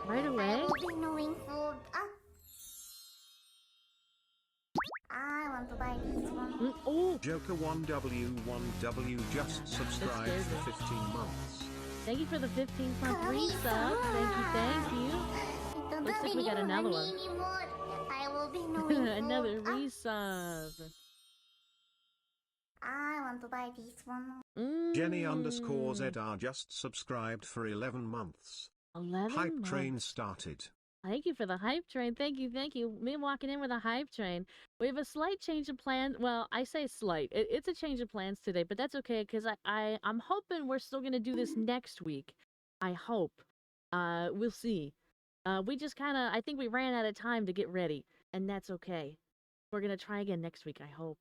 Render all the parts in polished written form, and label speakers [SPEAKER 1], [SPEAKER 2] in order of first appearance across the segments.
[SPEAKER 1] Right away?
[SPEAKER 2] I want to buy this one.
[SPEAKER 1] Oh!
[SPEAKER 3] Joker1W1W just subscribed for 15 months.
[SPEAKER 1] Thank you for the 15-month resub. Thank you. Looks like we got another one.
[SPEAKER 2] I will be knowing
[SPEAKER 1] Another resub.
[SPEAKER 2] I want to buy this one.
[SPEAKER 3] Jenny_ZR just subscribed for 11 months.
[SPEAKER 1] 11
[SPEAKER 3] Hype
[SPEAKER 1] months.
[SPEAKER 3] train started.
[SPEAKER 1] Thank you for the hype train. Thank you. Me walking in with a hype train. We have a slight change of plan. Well, I say slight. It's a change of plans today, but that's okay because I'm hoping we're still gonna do this next week. I hope. We'll see. We just kind of, I think we ran out of time to get ready, and that's okay. We're gonna try again next week. I hope.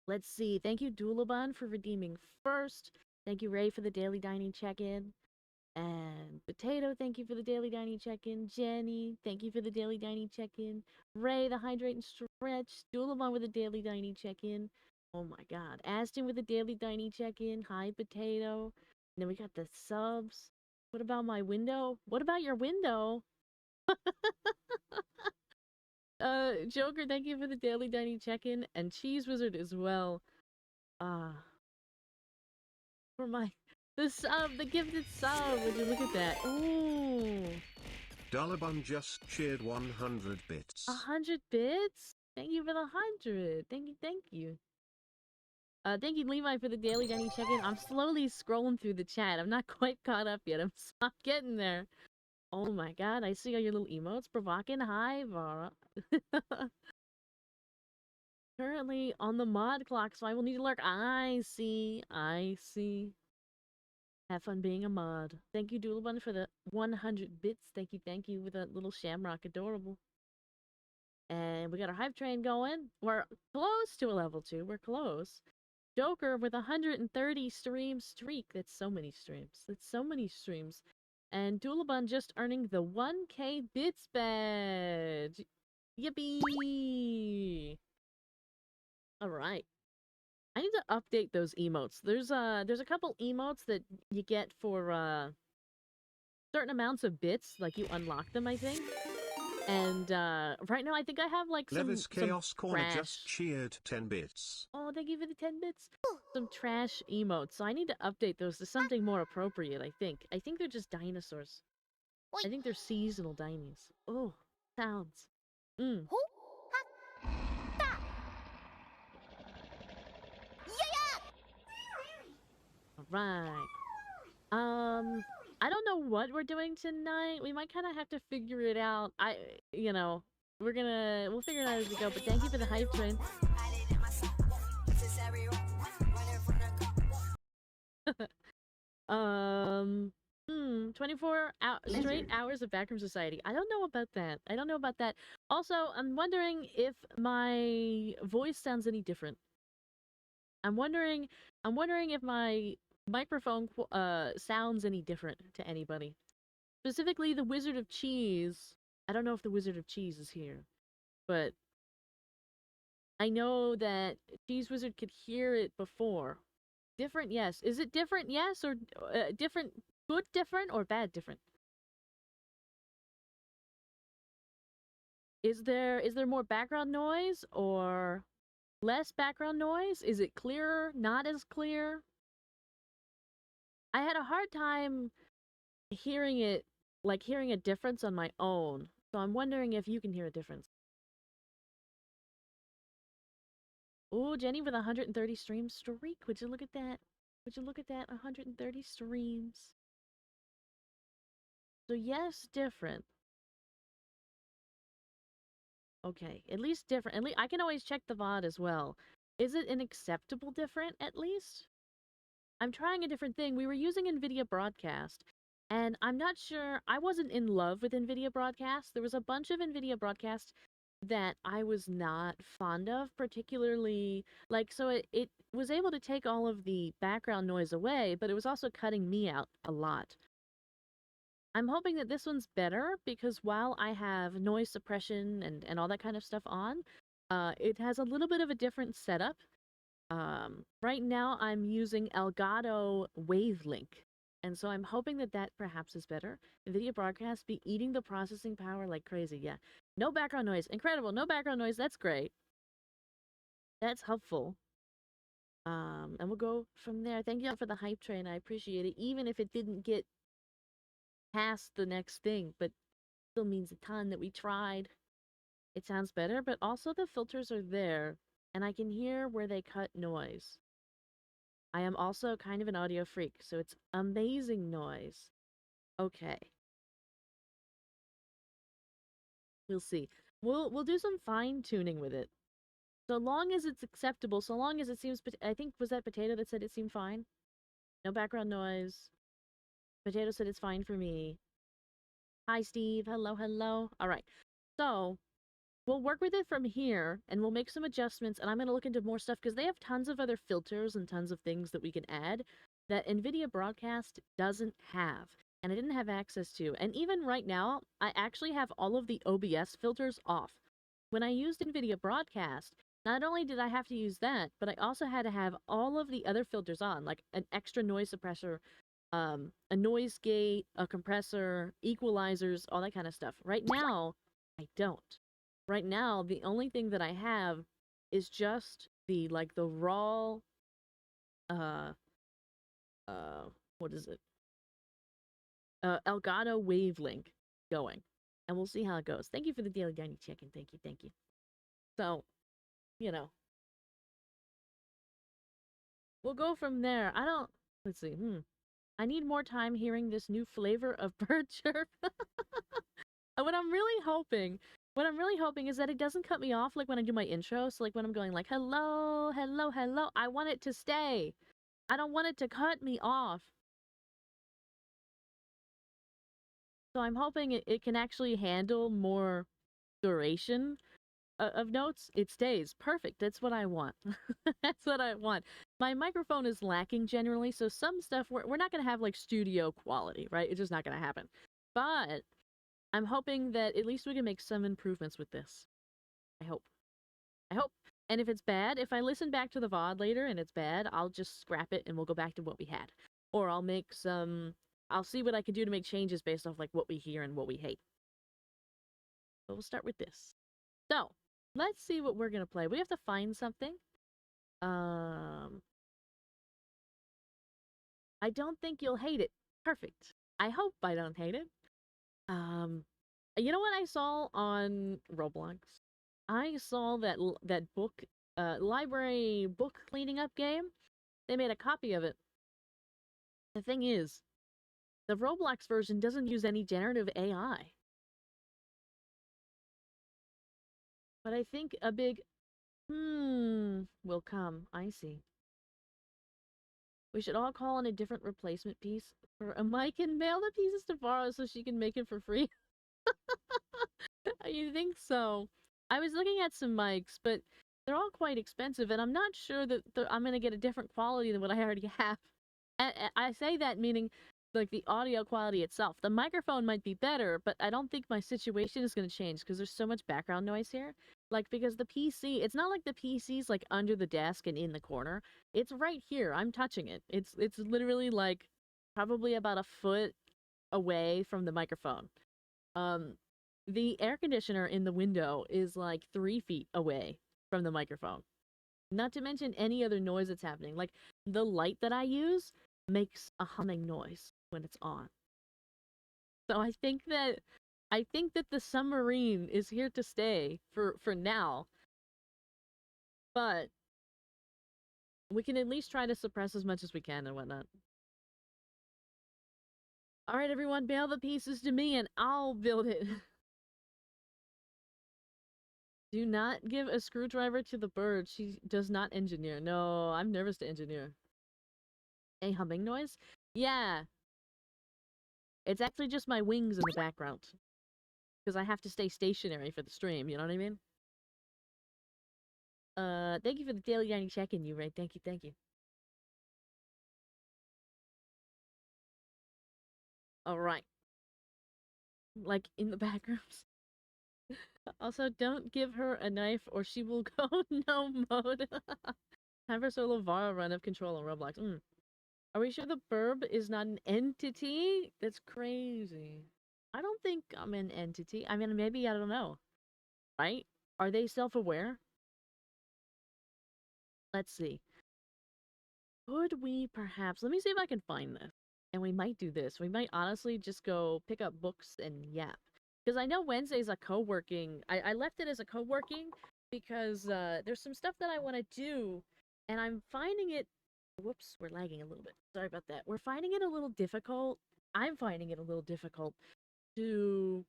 [SPEAKER 1] Let's see. Thank you, Doulabun, for redeeming first. Thank you, Ray, for the daily dining check-in. And Potato, thank you for the daily dining check-in. Jenny, thank you for the daily dining check-in. Ray, the hydrate and stretch. Doulabun with the daily dining check-in. Oh my god. Aston with the daily dining check-in. Hi, Potato. And then we got the subs. What about my window? What about your window? Joker, thank you for the daily dining check-in. And Cheese Wizard as well. For my... The sub, the gifted sub. Would you look at that? Ooh.
[SPEAKER 3] Dollarbun just cheered 100 bits.
[SPEAKER 1] 100 bits? Thank you for the 100. Thank you. Thank you, Levi, for the daily dining check-in. I'm slowly scrolling through the chat. I'm not quite caught up yet. I'm getting there. Oh my god, I see all your little emotes. Provoking. Hi, Vara. Currently on the mod clock, so I will need to lurk. I see. Have fun being a mod. Thank you, Doulabun, for the 100 bits. Thank you, with a little shamrock. Adorable. And we got our hype train going. We're close to a level 2. We're close. Joker with 130 stream streak. That's so many streams. And Doulabun just earning the 1K bits badge. Yippee! Alright. I need to update those emotes. There's a couple emotes that you get for certain amounts of bits, like you unlock them, I think. And right now I think I have like
[SPEAKER 3] Levis Chaos Corner
[SPEAKER 1] trash.
[SPEAKER 3] just cheered 10 bits.
[SPEAKER 1] Oh, thank you for the 10 bits. Some trash emotes. So I need to update those to something more appropriate, I think. I think they're just dinosaurs. I think they're seasonal dinies. Oh, sounds. Right. I don't know what we're doing tonight. We might kind of have to figure it out. We'll figure it out as we go. But thank you for the hype train. 24 straight hours of Backroom Society. I don't know about that. Also, I'm wondering if my voice sounds any different. I'm wondering if my microphone sounds any different to anybody. Specifically the Wizard of Cheese. I don't know if the Wizard of Cheese is here, but I know that Cheese Wizard could hear it before. Different, yes. Is it different, yes, or different, good different, or bad different? Is there more background noise or less background noise? Is it clearer, not as clear? I had a hard time hearing it, like hearing a difference on my own. So I'm wondering if you can hear a difference. Oh, Jenny with 130 stream streak. Would you look at that? 130 streams. So yes, different. Okay, at least different. At least I can always check the VOD as well. Is it an acceptable different, at least? I'm trying a different thing. We were using NVIDIA Broadcast, and I'm not sure. I wasn't in love with NVIDIA Broadcast. There was a bunch of NVIDIA Broadcast that I was not fond of, particularly, like, so it was able to take all of the background noise away, but it was also cutting me out a lot. I'm hoping that this one's better, because while I have noise suppression and all that kind of stuff on, it has a little bit of a different setup. Right now I'm using Elgato Wavelink, and so I'm hoping that that perhaps is better. NVIDIA Broadcast be eating the processing power like crazy. Yeah, no background noise. Incredible. No background noise. That's great. That's helpful. And we'll go from there. Thank you all for the hype train. I appreciate it, even if it didn't get past the next thing, but still means a ton that we tried. It sounds better, but also the filters are there, and I can hear where they cut noise. I am also kind of an audio freak, so it's amazing noise. Okay. We'll see. We'll do some fine tuning with it. So long as it's acceptable, so long as it seems I think was that Potato that said it seemed fine? No background noise. Potato said it's fine for me. Hi Steve. Hello, hello. All right. So, we'll work with it from here, and we'll make some adjustments, and I'm going to look into more stuff, because they have tons of other filters and tons of things that we can add that NVIDIA Broadcast doesn't have, and I didn't have access to. And even right now, I actually have all of the OBS filters off. When I used NVIDIA Broadcast, not only did I have to use that, but I also had to have all of the other filters on, like an extra noise suppressor, a noise gate, a compressor, equalizers, all that kind of stuff. Right now, I don't. Right now, the only thing that I have is just the raw, uh, what is it? Elgato Wavelink going. And we'll see how it goes. Thank you for the daily dining check-in. Thank you, thank you. So, you know. We'll go from there. Let's see, I need more time hearing this new flavor of bird chirp. And what I'm really hoping is that it doesn't cut me off like when I do my intro. So like when I'm going like, hello, hello, hello, I want it to stay. I don't want it to cut me off. So I'm hoping it can actually handle more duration of notes. It stays perfect. That's what I want. That's what I want. My microphone is lacking generally, so some stuff we're not going to have like studio quality, right? It's just not going to happen. But I'm hoping that at least we can make some improvements with this. I hope. I hope. And if it's bad, if I listen back to the VOD later and it's bad, I'll just scrap it and we'll go back to what we had. Or I'll see what I can do to make changes based off like what we hear and what we hate. But we'll start with this. So, let's see what we're gonna play. We have to find something. I don't think you'll hate it. Perfect. I hope I don't hate it. You know what I saw on Roblox? I saw that book, library book cleaning up game. They made a copy of it. The thing is, the Roblox version doesn't use any generative AI. But I think a big will come. I see. We should all call in a different replacement piece for a mic and mail the pieces to Vara so she can make it for free. You think so? I was looking at some mics, but they're all quite expensive, and I'm not sure that I'm going to get a different quality than what I already have. And I say that meaning like the audio quality itself. The microphone might be better, but I don't think my situation is going to change because there's so much background noise here. Like, because the PC, it's not like the PC's like under the desk and in the corner. It's right here. I'm touching it. It's literally like probably about a foot away from the microphone. The air conditioner in the window is like 3 feet away from the microphone. Not to mention any other noise that's happening. Like, the light that I use makes a humming noise when it's on. So I think that the submarine is here to stay for now. But we can at least try to suppress as much as we can and whatnot. Alright everyone, bail the pieces to me and I'll build it. Do not give a screwdriver to the bird. She does not engineer. No, I'm nervous to engineer. A humming noise? Yeah. It's actually just my wings in the background. Because I have to stay stationary for the stream, you know what I mean? Thank you for the daily dining check-in, you right? Thank you, thank you. Alright. Like, in the backrooms. Also, don't give her a knife or she will go no mode. Time for solo Vara run of control on Roblox. Are we sure the burb is not an entity? That's crazy. I don't think I'm an entity. I mean, maybe, I don't know. Right? Are they self-aware? Let's see. Could we perhaps... Let me see if I can find this. And we might do this. We might honestly just go pick up books and yap. Because I know Wednesday's a co-working... I left it as a co-working because there's some stuff that I want to do. And I'm finding it... Whoops, we're lagging a little bit. Sorry about that. We're finding it a little difficult. I'm finding it a little difficult to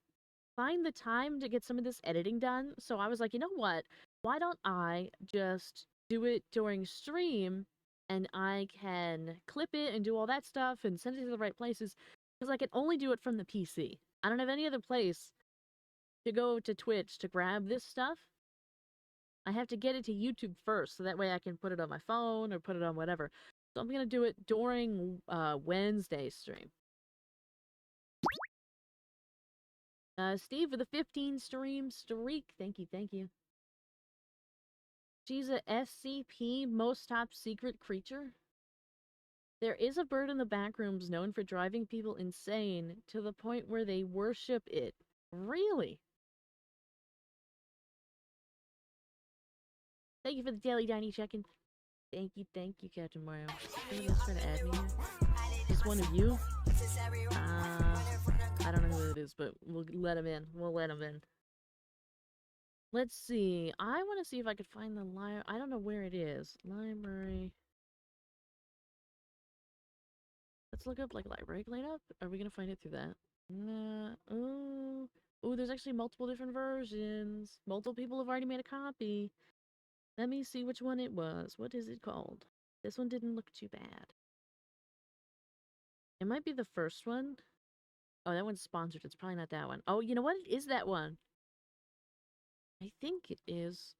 [SPEAKER 1] find the time to get some of this editing done. So I was like, you know what? Why don't I just do it during stream and I can clip it and do all that stuff and send it to the right places because I can only do it from the PC. I don't have any other place to go to Twitch to grab this stuff. I have to get it to YouTube first so that way I can put it on my phone or put it on whatever. So I'm going to do it during Wednesday stream. Steve with a 15 stream streak. Thank you, thank you. She's a SCP, most top secret creature. There is a bird in the back rooms known for driving people insane to the point where they worship it. Really? Thank you for the daily Diny check-in. Thank you, Captain Mario. Somebody's trying to add me here. Just one of you? I don't know who it is, but we'll let him in. We'll let him in. Let's see. I want to see if I could find the library. I don't know where it is. Library. Let's look up, like, library cleanup. Are we going to find it through that? Nah. Ooh. Ooh, there's actually multiple different versions. Multiple people have already made a copy. Let me see which one it was. What is it called? This one didn't look too bad. It might be the first one. Oh, that one's sponsored. It's probably not that one. Oh, you know what? It is that one. I think it is.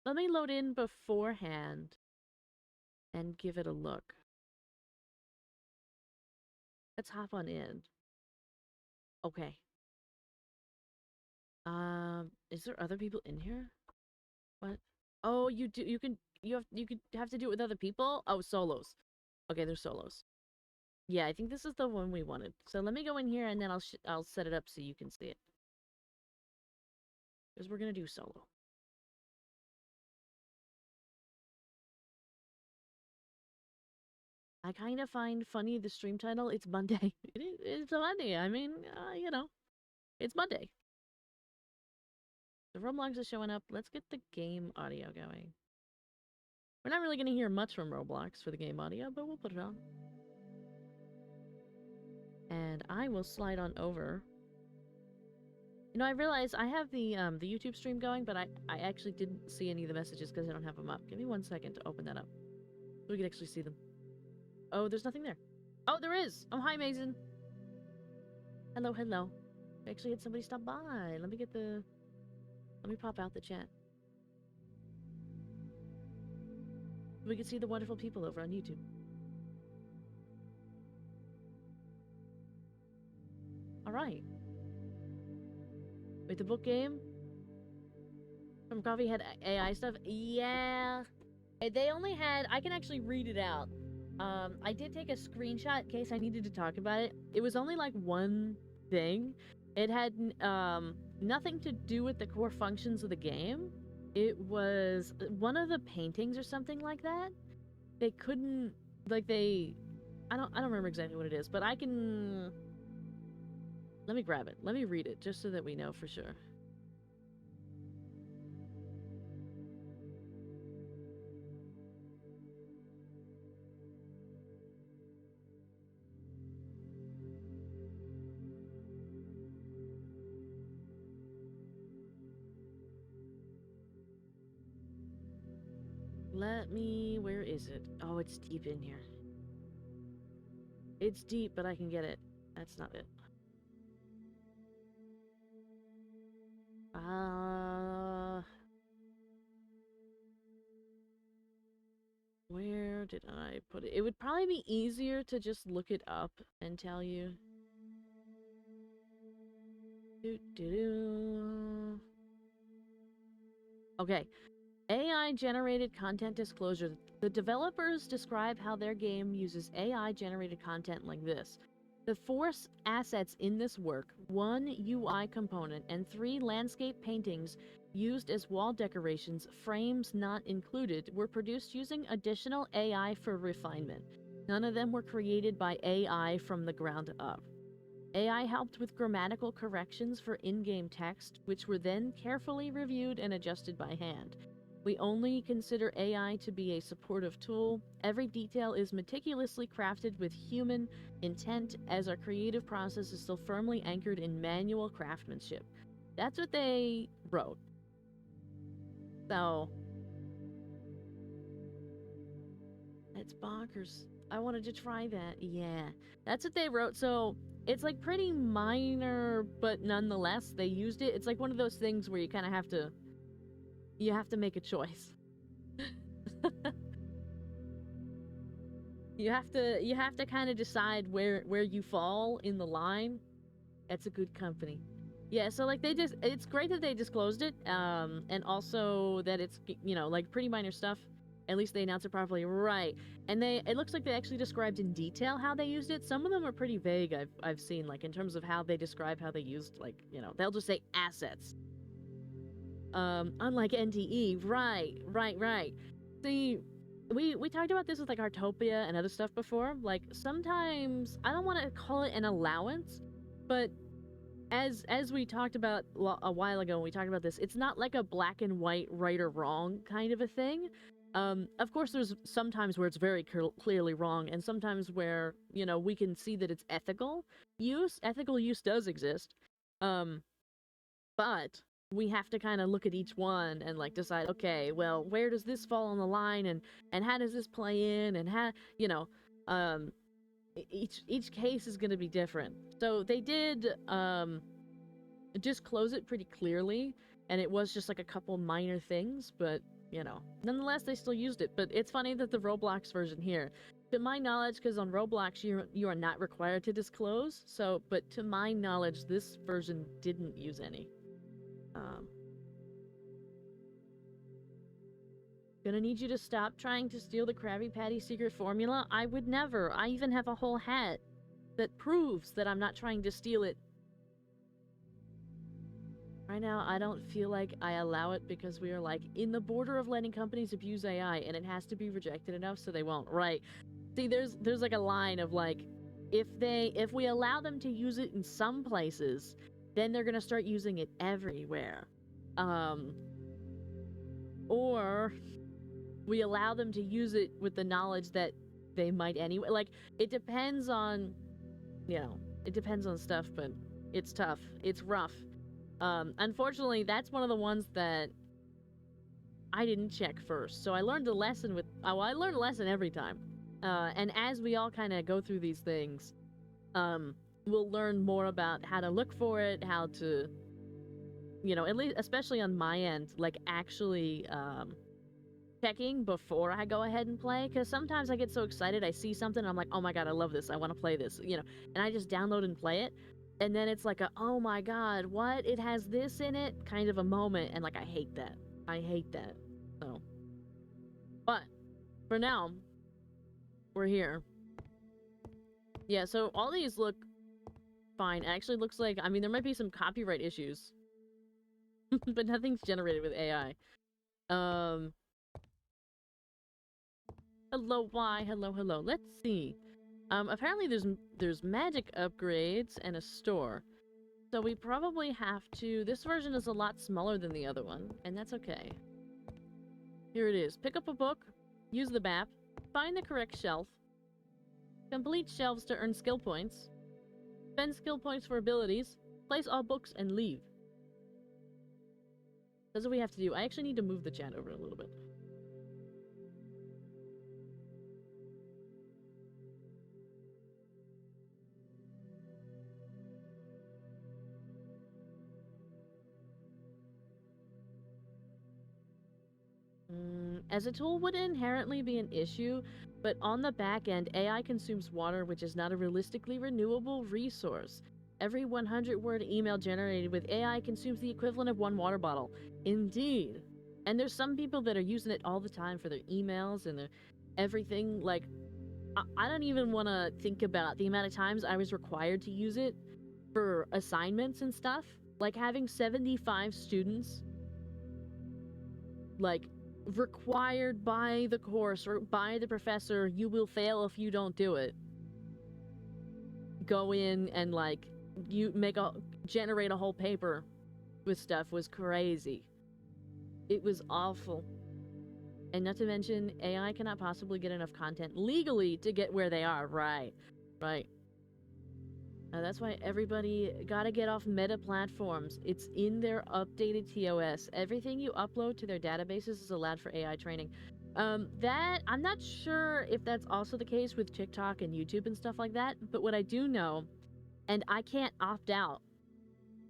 [SPEAKER 1] Let me load in beforehand and give it a look. Let's hop on in. Okay. Is there other people in here? What? Oh, you could have to do it with other people? Oh, solos. Okay, they're solos. Yeah, I think this is the one we wanted. So let me go in here and then I'll set it up so you can see it. Because we're gonna do solo. I kind of find funny the stream title. It's Monday. It's a Monday. I mean, you know, it's Monday. The Roblox is showing up. Let's get the game audio going. We're not really gonna hear much from Roblox for the game audio, but we'll put it on. And I will slide on over. You know, I realized I have the YouTube stream going, but I actually didn't see any of the messages because I don't have them up. Give me 1 second to open that up. So we can actually see them. Oh, there's nothing there. Oh, there is! Oh, hi, Mason! Hello, hello. I actually had somebody stop by. Let me pop out the chat. We can see the wonderful people over on YouTube. Alright. Wait, the book game? From Coffee had AI stuff? Yeah. They only had... I can actually read it out. I did take a screenshot in case I needed to talk about it. It was only like one thing. It had nothing to do with the core functions of the game. It was one of the paintings or something like that. They couldn't... Like, they... I don't remember exactly what it is, but I can... Let me grab it. Let me read it, just so that we know for sure. Where is it? Oh, it's deep in here. It's deep, but I can get it. That's not it. Where did I put it? It would probably be easier to just look it up and tell you. Okay. AI-generated content disclosure. The developers describe how their game uses AI-generated content like this. The 4 assets in this work, 1 UI component, and 3 landscape paintings used as wall decorations, frames not included, were produced using additional AI for refinement. None of them were created by AI from the ground up. AI helped with grammatical corrections for in-game text, which were then carefully reviewed and adjusted by hand. We only consider AI to be a supportive tool. Every detail is meticulously crafted with human intent, as our creative process is still firmly anchored in manual craftsmanship. That's what they wrote. So, that's bonkers. I wanted to try that. Yeah, that's what they wrote. So it's like pretty minor, but nonetheless they used it. It's like one of those things where you kind of have to make a choice. you have to kind of decide where you fall in the line. That's a good company. Yeah, so like it's great that they disclosed it, and also that it's, you know, like pretty minor stuff. At least they announced it properly, right? And it looks like they actually described in detail how they used it. Some of them are pretty vague. I've seen, like, in terms of how they describe how they used, like, you know, they'll just say assets. Unlike NTE, right. See, we talked about this with like Artopia and other stuff before. Like sometimes I don't want to call it an allowance, but as we talked about a while ago when we talked about this, it's not like a black and white, right or wrong kind of a thing. Of course, there's sometimes where it's very clearly wrong, and sometimes where, you know, we can see that it's ethical use. Ethical use does exist, but we have to kind of look at each one and like decide, okay, well, where does this fall on the line, and how does this play in, and how, you know, each case is going to be different. So they did disclose it pretty clearly, and it was just like a couple minor things, but you know, nonetheless they still used it. But it's funny that the Roblox version here, to my knowledge, because on Roblox you are not required to disclose, so, but to my knowledge this version didn't use any. Gonna need you to stop trying to steal the Krabby Patty secret formula. I would never. I even have a whole hat that proves that I'm not trying to steal it. Right now, I don't feel like I allow it because we are like in the border of letting companies abuse AI, and it has to be rejected enough so they won't. Right. See, there's like a line of like, if we allow them to use it in some places, then they're gonna start using it everywhere. Or we allow them to use it with the knowledge that they might anyway. Like, it depends on, you know, it depends on stuff, but it's tough. It's rough. Unfortunately, that's one of the ones that I didn't check first. So I learned a lesson with, I learn a lesson every time. And as we all kind of go through these things, we'll learn more about how to look for it, how to, you know, at least, especially on my end, like actually, checking before I go ahead and play, because sometimes I get so excited, I see something, and I'm like, oh my god, I love this, I want to play this, you know, and I just download and play it, and then it's like a, oh my god, what, it has this in it, kind of a moment, and like, I hate that, so, but, for now, we're here. Yeah, so all these look fine. It actually looks like, I mean, there might be some copyright issues, but nothing's generated with AI. Hello, why? Hello. Let's see. Apparently there's magic upgrades and a store. So we probably have to... This version is a lot smaller than the other one, and that's okay. Here it is. Pick up a book, use the map, find the correct shelf, complete shelves to earn skill points, spend skill points for abilities, place all books, and leave. That's what we have to do. I actually need to move the chat over a little bit. As a tool would inherently be an issue, but on the back end, AI consumes water, which is not a realistically renewable resource. Every 100-word email generated with AI consumes the equivalent of 1 water bottle. Indeed. And there's some people that are using it all the time for their emails and their everything. Like, I don't even want to think about the amount of times I was required to use it for assignments and stuff. Like, having 75 students, like, required by the course or by the professor, you will fail if you don't do it. Go in and, like, generate a whole paper with stuff was crazy. It was awful. And not to mention, AI cannot possibly get enough content legally to get where they are. Right. That's why everybody gotta get off meta platforms. It's in their updated TOS. Everything you upload to their databases is allowed for AI training. That, I'm not sure if that's also the case with TikTok and YouTube and stuff like that, but what I do know, and I can't opt out,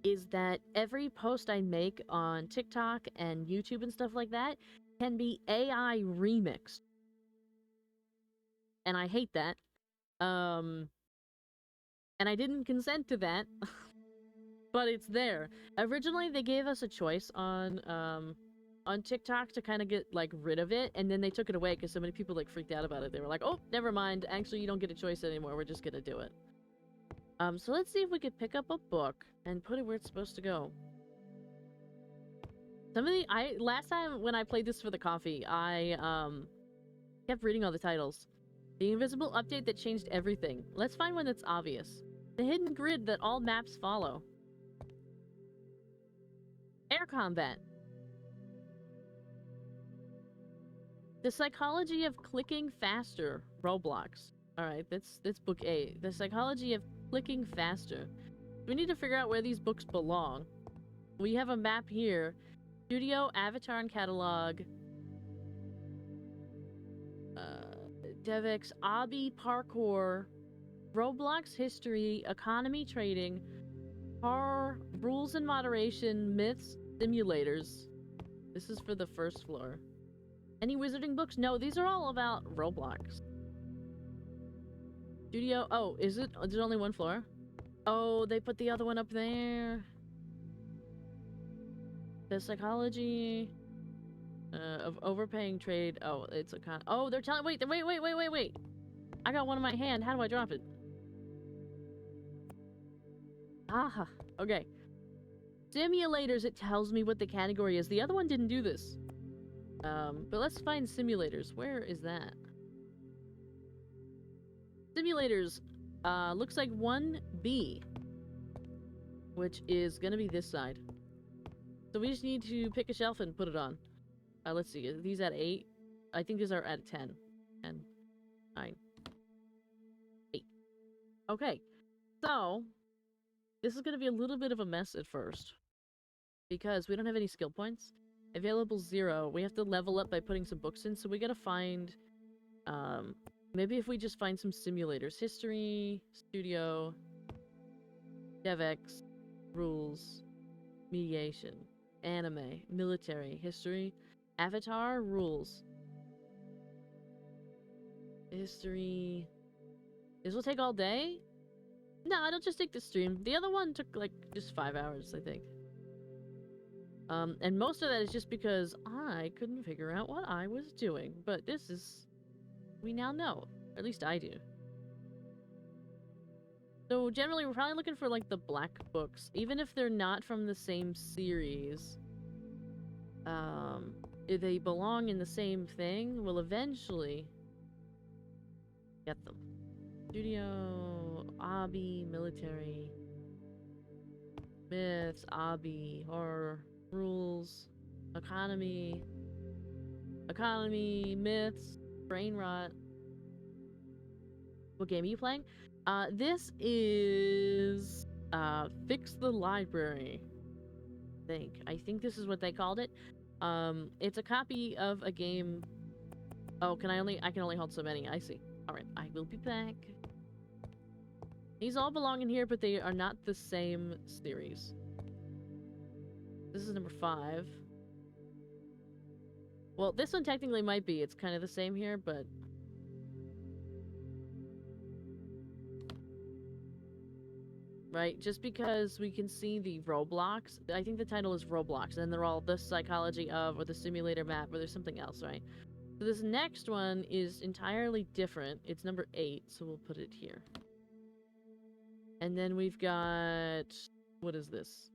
[SPEAKER 1] is that every post I make on TikTok and YouTube and stuff like that can be AI remixed. And I hate that. And I didn't consent to that, but it's there. Originally, they gave us a choice on TikTok to kind of get, like, rid of it, and then they took it away because so many people, like, freaked out about it. They were like, oh, never mind, actually, you don't get a choice anymore, we're just gonna do it. So let's see if we could pick up a book and put it where it's supposed to go. Last time when I played this for the coffee, I, kept reading all the titles. The invisible update that changed everything. Let's find one that's obvious. The hidden grid that all maps follow. Air combat. The psychology of clicking faster. Roblox. Alright, that's book A. The psychology of clicking faster. We need to figure out where these books belong. We have a map here. Studio, Avatar and Catalog. Devex, Obby, Parkour, Roblox History, Economy Trading, Rules and Moderation, Myths, Simulators. This is for the first floor. Any wizarding books? No, these are all about Roblox. Studio, oh, is it? There's only one floor? Oh, they put the other one up there. The psychology of overpaying trade. Oh, it's a oh, they're telling. Wait. I got one in my hand. How do I drop it? Aha. Okay. Simulators. It tells me what the category is. The other one didn't do this. But let's find simulators. Where is that? Simulators. Looks like 1B, which is gonna be this side. So we just need to pick a shelf and put it on. Let's see. Are these at 8? I think these are at 10. 10, 9, 8. Okay. So, this is going to be a little bit of a mess at first. Because we don't have any skill points. Available 0. We have to level up by putting some books in. So we got to find... maybe if we just find some simulators. History, Studio, DevX, Rules, Mediation, Anime, Military, History... Avatar, Rules. History. This will take all day? No, it'll just take the stream. The other one took, like, just 5 hours, I think. And most of that is just because I couldn't figure out what I was doing. But this is... we now know. Or at least I do. So, generally, we're probably looking for, like, the black books. Even if they're not from the same series. If they belong in the same thing, we'll eventually get them. Studio, Obby, Military, Myths, Obby, Horror, Rules, Economy, Myths, Brain Rot. What game are you playing? This is, Fix the Library. I think this is what they called it. It's a copy of a game. Oh, I can only hold so many. I see. Alright, I will be back. These all belong in here, but they are not the same series. This is number 5. Well, this one technically might be. It's kind of the same here, but... right? Just because we can see the Roblox, I think the title is Roblox, and they're all the psychology of, or the simulator map, or there's something else, right? So this next one is entirely different. It's number 8, so we'll put it here. And then we've got... what is this?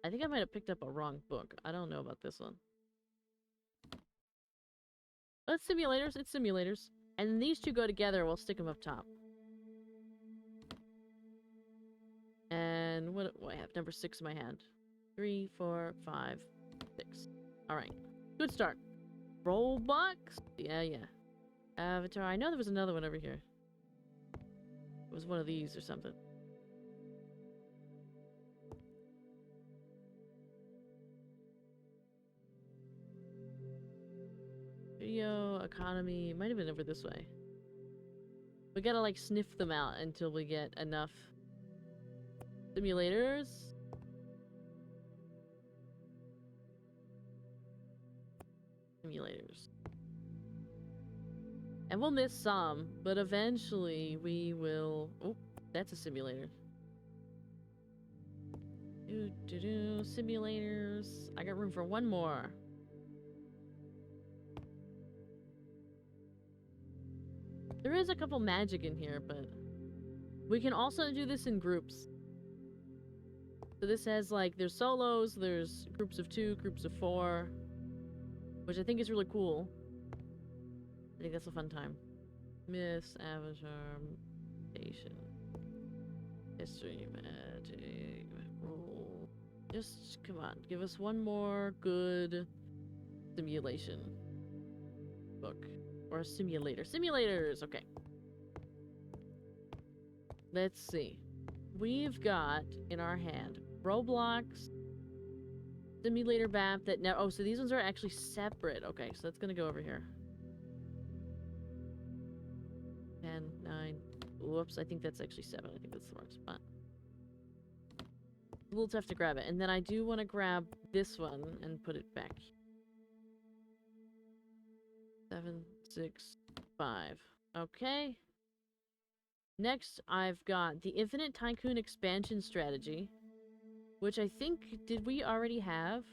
[SPEAKER 1] I think I might have picked up a wrong book. I don't know about this one. But it's simulators. It's simulators. And then these two go together. We'll stick them up top. And what do I have? Number 6 in my hand. 3, 4, 5, 6. Alright. Good start. Roblox? Yeah. Avatar. I know there was another one over here. It was one of these or something. Video, economy. It might have been over this way. We gotta like sniff them out until we get enough simulators. Simulators. And we'll miss some, but eventually we will... oh, that's a simulator. Simulators. I got room for one more. There is a couple magic in here, but we can also do this in groups. So this has like, there's solos, there's groups of 2, groups of 4, which I think is really cool. I think that's a fun time. Myths, Avatar, Patient, History, Magic, Roll. Just, come on, give us one more good simulation book. Or a simulator. Simulators! Okay. Let's see. We've got in our hand Roblox, Simulator Map that now... oh, so these ones are actually separate. Okay, so that's gonna go over here. 10, 9. Whoops, I think that's actually 7. I think that's the wrong spot. A little tough to grab it. And then I do want to grab this one and put it back. 7, 6, 5. Okay. Next, I've got the Infinite Tycoon expansion strategy, which I think, did we already have?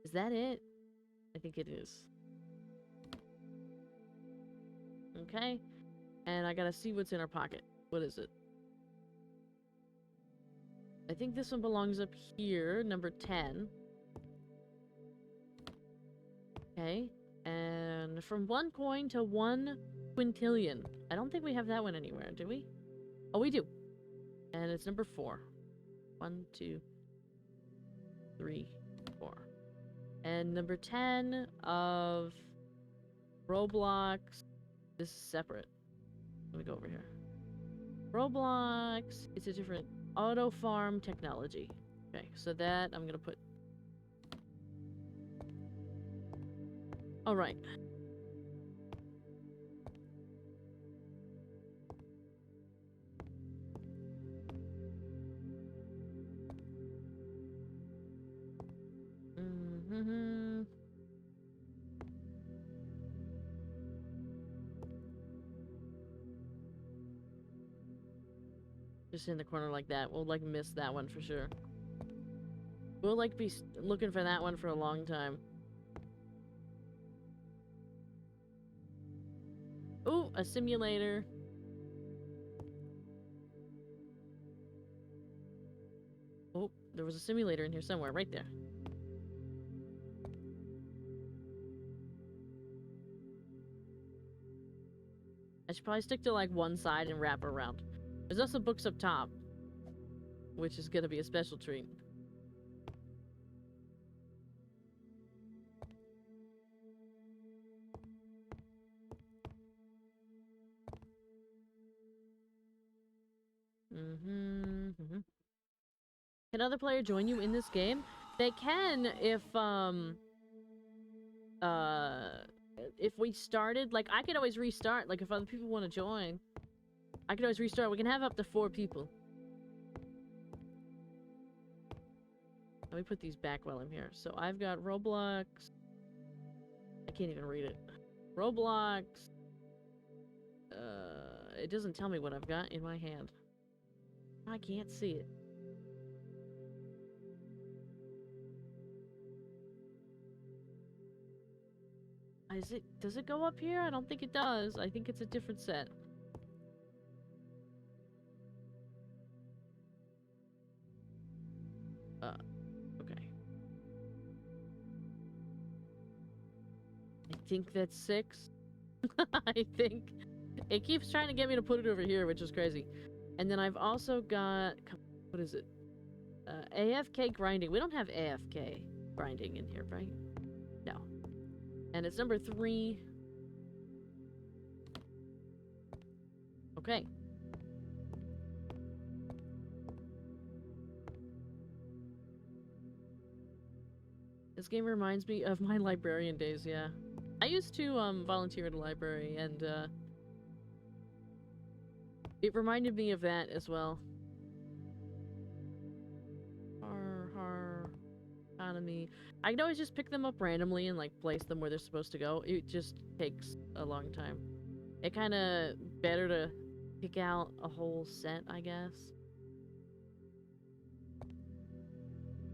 [SPEAKER 1] Is that it? I think it is. Okay. And I gotta see what's in our pocket. What is it? I think this one belongs up here, number 10. Okay. And from 1 coin to 1 quintillion. I don't think we have that one anywhere, do we? Oh, we do. And it's number 4. 1, 2, 3, 4. And number 10 of Roblox. This is separate. Let me go over here. Roblox. It's a different auto farm technology. Okay, so that I'm gonna put. All right. Mm-hmm. Just in the corner like that. We'll like miss that one for sure. We'll like be looking for that one for a long time. Ooh, a simulator. Oh, there was a simulator in here somewhere, right there. I should probably stick to like one side and wrap around. There's also books up top, which is gonna be a special treat. Can other player join you in this game? They can if we started, like I could always restart, like if other people want to join, I could always restart. We can have up to 4 people. Let me put these back while I'm here. So I've got Roblox. I can't even read it. Roblox. it doesn't tell me what I've got in my hand. I can't see it. Does it go up here? I don't think it does. I think it's a different set. Okay. I think that's 6. I think. It keeps trying to get me to put it over here, which is crazy. And then I've also got... What is it? AFK grinding. We don't have AFK grinding in here, right? No. And it's number 3. Okay. This game reminds me of my librarian days, yeah. I used to volunteer at a library, and it reminded me of that as well. Economy. I can always just pick them up randomly and like place them where they're supposed to go. It just takes a long time. It kind of better to pick out a whole set, I guess.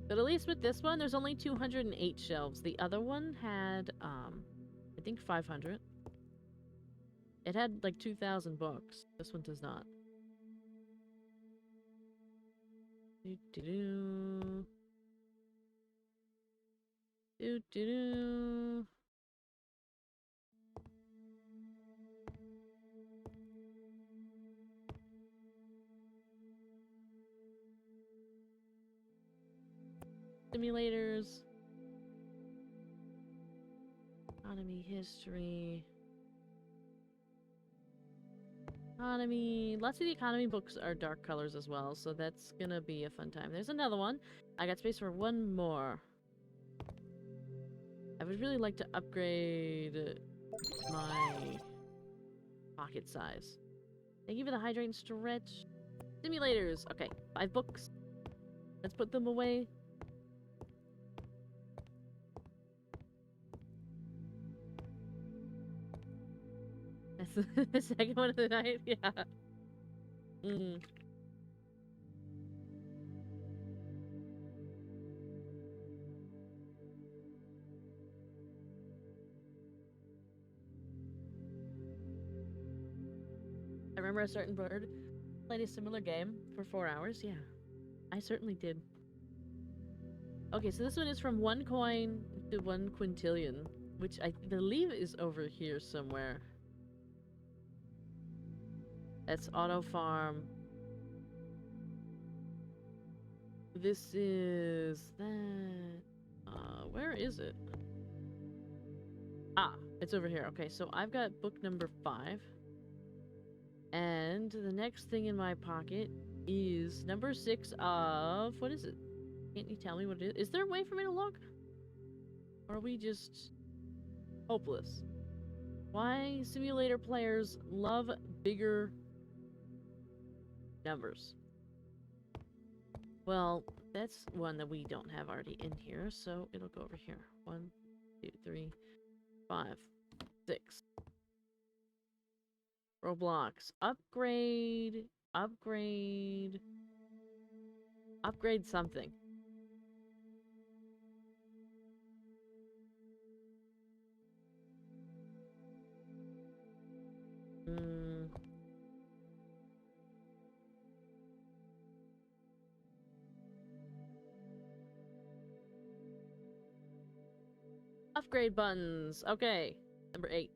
[SPEAKER 1] But at least with this one, there's only 208 shelves. The other one had, I think 500. It had like 2,000 books. This one does not. Do-do-do. Do-do-do. Simulators. Economy, history. Economy. Lots of the economy books are dark colors as well, so that's gonna be a fun time. There's another one. I got space for one more. I would really like to upgrade my pocket size. Thank you for the hydrate and stretch. Simulators. Okay, 5 books. Let's put them away. That's the second one of the night. Yeah. I remember a certain bird played a similar game for 4 hours. Yeah, I certainly did. Okay, so this one is from 1 coin to 1 quintillion, which I believe is over here somewhere. That's Auto Farm. This is that. Where is it? Ah, it's over here. Okay, so I've got book number 5. And the next thing in my pocket is number 6 of... What is it? Can't you tell me what it is? Is there a way for me to look? Or are we just hopeless? Why simulator players love bigger numbers? Well, that's one that we don't have already in here, so it'll go over here. 1, 2, 3, 5, 6. Roblox. Upgrade. Upgrade. Upgrade something. Upgrade buttons. Okay. Number 8.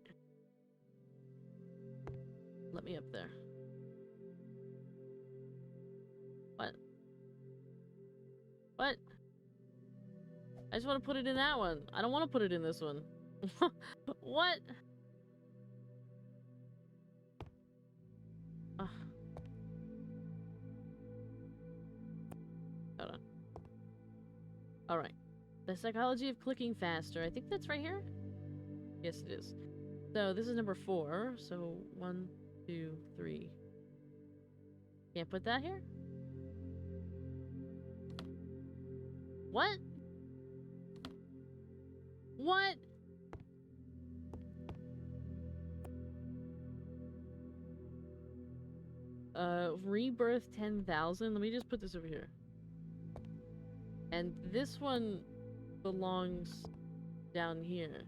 [SPEAKER 1] Let me up there. What? What? I just want to put it in that one. I don't want to put it in this one. What? Ugh. Hold on. Alright. The psychology of clicking faster. I think that's right here? Yes, it is. So this is number 4. So 1, 2, 3. Can't put that here? What? What? Rebirth 10,000. Let me just put this over here. And this one belongs down here.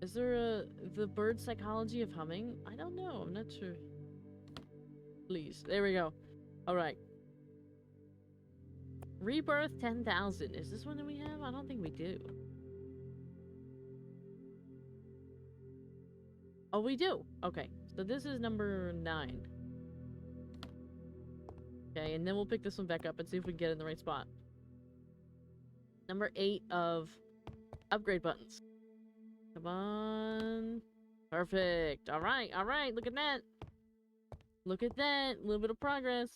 [SPEAKER 1] Is there the bird psychology of humming? I don't know. I'm not sure. Please. There we go. Alright. Rebirth 10,000. Is this one that we have? I don't think we do. Oh, we do. Okay. So this is number 9. Okay, and then we'll pick this one back up and see if we can get it in the right spot. Number 8 of upgrade buttons. Come on. Perfect. Alright, alright. Look at that. Look at that. A little bit of progress.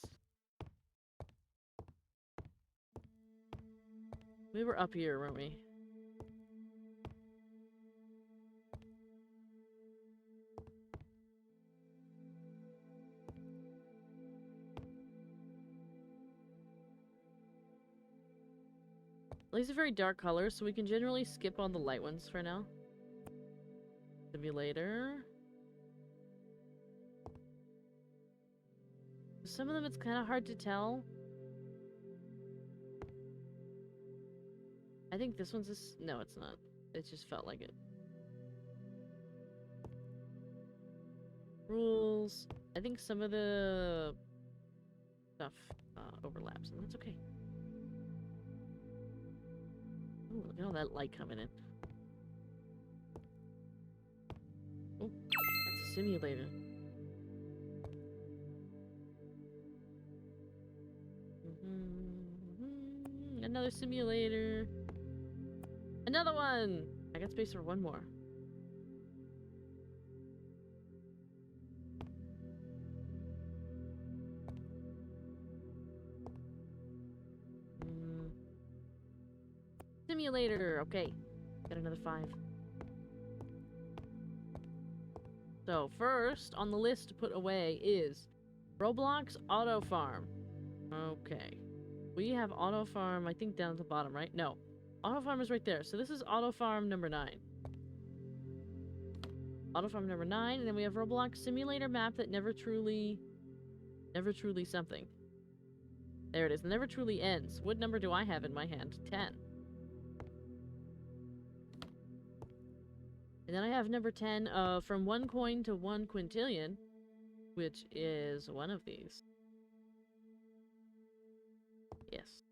[SPEAKER 1] We were up here, weren't we? These are very dark colors, so we can generally skip on the light ones for now. Simulator. Some of them it's kind of hard to tell. I think this one's this. No, it's not. It just felt like it. Rules. I think some of the stuff overlaps, and that's okay. Ooh, look at all that light coming in. Oh, that's a simulator. Another simulator. Another one! I got space for one more. Simulator! Okay. Got another 5. So, first on the list to put away is Roblox Auto Farm. Okay. We have Auto Farm, I think down at the bottom, right? No. Auto Farm is right there. So this is Auto Farm number 9. Auto Farm number 9, and then we have Roblox Simulator Map that never truly something. There it is. Never truly ends. What number do I have in my hand? 10. And then I have number 10, from 1 coin to 1 quintillion, which is one of these. Yes.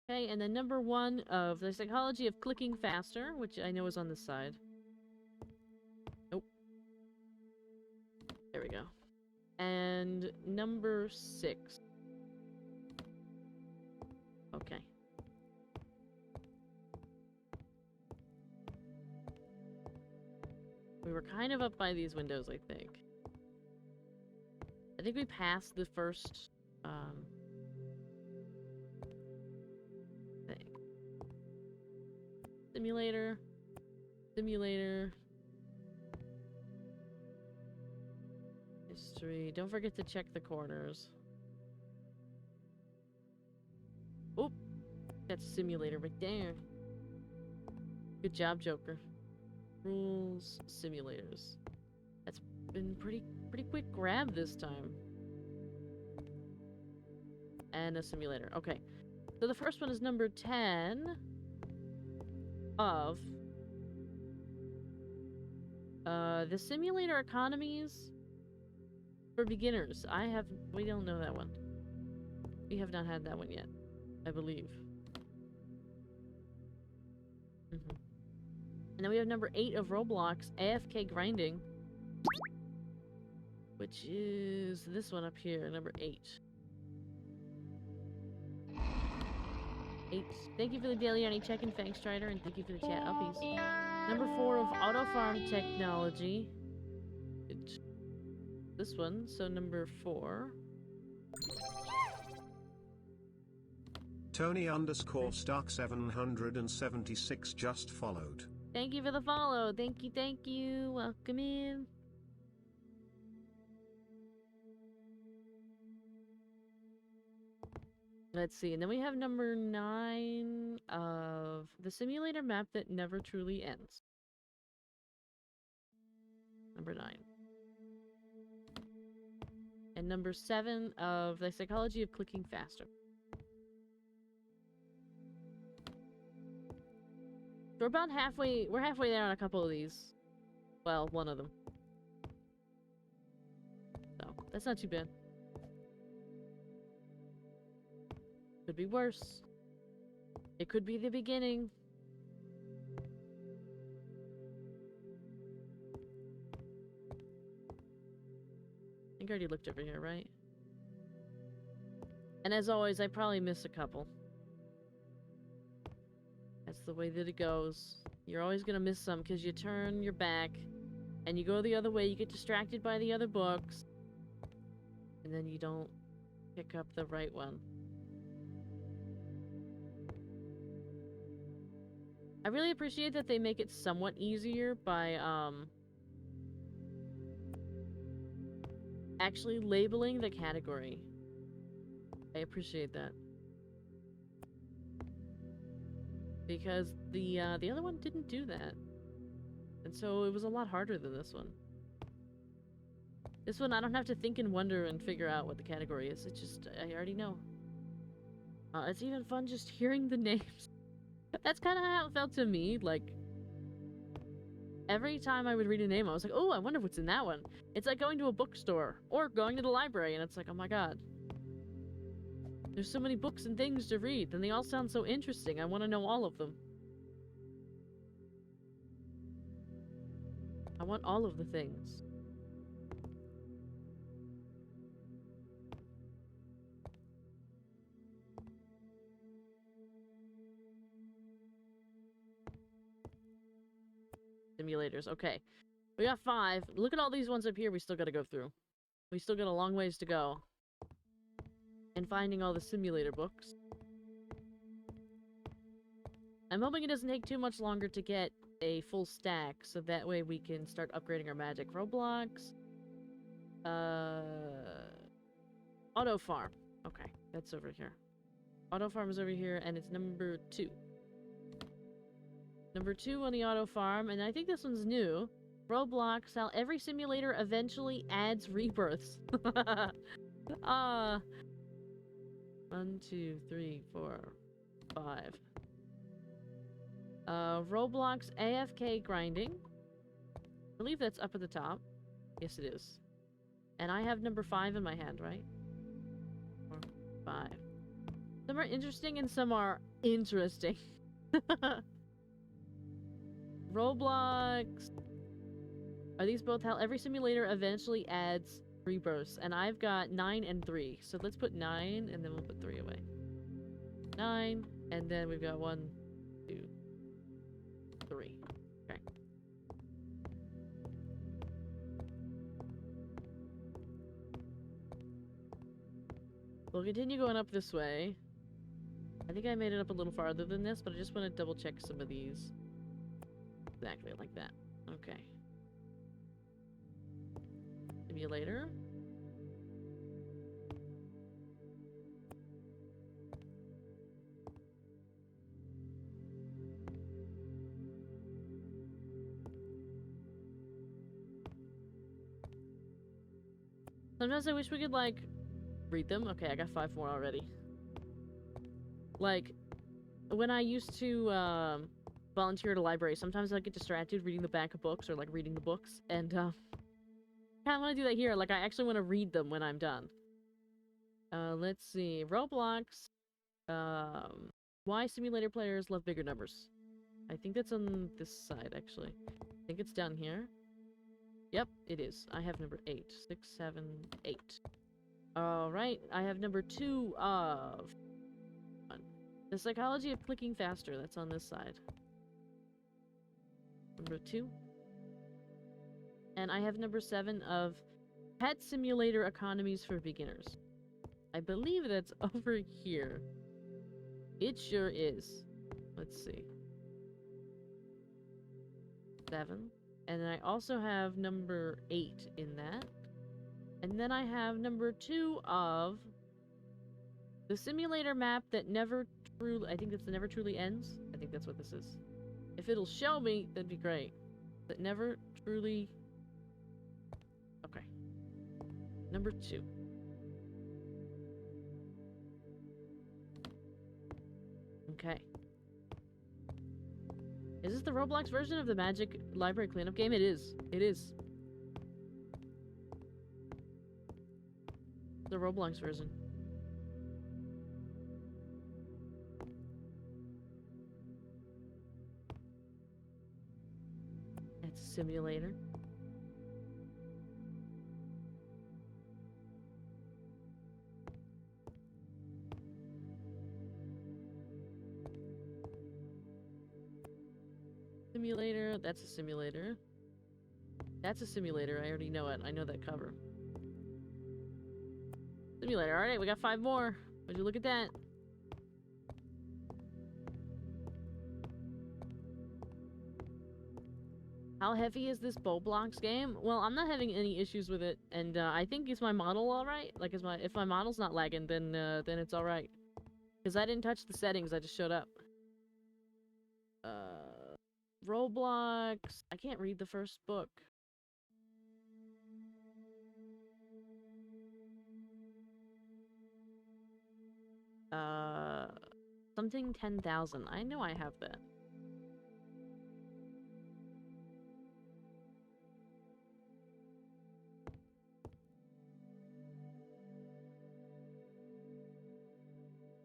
[SPEAKER 1] Okay, and then number 1 of the psychology of clicking faster, which I know is on this side. Nope. There we go. And number 6. Okay. We were kind of up by these windows, I think. I think we passed the first, thing. Simulator. Simulator. History. Don't forget to check the corners. Oop! That's a simulator right there. Good job, Joker. Rules, simulators. That's been pretty quick grab this time. And a simulator. Okay. So the first one is number 10 of the simulator economies for beginners. We don't know that one. We have not had that one yet, I believe. And then we have number 8 of Roblox, AFK Grinding. Which is this one up here, number 8. 8. Thank you for the daily Arnie check-in, Fang Strider, and thank you for the chat uppies. Number 4 of Auto Farm Technology. This one, so number 4.
[SPEAKER 3] Tony _ Stark 776 just followed.
[SPEAKER 1] Thank you for the follow. Thank you, thank you. Welcome in. Let's see. And then we have number 9 of the simulator map that never truly ends. Number 9. And number 7 of the psychology of clicking faster. We're about halfway. We're halfway there on a couple of these. Well, one of them. So, that's not too bad. Could be worse. It could be the beginning. I think I already looked over here, right? And as always, I probably missed a couple. That's the way that it goes. You're always gonna miss some because you turn your back and you go the other way, you get distracted by the other books, and then you don't pick up the right one. I really appreciate that they make it somewhat easier by, actually labeling the category. I appreciate that. Because the other one didn't do that. And so it was a lot harder than this one. This one, I don't have to think and wonder and figure out what the category is. It's just, I already know. It's even fun just hearing the names. That's kind of how it felt to me. Like, every time I would read a name, I was like, oh, I wonder what's in that one. It's like going to a bookstore or going to the library, and it's like, oh my god. There's so many books and things to read, and they all sound so interesting. I want to know all of them. I want all of the things. Simulators, okay. We got 5. Look at all these ones up here we still gotta go through. We still got a long ways to go. And finding all the simulator books. I'm hoping it doesn't take too much longer to get a full stack, so that way we can start upgrading our magic. Roblox. Auto Farm. Okay, that's over here. Auto Farm is over here, and it's number 2. Number 2 on the Auto Farm, and I think this one's new. Roblox, how every simulator eventually adds rebirths. 1, 2, 3, 4, 5. Roblox AFK grinding. I believe that's up at the top. Yes, it is. And I have number 5 in my hand, right? 4, 5. Some are interesting and some are interesting. Roblox. Are these both how every simulator eventually adds rebirths? And I've got 9 and 3. So let's put 9 and then we'll put 3 away. 9 and then we've got 1, 2, 3. Okay. We'll continue going up this way. I think I made it up a little farther than this, but I just want to double check some of these. Exactly like that. Okay. Simulator. Sometimes I wish we could, like, read them. Okay, I got 5 more already. Like, when I used to, volunteer at a library, sometimes I get distracted reading the back of books or, like, reading the books, and, kind of want to do that here. Like, I actually want to read them when I'm done. Let's see. Roblox. Why simulator players love bigger numbers. I think that's on this side, actually. I think it's down here. Yep, it is. I have number 8. 6, 7, 8. Alright, I have number 2 of... The psychology of clicking faster. That's on this side. Number 2. And I have number 7 of Pet Simulator Economies for Beginners. I believe that's over here. It sure is. Let's see. 7. And then I also have number 8 in that. And then I have number 2 of the simulator map that never truly... I think it's the Never Truly Ends. I think that's what this is. If it'll show me, that'd be great. That never truly Number 2. Okay. Is this the Roblox version of the Magic Library Cleanup game? It is. It is. The Roblox version. It's a simulator. Simulator, that's a simulator. That's a simulator, I already know it. I know that cover. Simulator, alright, we got 5 more. Would you look at that? How heavy is this Roblox game? Well, I'm not having any issues with it, and I think is my model alright? Like, if my model's not lagging, then it's alright. Because I didn't touch the settings, I just showed up. Roblox... I can't read the first book. Something 10,000. I know I have that.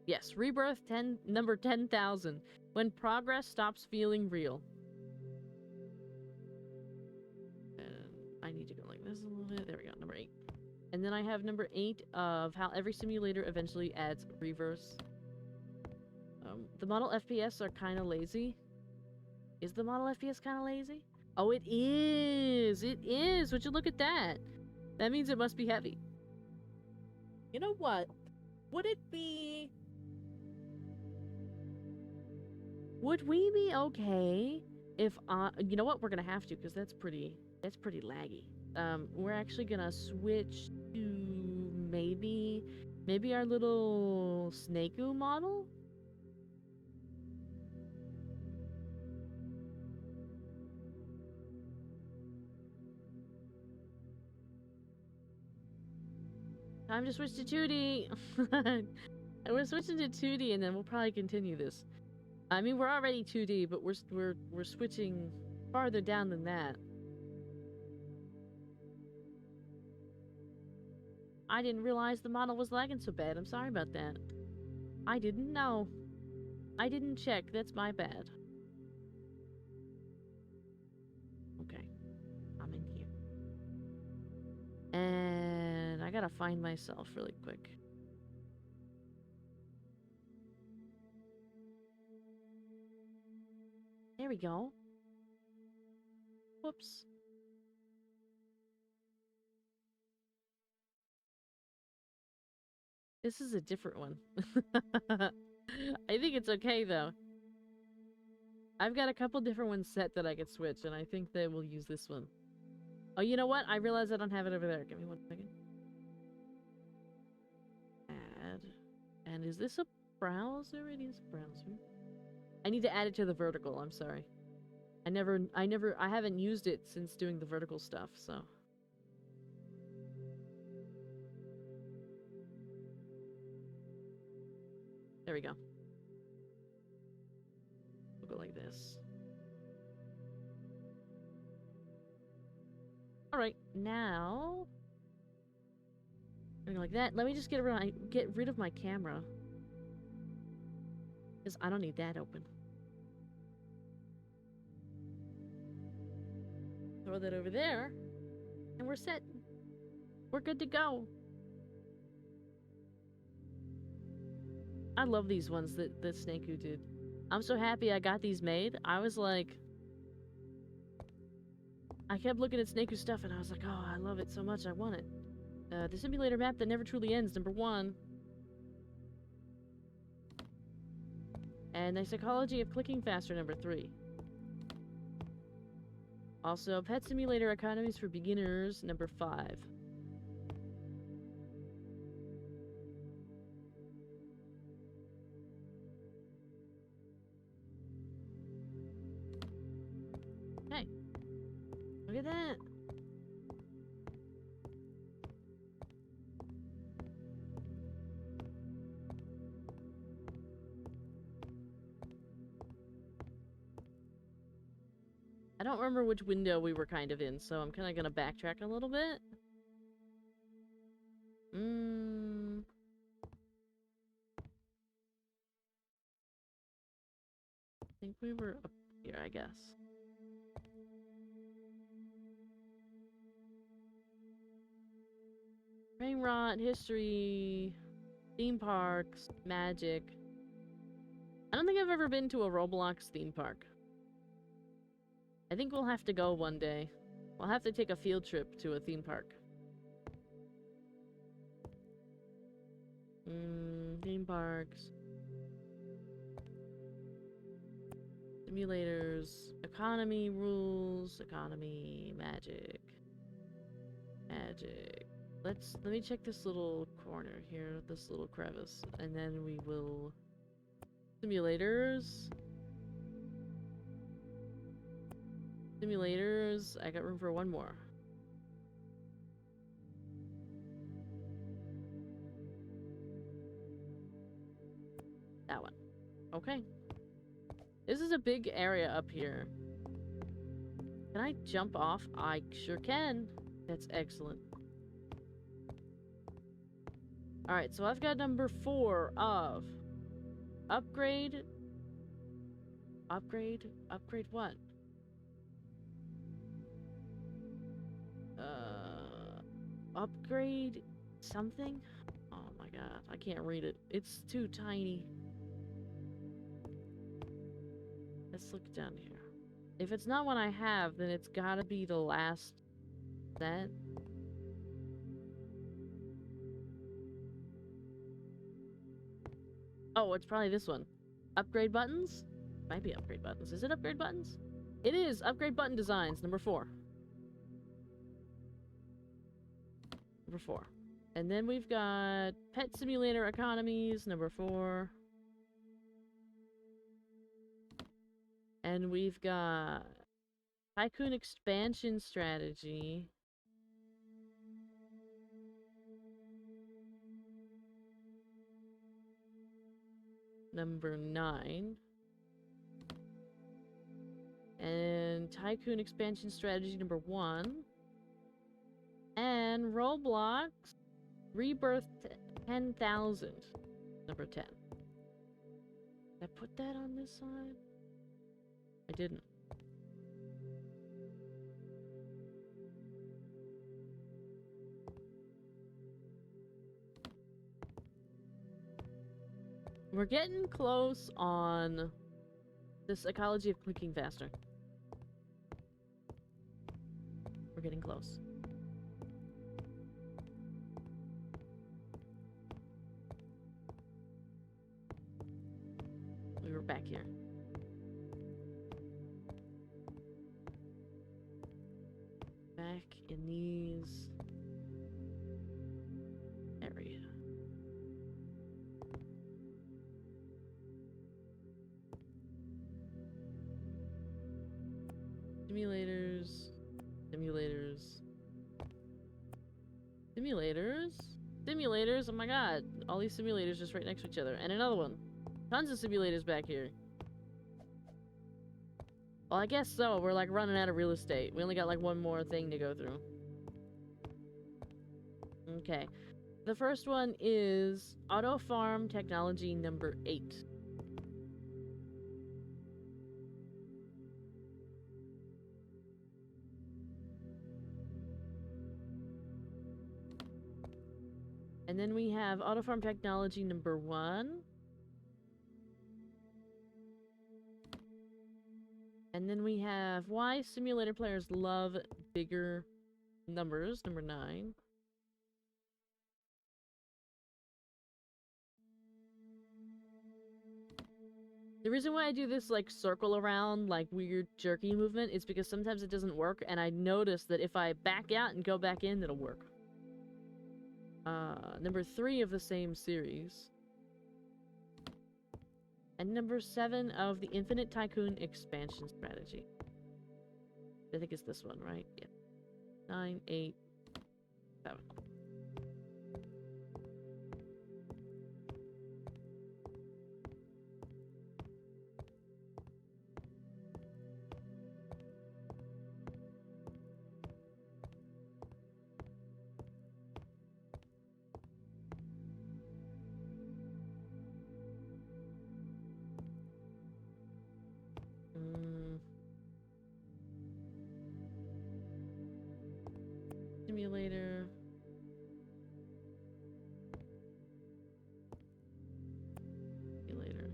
[SPEAKER 1] Yes, Rebirth number 10,000. When progress stops feeling real. And I need to go like this a little bit. There we go, number 8. And then I have number 8 of how every simulator eventually adds reverse. The model FPS are kind of lazy. Is the model FPS kind of lazy? Oh, it is! It is! Would you look at that? That means it must be heavy. You know what? Would it be... Would we be okay if you know what? We're gonna have to, because that's pretty laggy. We're actually gonna switch to maybe our little Snakeu model? Time to switch to 2D! And we're switching to 2D and then we'll probably continue this. I mean, we're already 2D, but we're switching farther down than that. I didn't realize the model was lagging so bad. I'm sorry about that. I didn't know. I didn't check. That's my bad. Okay. I'm in here. And I gotta find myself really quick. There we go. Whoops. This is a different one. I think it's okay, though. I've got a couple different ones set that I could switch, and I think they will use this one. Oh, you know what? I realize I don't have it over there. Give me 1 second. Add. And is this a browser? It is a browser. I need to add it to the vertical. I'm sorry. I haven't used it since doing the vertical stuff, so. There we go. We'll go like this. Alright, now... like that. Let me just get rid of my camera. Because I don't need that open. Throw that over there. And we're set. We're good to go. I love these ones that Snakeu did. I'm so happy I got these made. I was like... I kept looking at Snakeu stuff and I was like, oh, I love it so much, I want it. The simulator map that never truly ends, number 1. And the psychology of clicking faster, number 3. Also, pet simulator economies for beginners, number 5. Hey, look at that. I don't remember which window we were kind of in, so I'm kind of gonna backtrack a little bit. I think we were up here, I guess. Brain rot, history, theme parks, magic. I don't think I've ever been to a Roblox theme park. I think we'll have to go one day. We'll have to take a field trip to a theme park. Theme parks. Simulators. Economy rules. Economy. Magic. Magic. Let me check this little corner here, this little crevice, and then we will... Simulators. Simulators. I got room for one more. That one. Okay. This is a big area up here. Can I jump off? I sure can. That's excellent. Alright, so I've got number 4 of upgrade what? Upgrade something? Oh my god, I can't read it. It's too tiny. Let's look down here. If it's not one I have, then it's gotta be the last set. Oh, it's probably this one. Upgrade buttons? Might be upgrade buttons. Is it upgrade buttons? It is! Upgrade button designs, number 4. Number 4. And then we've got Pet Simulator Economies, number 4. And we've got Tycoon Expansion Strategy. Number 9. And Tycoon Expansion Strategy number 1. And Roblox Rebirth 10,000 number 10. Did I put that on this side? I didn't. We're getting close on this ecology of clicking faster. We're getting close. We were back here. Back in these area. Simulators. Simulators. Simulators? Simulators? Oh my god. All these simulators just right next to each other. And another one. Tons of simulators back here. Well, I guess so. We're like running out of real estate. We only got like one more thing to go through. Okay. The first one is Auto Farm Technology number 8. And then we have Auto Farm Technology number 1. And then we have Why Simulator Players Love Bigger Numbers, number 9. The reason why I do this, like, circle around, like, weird jerky movement is because sometimes it doesn't work, and I notice that if I back out and go back in, it'll work. Number 3 of the same series. And number 7 of the Infinite Tycoon Expansion Strategy. I think it's this one, right? Yeah. 9, 8, 7. simulator. Simulator.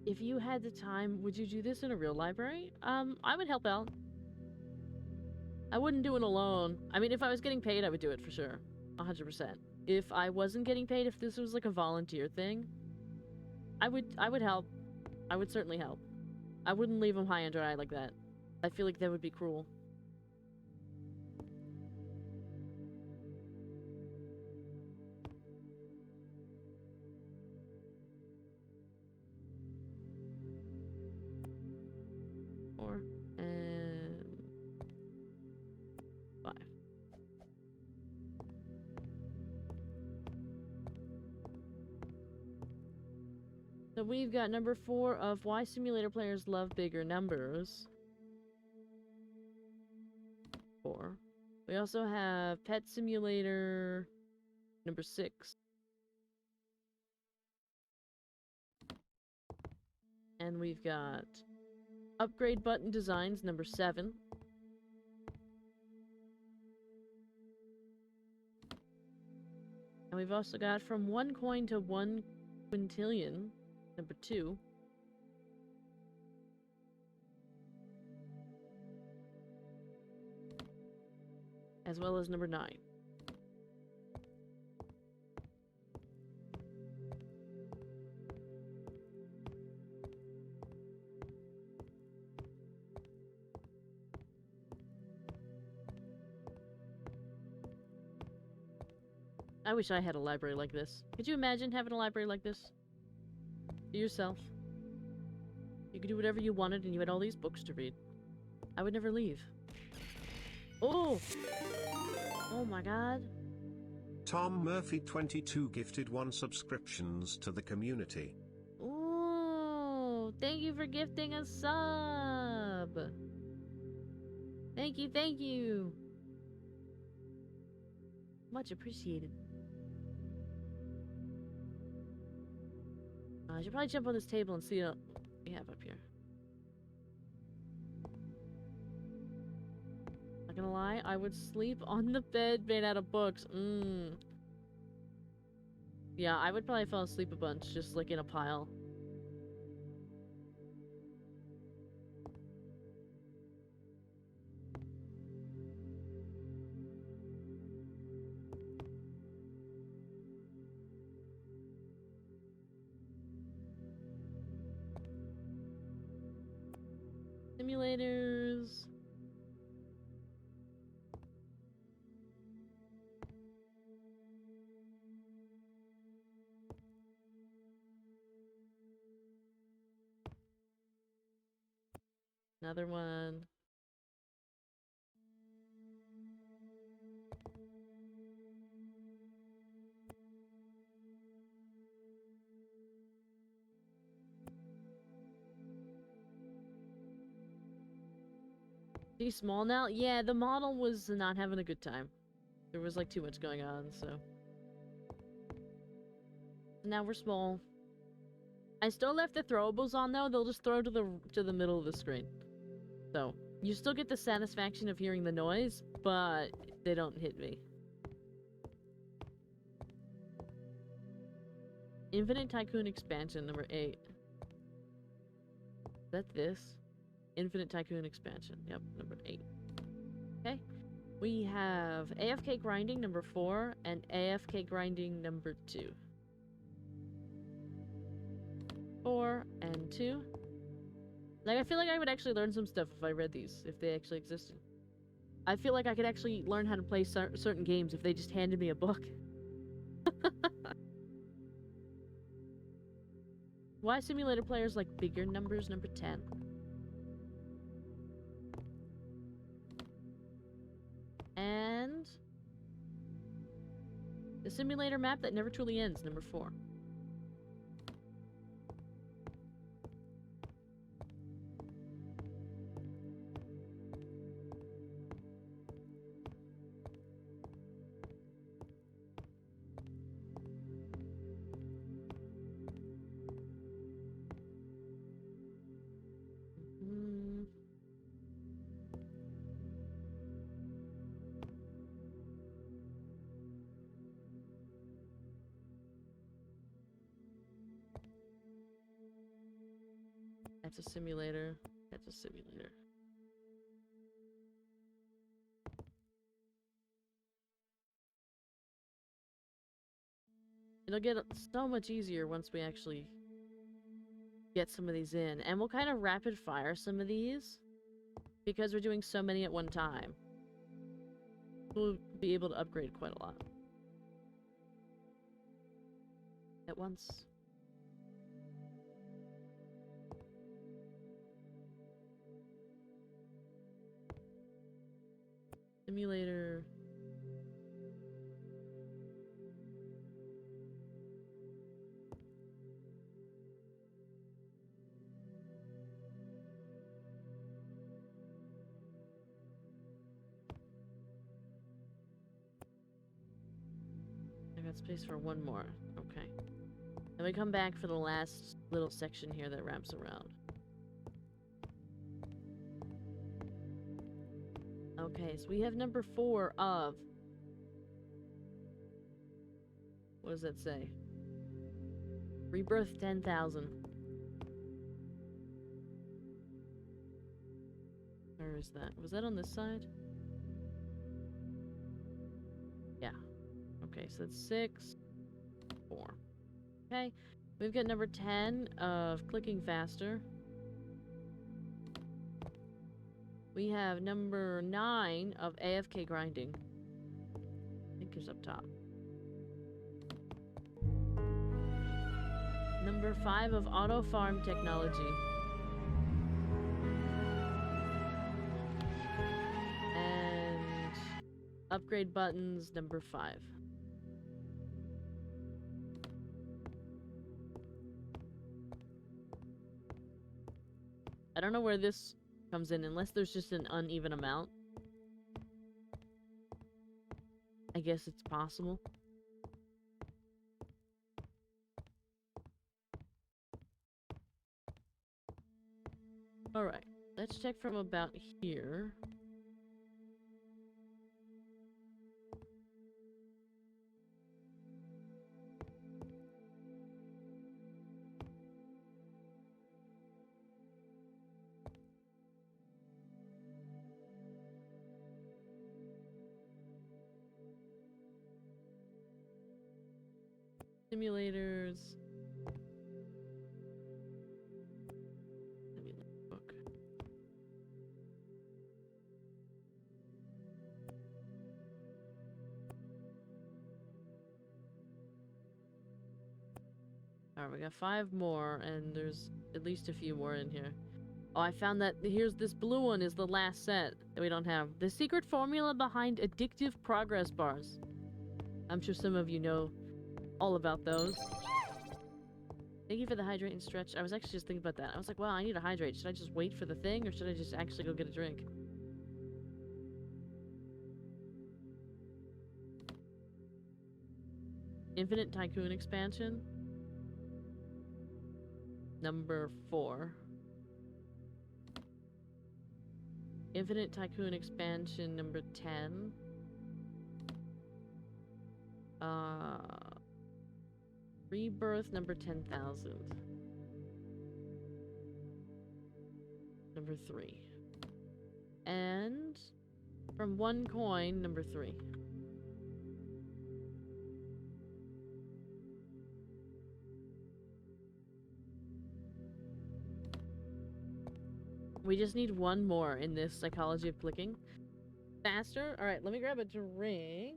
[SPEAKER 1] If you had the time, would you do this in a real library? I would help out. I wouldn't do it alone. I mean, if I was getting paid, I would do it for sure. 100%. If I wasn't getting paid, if this was like a volunteer thing, I would help. I would certainly help. I wouldn't leave them high and dry like that. I feel like that would be cruel. Four and 5. So we've got number 4 of why simulator players love bigger numbers. 4. We also have Pet Simulator number 6. And we've got Upgrade Button Designs number 7. And we've also got From 1 Coin to 1 Quintillion number 2. As well as number 9. I wish I had a library like this. Could you imagine having a library like this? To yourself. You could do whatever you wanted and you had all these books to read. I would never leave. Oh! Oh my god.
[SPEAKER 3] Tom Murphy 22 gifted 1 subscriptions to the community.
[SPEAKER 1] Ooh! Thank you for gifting a sub! Thank you, thank you! Much appreciated. I should probably jump on this table and see what we have up here. Not gonna lie, I would sleep on the bed made out of books. Yeah, I would probably fall asleep a bunch, just like in a pile. Simulators. Another one. Too small now? Yeah, the model was not having a good time. There was like too much going on, so. Now we're small. I still left the throwables on though. They'll just throw to the middle of the screen. So, you still get the satisfaction of hearing the noise, but they don't hit me. Infinite Tycoon Expansion number 8. Is that this? Infinite Tycoon Expansion. Yep, number 8. Okay. We have AFK Grinding number 4 and AFK Grinding number 2. 4 and 2. Like, I feel like I would actually learn some stuff if I read these, if they actually existed. I feel like I could actually learn how to play certain games if they just handed me a book. Why simulator players like bigger numbers, number 10. And the simulator map that never truly ends, number 4. That's a simulator. That's a simulator. It'll get so much easier once we actually get some of these in. And we'll kind of rapid fire some of these because we're doing so many at one time. We'll be able to upgrade quite a lot at once. Simulator. I got space for one more. Okay. Then we come back for the last little section here that wraps around. Okay, so we have number 4 of... What does that say? Rebirth 10,000. Where is that? Was that on this side? Yeah. Okay, so that's 6, 4. Okay, we've got number 10 of clicking faster. We have number 9 of AFK grinding. I think it's up top. Number 5 of auto farm technology. And upgrade buttons, number 5. I don't know where this comes in unless there's just an uneven amount. I guess it's possible. Alright, let's check from about here. Simulators. Let me look. Alright, we got 5 more, and there's at least a few more in here. Oh, I found that here's this blue one is the last set that we don't have. The secret formula behind addictive progress bars. I'm sure some of you know all about those. Thank you for the hydrate and stretch. I was actually just thinking about that. I was like, wow, I need to hydrate. Should I just wait for the thing, or should I just actually go get a drink? Infinite Tycoon expansion. Number 4. Infinite Tycoon expansion number 10. Rebirth number 10,000. Number 3. And from 1 coin, number 3. We just need one more in this psychology of clicking. Faster? Alright, let me grab a drink.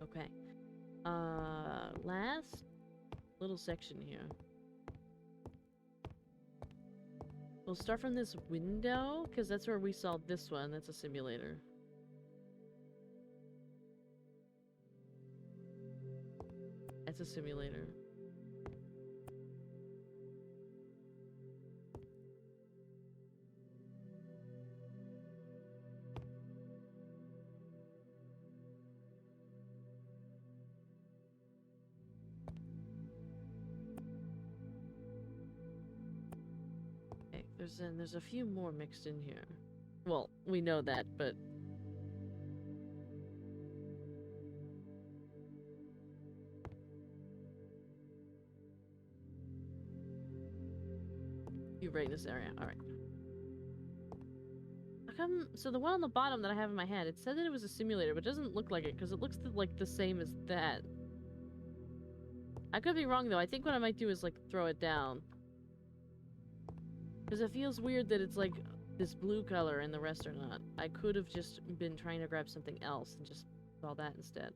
[SPEAKER 1] Okay. Last little section here. We'll start from this window, because that's where we saw this one. That's a simulator. That's a simulator. There's a few more mixed in here. Well, we know that, but you rate this area. All right. How come? So the one on the bottom that I have in my hand, it said that it was a simulator, but it doesn't look like it because it looks like the same as that. I could be wrong though. I think what I might do is like throw it down. Because it feels weird that it's like this blue color and the rest are not. I could have just been trying to grab something else and just saw that instead.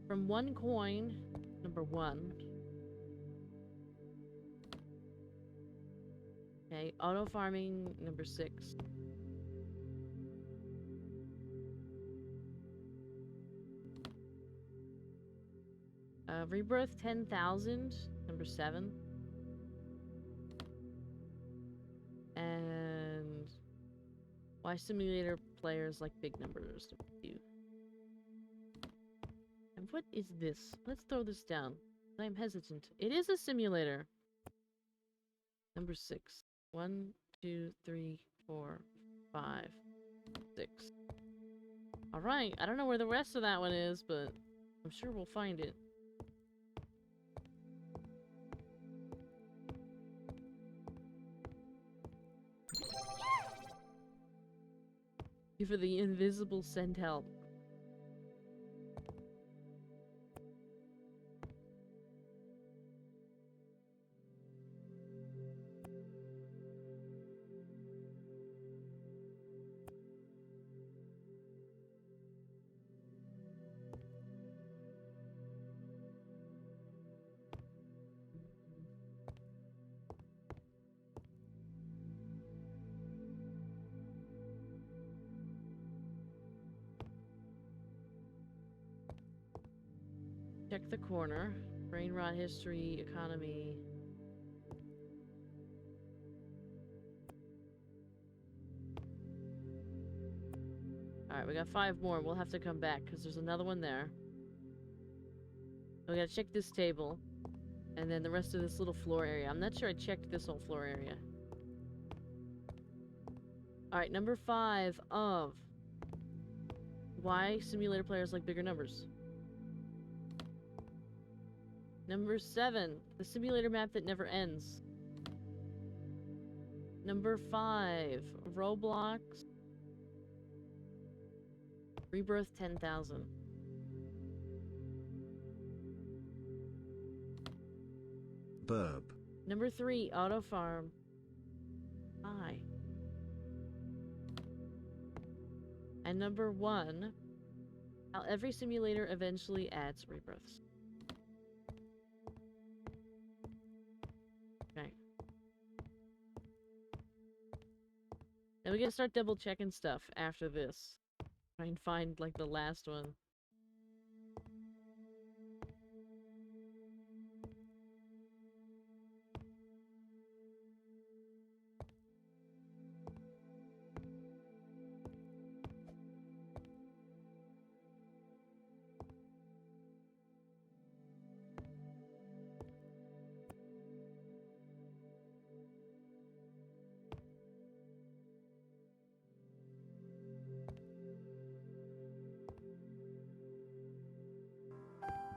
[SPEAKER 1] From one coin, number 1. Okay, auto farming, number 6. Rebirth 10,000, number 7. And why simulator players like big numbers? And what is this? Let's throw this down. I'm hesitant. It is a simulator. Number 6. 1, 2, 3, 4, 5, 6. Alright, I don't know where the rest of that one is, but I'm sure we'll find it. For the invisible send help. Check the corner. Brain rot history, economy. Alright, we got 5 more. We'll have to come back because there's another one there. We gotta check this table. And then the rest of this little floor area. I'm not sure I checked this whole floor area. Alright, number 5 of why simulator players like bigger numbers. Number 7, the simulator map that never ends. Number 5, Roblox. Rebirth 10,000.
[SPEAKER 3] Burb.
[SPEAKER 1] Number 3, Auto Farm. I. And number 1, how every simulator eventually adds rebirths. Okay. Now we gotta start double checking stuff after this. Try and find like the last one.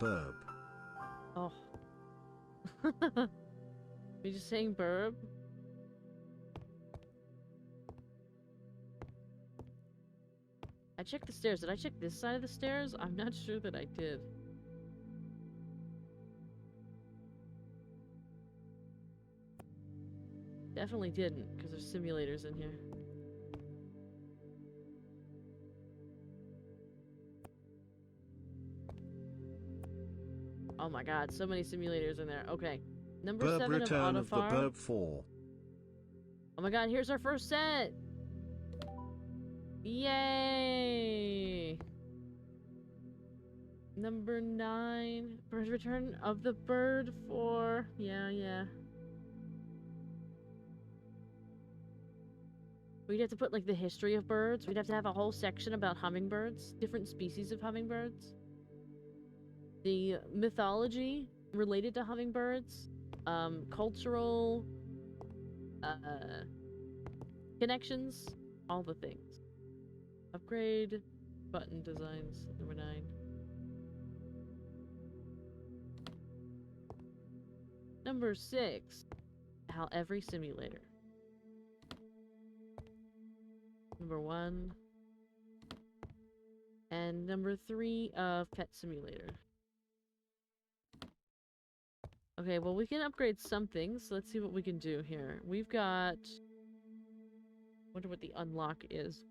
[SPEAKER 3] Burb.
[SPEAKER 1] Oh. We just saying burb? I checked the stairs. Did I check this side of the stairs? I'm not sure that I did. Definitely didn't, because there's simulators in here. Oh my god, so many simulators in there. Okay. Number
[SPEAKER 3] Burb
[SPEAKER 1] 7 of
[SPEAKER 3] Return
[SPEAKER 1] Auto
[SPEAKER 3] of the
[SPEAKER 1] Farm.
[SPEAKER 3] Burb 4.
[SPEAKER 1] Oh my god, here's our first set! Yay! Number 9. Return of the Bird 4. Yeah. We'd have to put like the history of birds. We'd have to have a whole section about hummingbirds. Different species of hummingbirds. The mythology related to hummingbirds. Cultural connections, all the things. Upgrade button designs, number 9. Number 6, how every simulator. Number 1. And number 3 of Pet Simulator. Okay, well we can upgrade some things. Let's see what we can do here. We've got... wonder what the unlock is.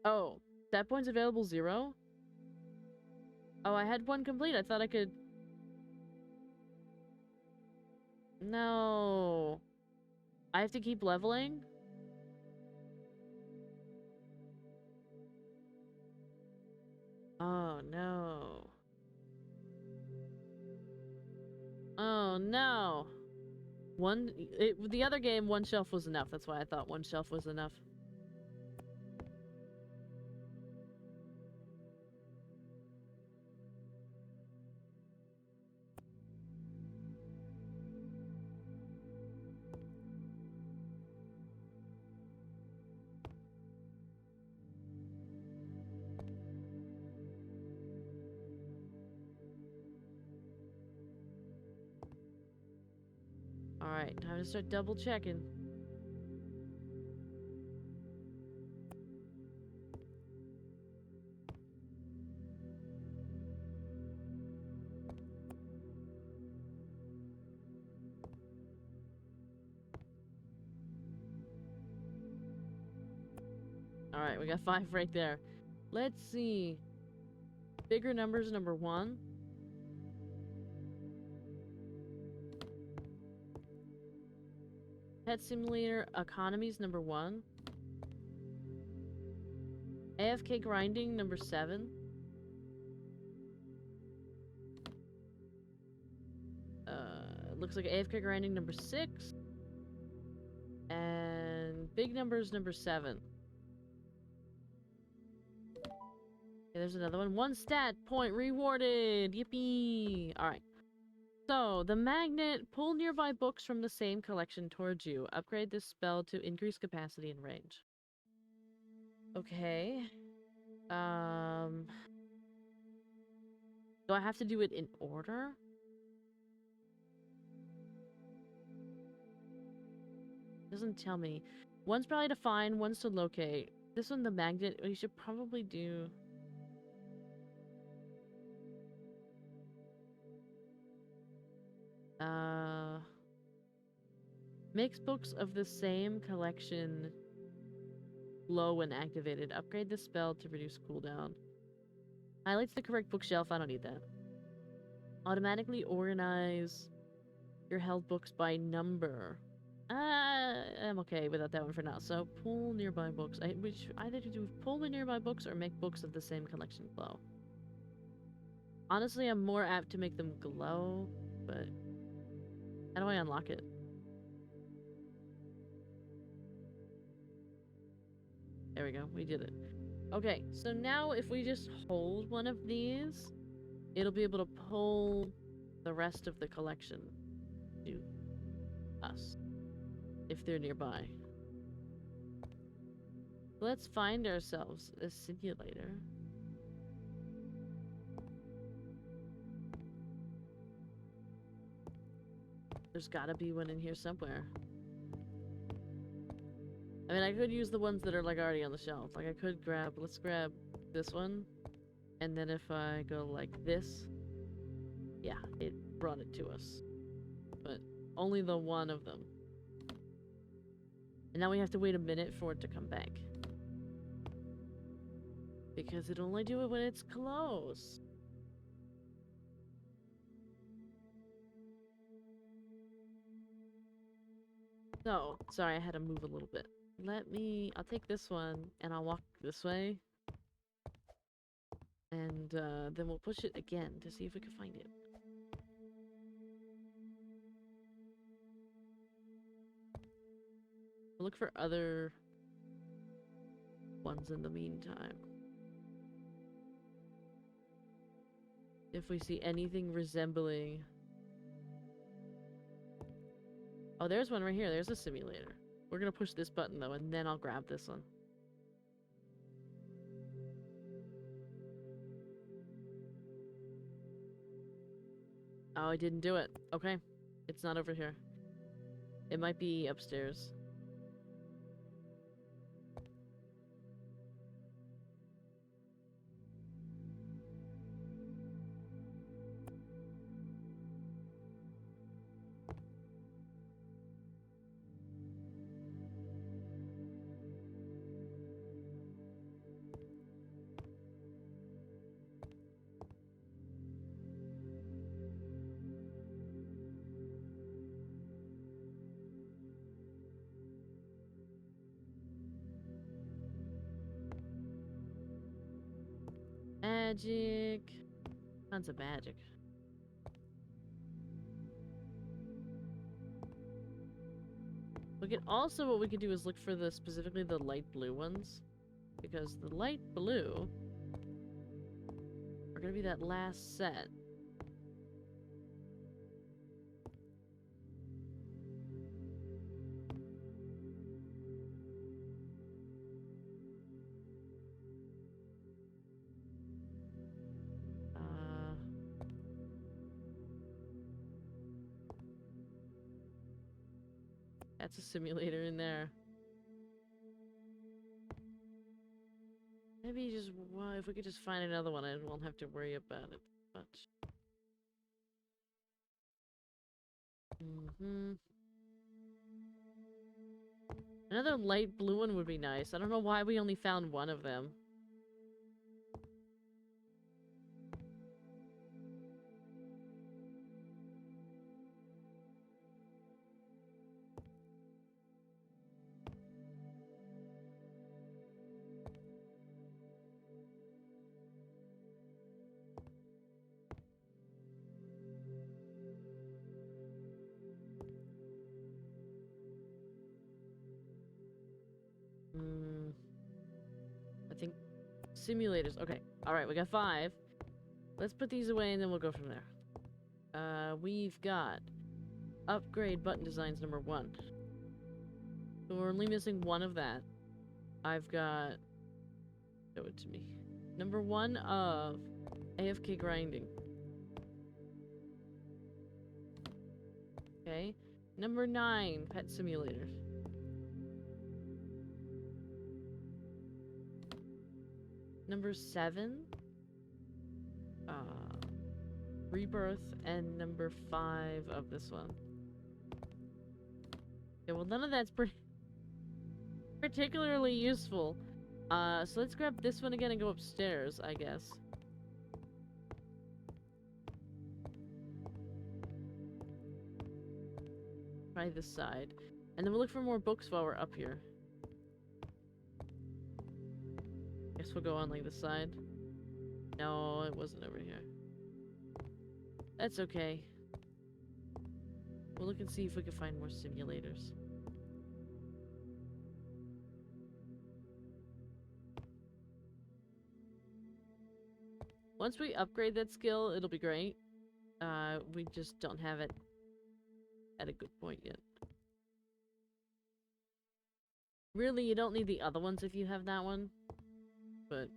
[SPEAKER 1] Oh, stat points available 0? Oh, I had one complete. I thought I could... No. I have to keep leveling? Oh, no. Oh, no. The other game, 1 shelf was enough. That's why I thought 1 shelf was enough. Alright, time to start double checking. Alright, we got 5 right there. Let's see. Bigger numbers, number 1. Pet Simulator Economies, number 1. AFK Grinding, number 7. Looks like AFK Grinding, number 6. And Big Numbers, number 7. Okay, there's another one. 1 stat point rewarded! Yippee! Alright. So, the magnet, pull nearby books from the same collection towards you. Upgrade this spell to increase capacity and range. Okay. Do I have to do it in order? Doesn't tell me. One's probably to find, one's to locate. This one, the magnet, we should probably do... Makes books of the same collection glow when activated. Upgrade the spell to reduce cooldown. Highlights the correct bookshelf. I don't need that. Automatically organize your held books by number. I'm okay without that one for now. So, pull nearby books. Which either to do pull the nearby books or make books of the same collection glow. Honestly, I'm more apt to make them glow, but how do I unlock it? There we go, we did it. Okay, so now if we just hold one of these, it'll be able to pull the rest of the collection to us, if they're nearby. Let's find ourselves a simulator. There's gotta be one in here somewhere. I mean, I could use the ones that are, like, already on the shelf. Like, I could grab... Let's grab this one. And then if I go like this... Yeah, it brought it to us. But only the one of them. And now we have to wait a minute for it to come back. Because it'll only do it when it's close. So, sorry, I had to move a little bit. I'll take this one, and I'll walk this way. And, then we'll push it again to see if we can find it. We'll look for other ones in the meantime. If we see anything resembling Oh, there's one right here. There's a simulator. We're gonna push this button though, and then I'll grab this one. Oh, I didn't do it. Okay. It's not over here. It might be upstairs. Magic. Tons of magic. We could also, what we could do is look for the, specifically the light blue ones. Because the light blue are gonna be that last set. That's a simulator in there. Maybe just, well, if we could just find another one, I won't have to worry about it much. Another light blue one would be nice. I don't know why we only found one of them. I think simulators. Okay. Alright, we got 5. Let's put these away and then we'll go from there. We've got upgrade button designs number 1. So we're only missing one of that. I've got... Show it to me. Number 1 of AFK grinding. Okay. Number 9, pet simulator. Number 7, rebirth, and number 5 of this one. Okay, well none of that's particularly useful. So let's grab this one again and go upstairs, I guess. Try this side. And then we'll look for more books while we're up here. Guess we'll go on like this side. No, it wasn't over here. That's okay. We'll look and see if we can find more simulators. Once we upgrade that skill, it'll be great. We just don't have it at a good point yet. Really, you don't need the other ones if you have that one. But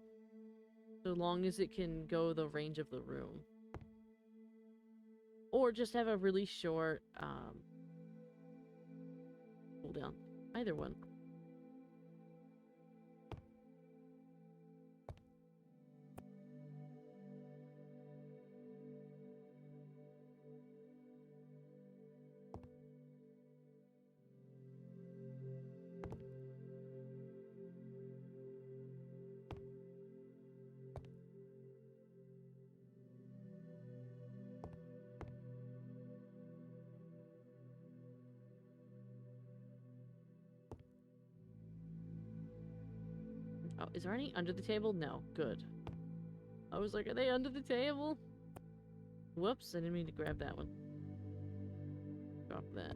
[SPEAKER 1] so long as it can go the range of the room. Or just have a really short cooldown. Either one. Oh, is there any under the table? No. Good. I was like, are they under the table? Whoops, I didn't mean to grab that one. Drop that.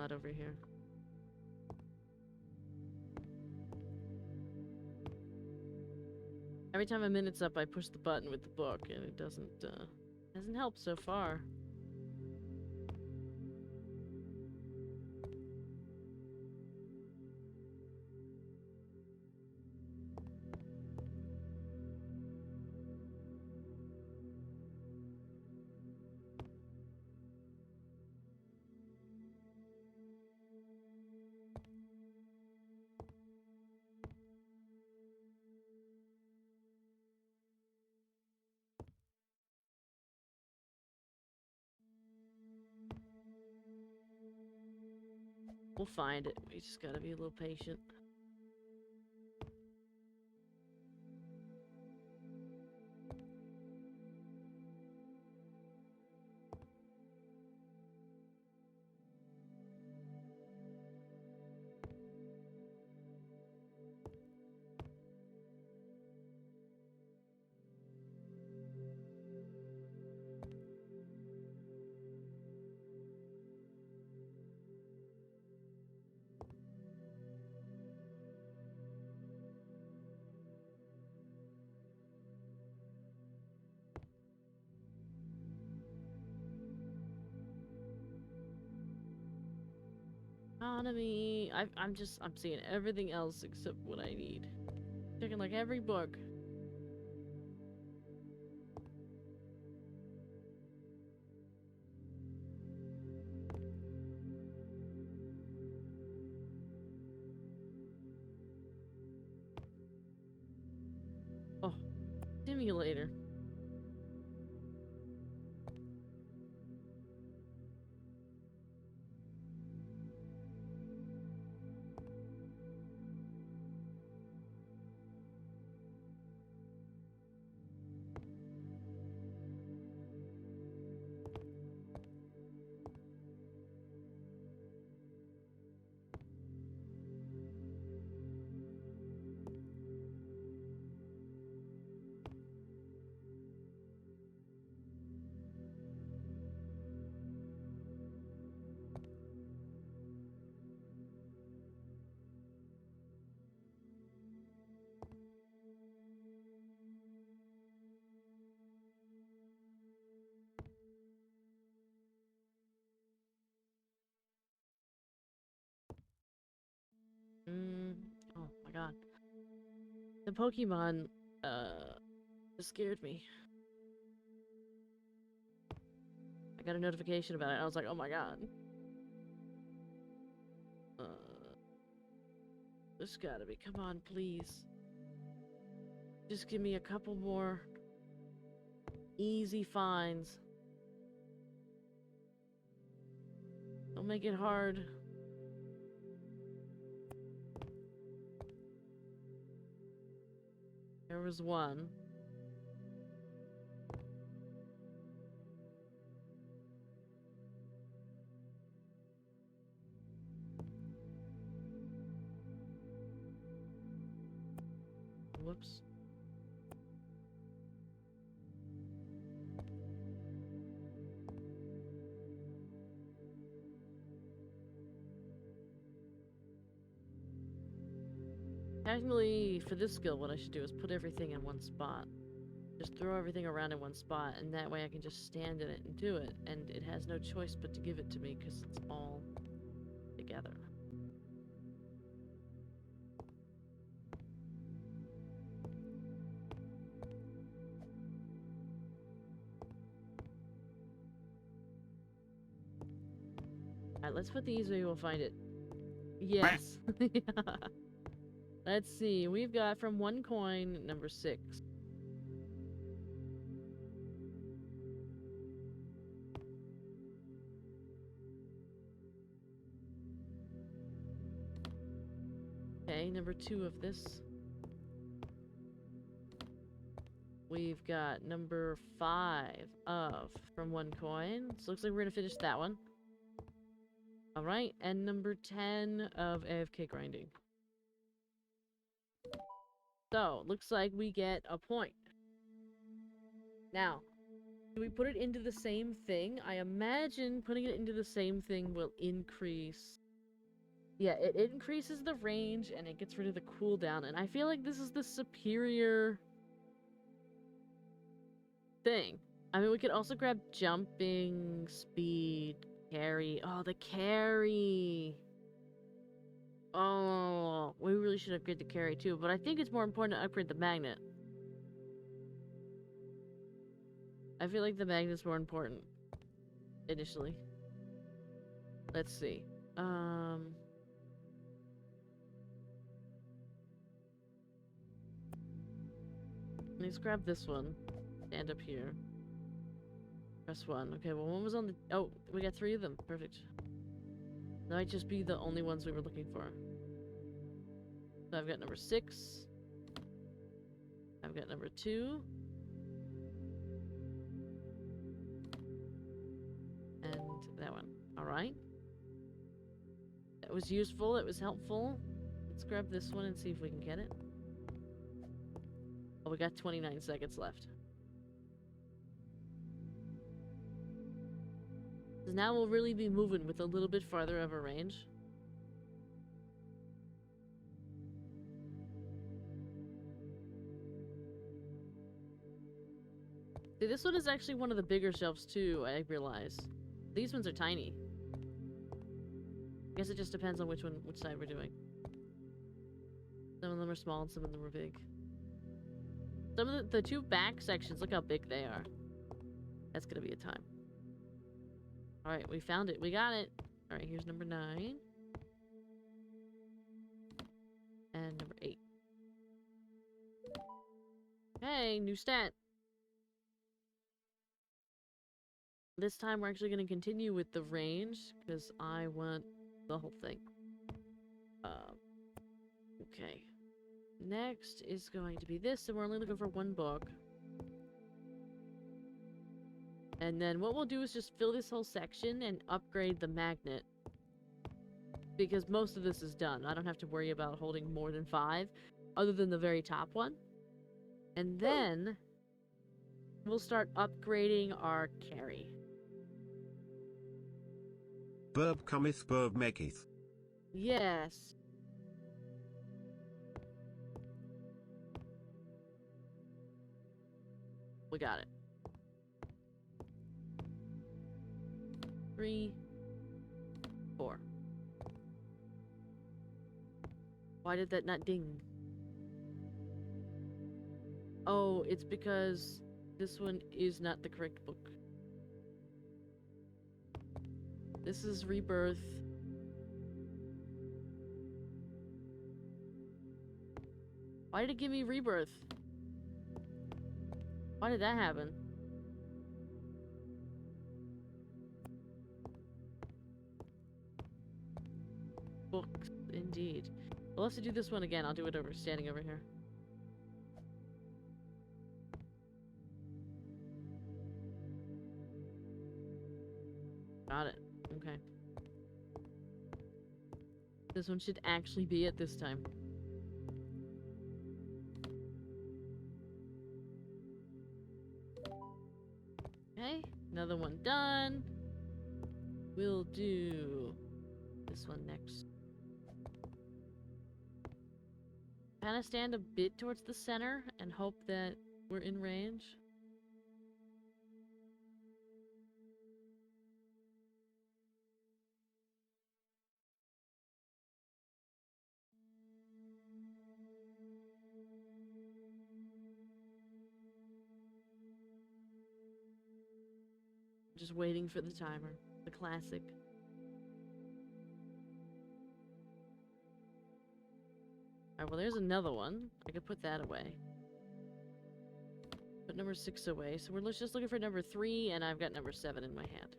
[SPEAKER 1] not over here. Every time a minute's up, I push the button with the book, and it hasn't helped so far. We'll find it. We just gotta be a little patient. Economy. I'm seeing everything else except what I need. Checking like every book. Oh, simulator. Oh my god. The Pokemon, scared me. I got a notification about it. I was like, oh my god. This gotta be. Come on, please. Just give me a couple more easy finds. Don't make it hard. There was one. Whoops. Technically, for this skill, what I should do is put everything in one spot. Just throw everything around in one spot, and that way I can just stand in it and do it, and it has no choice but to give it to me, because it's all together. Alright, let's put the easy way we'll find it. Yes. Let's see, we've got from one coin, number 6. Okay, number 2 of this. We've got number 5 of from one coin. So looks like we're gonna finish that one. Alright, and number 10 of AFK grinding. So, looks like we get a point. Now, Do we put it into the same thing? I imagine putting it into the same thing will increase... Yeah, it increases the range and it gets rid of the cooldown, and I feel like this is the superior thing. I mean, we could also grab jumping, speed, carry. Oh, the carry! Oh, we really should upgrade the carry too, but I think it's more important to upgrade the magnet. I feel like the magnet's more important. Initially. Let's see. Let's grab this one. Stand up here. Press 1. Okay, well, one was on the... Oh, we got 3 of them. Perfect. That might just be the only ones we were looking for. So I've got number 6. I've got number 2. And that one. Alright. That was useful. It was helpful. Let's grab this one and see if we can get it. Oh, we got 29 seconds left. So now we'll really be moving with a little bit farther of a range. See, this one is actually one of the bigger shelves too, I realize. These ones are tiny. I guess it just depends on which side we're doing. Some of them are small and some of them are big. Some of the 2 back sections, look how big they are. That's gonna be a time. Alright, we found it. We got it. Alright, here's number 9. And number 8. Hey, new stat. This time we're actually going to continue with the range, because I want the whole thing. Okay. Next is going to be this, and we're only looking for 1 book. And then what we'll do is just fill this whole section and upgrade the magnet. Because most of this is done. I don't have to worry about holding more than 5, other than the very top one. And then we'll start upgrading our carry.
[SPEAKER 3] Burb cometh, burb maketh.
[SPEAKER 1] Yes. We got it. 3, 4. Why did that not ding? Oh, it's because this one is not the correct book. This is Rebirth. Why did it give me Rebirth? Why did that happen? Books, indeed. We'll have to do this one again. I'll do it standing over here. Got it. Okay. This one should actually be it this time. Okay, another one done. We'll do this one next. Kind of stand a bit towards the center and hope that we're in range. Just waiting for the timer. The classic. Alright, well there's another one. I could put that away. Put number 6 away. So we're just looking for number 3, and I've got number 7 in my hand.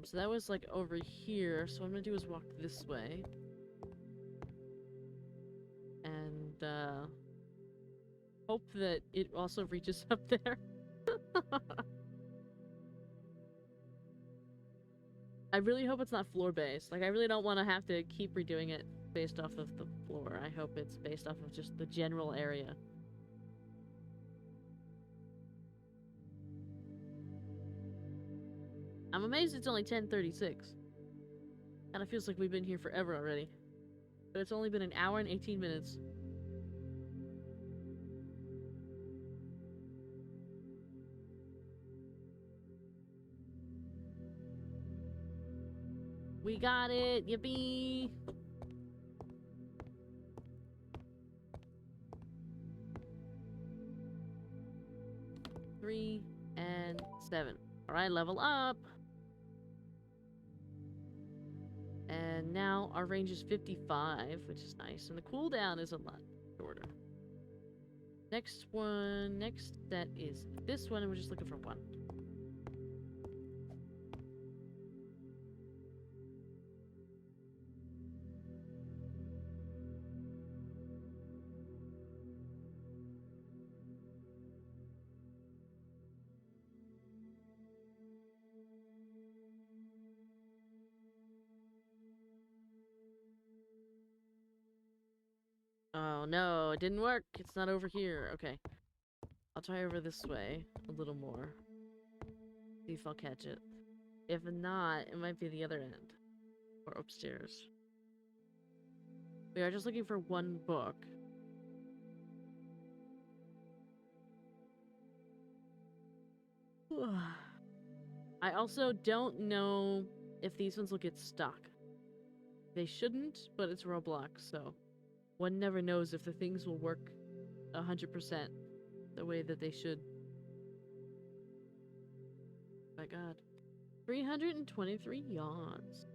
[SPEAKER 1] So that was like over here. So what I'm gonna do is walk this way. And hope that it also reaches up there. I really hope it's not floor-based. Like, I really don't want to have to keep redoing it based off of the floor. I hope it's based off of just the general area. I'm amazed it's only 10:36. Kinda feels like we've been here forever already. But it's only been an hour and 18 minutes. We got it! Yippee! Three and 7. Alright, level up! And now our range is 55, which is nice. And the cooldown is a lot shorter. Next set is this one, and we're just looking for one. Oh no, it didn't work. It's not over here. Okay. I'll try over this way a little more. See if I'll catch it. If not, it might be the other end. Or upstairs. We are just looking for one book. I also don't know if these ones will get stuck. They shouldn't, but it's Roblox, so one never knows if the things will work 100% the way that they should. My god. 323 yawns.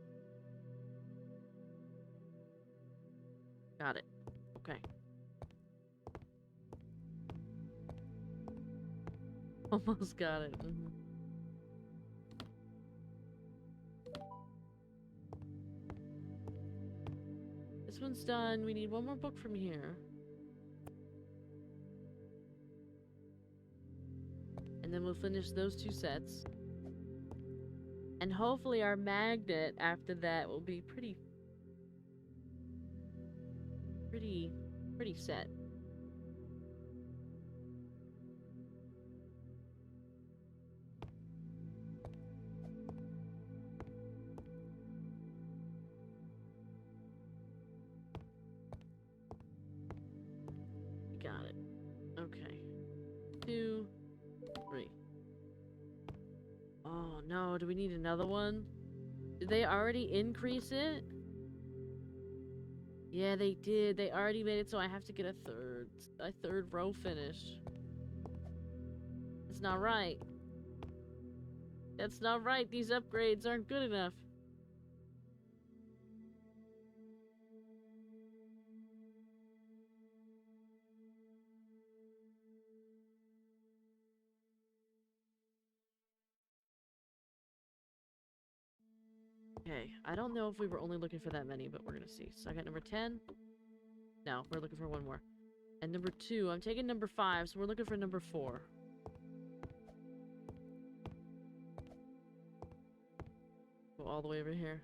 [SPEAKER 1] Got it. Okay. Almost got it. This one's done. We need one more book from here. And then we'll finish those 2 sets. And hopefully our magnet after that will be pretty set. Got it. Okay. 2, 3. Oh no, do we need another one? Did they already increase it? Yeah, they did. They already made it so I have to get a third row finish. That's not right. That's not right. These upgrades aren't good enough. Okay, I don't know if we were only looking for that many, but we're gonna see. So I got number 10. No, we're looking for one more. And number 2, I'm taking number 5, so we're looking for number 4. Go all the way over here.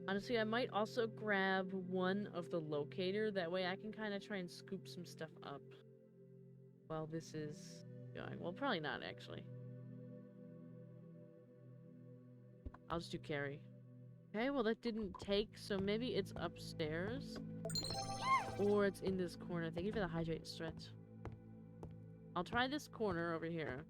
[SPEAKER 1] Honestly, I might also grab one of the locator. That way I can kind of try and scoop some stuff up while this is going. Well, probably not, actually. I'll just do carry. Okay, well that didn't take, so maybe it's upstairs. Or it's in this corner. Thank you for the hydrate and stretch. I'll try this corner over here.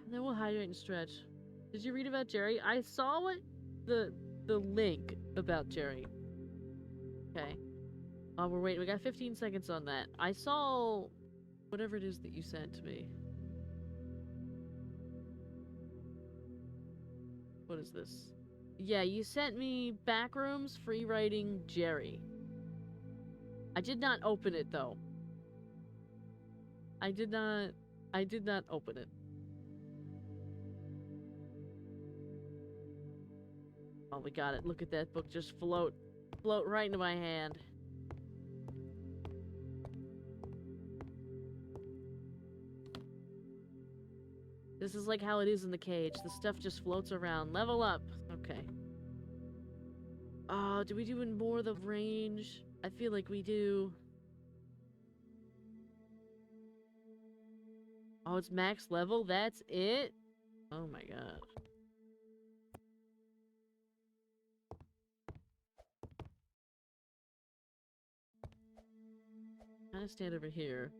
[SPEAKER 1] Then we'll hydrate and stretch. Did you read about Jerry? I saw what the link about Jerry. Okay. Oh, we're waiting. We got 15 seconds on that. I saw whatever it is that you sent to me. What is this? Yeah, you sent me Backrooms free writing Jerry. I did not open it though. I did not open it. Oh, we got it. Look at that book just float right into my hand. This is like how it is in the cage. The stuff just floats around. Level up. Okay. Do we do more of the range? I feel like we do. Oh, it's max level? That's it? Oh my god. I'm gonna stand over here.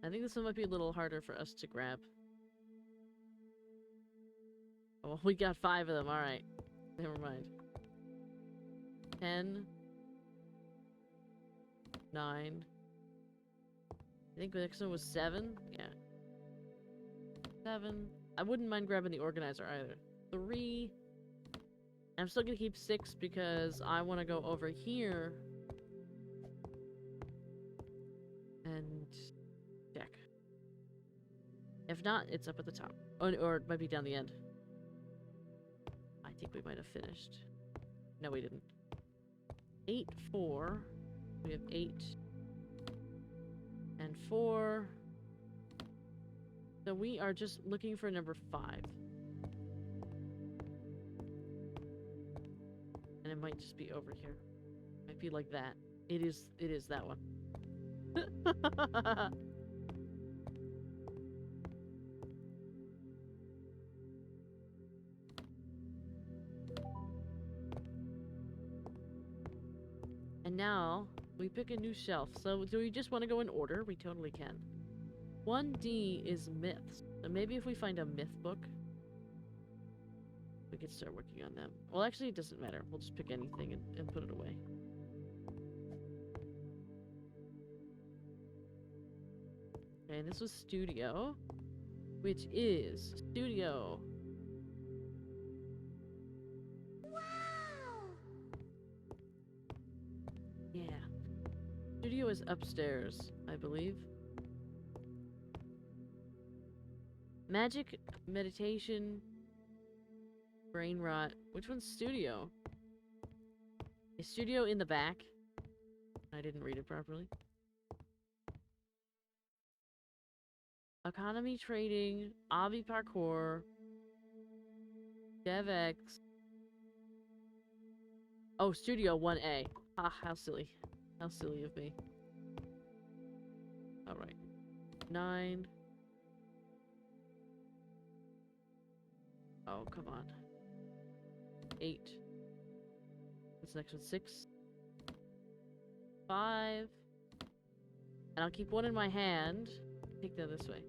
[SPEAKER 1] I think this one might be a little harder for us to grab. Oh, we got 5 of them. Alright. Never mind. 10. 9. I think the next one was 7. Yeah. 7. I wouldn't mind grabbing the organizer either. 3. I'm still gonna keep 6 because I want to go over here and check. If not, it's up at the top. Or it might be down the end. I think we might have finished. No, we didn't. 8, 4. We have 8 and 4. So we are just looking for number 5. And it might just be over here. Might be like that. It is that one. And now we pick a new shelf. So do we just want to go in order? We totally can. 1D is myths. So maybe if we find a myth book, we could start working on them. Well, actually, it doesn't matter. We'll just pick anything and put it away. Okay, and this was studio, which is studio.
[SPEAKER 2] Wow!
[SPEAKER 1] Yeah. Studio is upstairs, I believe. Magic, meditation, brain rot. Which one's studio? Is studio in the back? I didn't read it properly. Economy trading, Obby parkour, DevX. Oh, studio 1A. Ah, how silly. How silly of me. Alright. 9. Oh, come on. 8. What's the next one? 6. 5. And I'll keep one in my hand. Take that this way.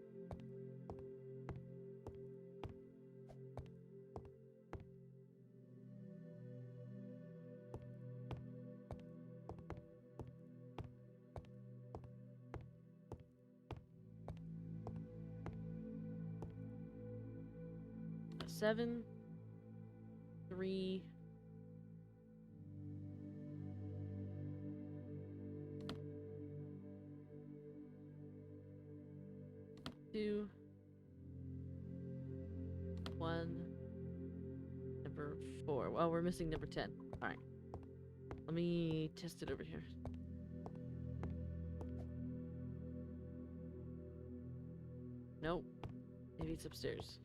[SPEAKER 1] A 7. 3. 2. 1. Number 4. Well, we're missing number 10. Alright. Let me test it over here. Nope. Maybe it's upstairs.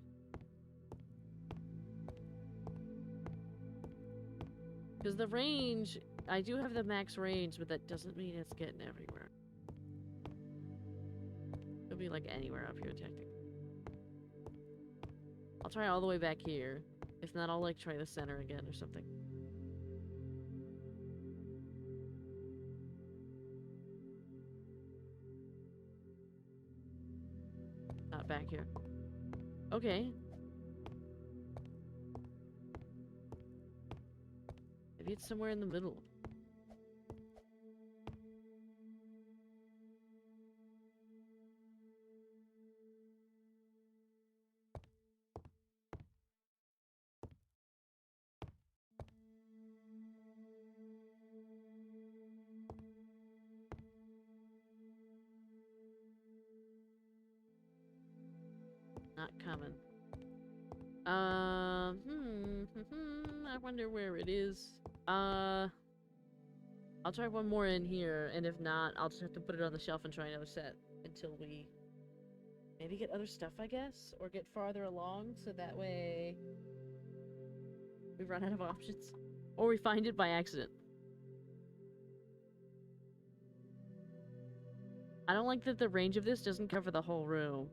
[SPEAKER 1] Because the range, I do have the max range, but that doesn't mean it's getting everywhere. It'll be like anywhere up here, technically. I'll try all the way back here. If not, I'll like try the center again or something. Not back here. Okay. Maybe it's somewhere in the middle. Not coming. I wonder where it is. I'll try one more in here, and if not, I'll just have to put it on the shelf and try another set until we Maybe get other stuff, I guess? Or get farther along so that way we run out of options. Or we find it by accident. I don't like that the range of this doesn't cover the whole room.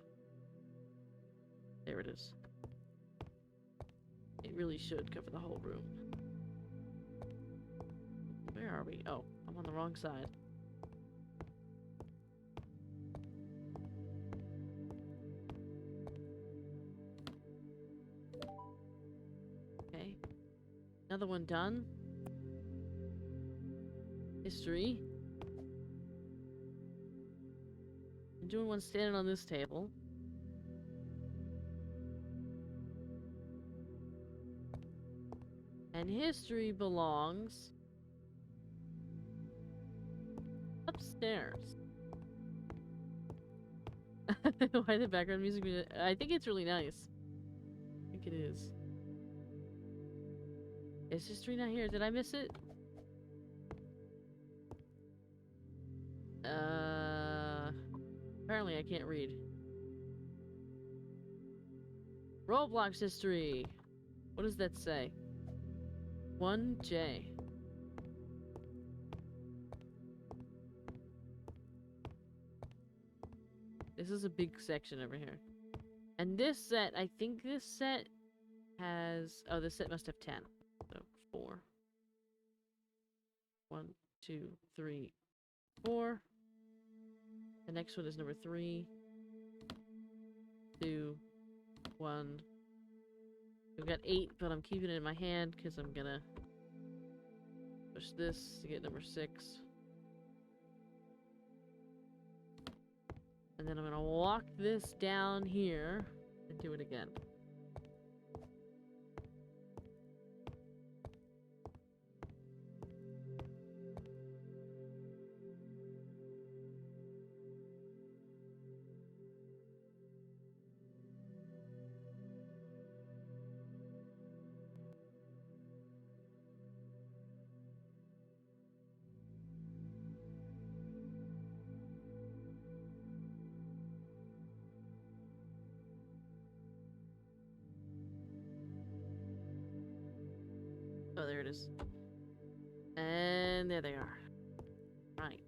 [SPEAKER 1] There it is. It really should cover the whole room. Where are we? Oh, I'm on the wrong side. Okay. Another one done. History. I'm doing one standing on this table. And history belongs upstairs. Why the background music? I think it's really nice. I think it is. Is history not here? Did I miss it? Apparently I can't read. Roblox history. What does that say? 1J. This is a big section over here. And this set, I think this set has... Oh, this set must have 10. So, 4. 1, 2, 3, 4. The next one is number 3. 2, 1. We've got 8, but I'm keeping it in my hand because I'm gonna push this to get number 6. And then I'm gonna walk this down here and do it again. Oh, there it is. And there they are. Right.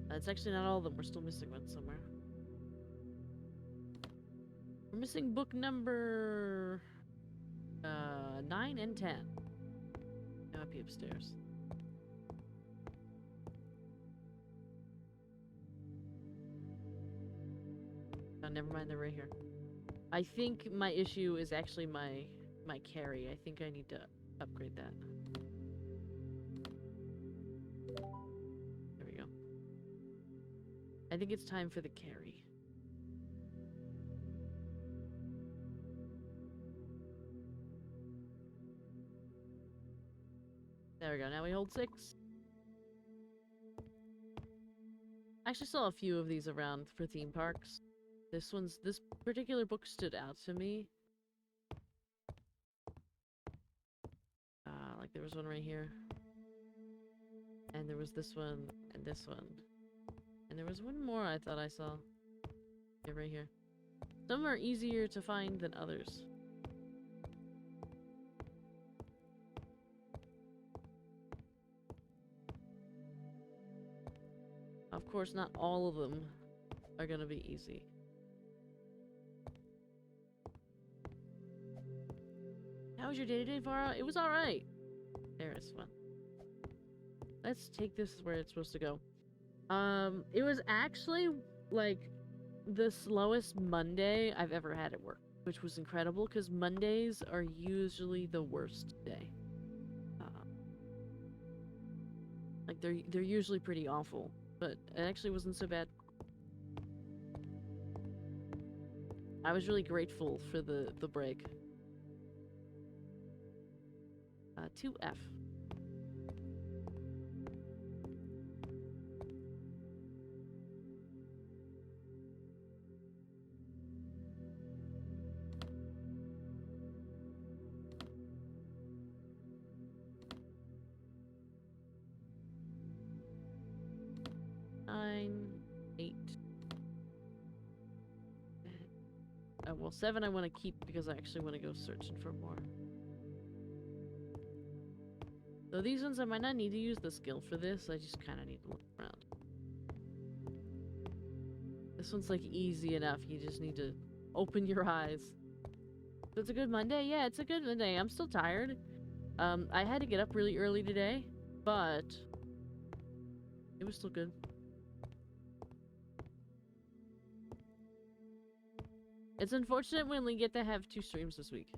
[SPEAKER 1] That's actually not all of them. We're still missing one somewhere. We're missing book number 9 and 10. That might be upstairs. Oh, never mind, they're right here. I think my issue is actually my carry. I think I need to upgrade that. There we go. I think it's time for the carry. There we go. Now we hold 6. I actually saw a few of these around for theme parks. This particular book stood out to me. Like there was one right here. And there was this one, and this one. And there was one more I thought I saw. Yeah, right here. Some are easier to find than others. Of course, not all of them are gonna be easy. How was your day today, Vara? It was alright. There is one. Let's take this where it's supposed to go. It was actually, like, the slowest Monday I've ever had at work, which was incredible, because Mondays are usually the worst day. Like, they're usually pretty awful, but it actually wasn't so bad. I was really grateful for the break. 2F. well, 7 I want to keep because I actually want to go searching for more. So these ones I might not need to use the skill for this, I just kind of need to look around. This one's like easy enough, you just need to open your eyes. So it's a good Monday? Yeah, it's a good Monday. I'm still tired. I had to get up really early today, but it was still good. It's unfortunate we only get to have 2 streams this week.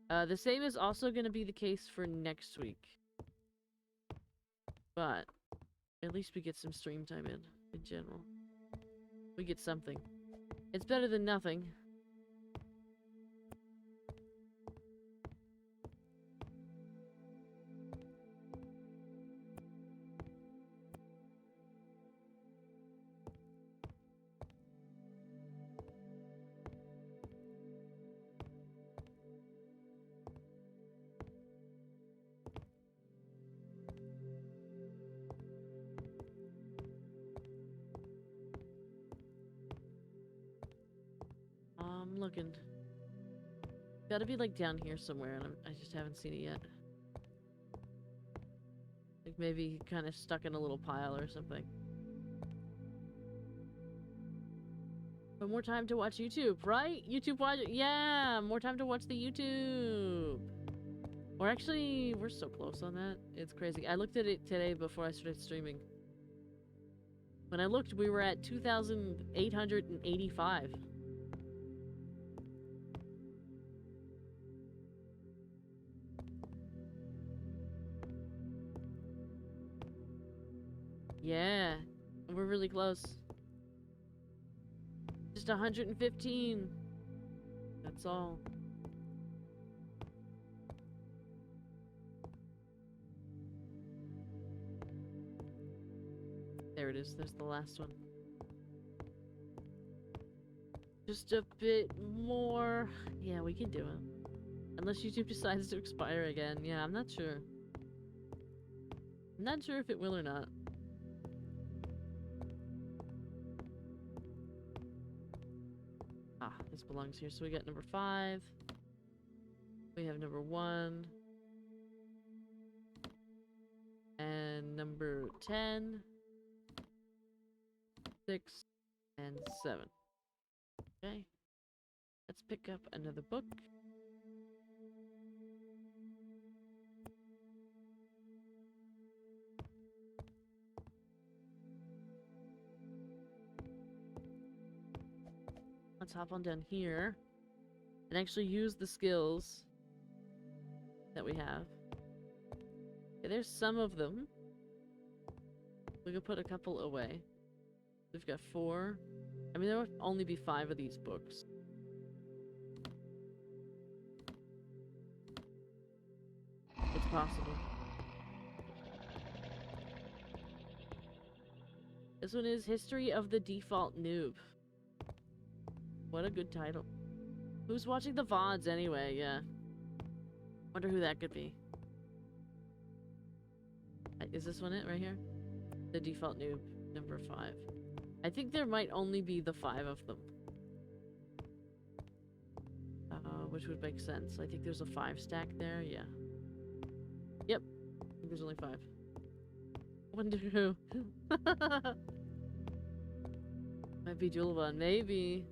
[SPEAKER 1] The same is also going to be the case for next week. But at least we get some stream time in general. We get something. It's better than nothing. I'm looking. Gotta be like down here somewhere, and I just haven't seen it yet. Like maybe kind of stuck in a little pile or something. But more time to watch YouTube, right? YouTube watch, yeah, more time to watch the YouTube. Or actually, we're so close on that. It's crazy. I looked at it today before I started streaming. When I looked, we were at 2,885. Yeah, we're really close. Just 115. That's all. There it is. There's the last one. Just a bit more. Yeah, we can do it. Unless YouTube decides to expire again. Yeah, I'm not sure. I'm not sure if it will or not. Ah, this belongs here. So we got number 5. We have number 1. And number 10. 6. And 7. Okay. Let's pick up another book. Let's hop on down here and actually use the skills that we have. Okay, there's some of them. We can put a couple away. We've got 4. I mean, there would only be 5 of these books. It's possible. This one is History of the Default Noob. What a good title. Who's watching the VODs anyway? Yeah. Wonder who that could be. Is this one it right here? The Default Noob, number 5. I think there might only be the 5 of them. Which would make sense. I think there's a 5 stack there, yeah. Yep. I think there's only 5. Wonder who. Might be Julvan, maybe.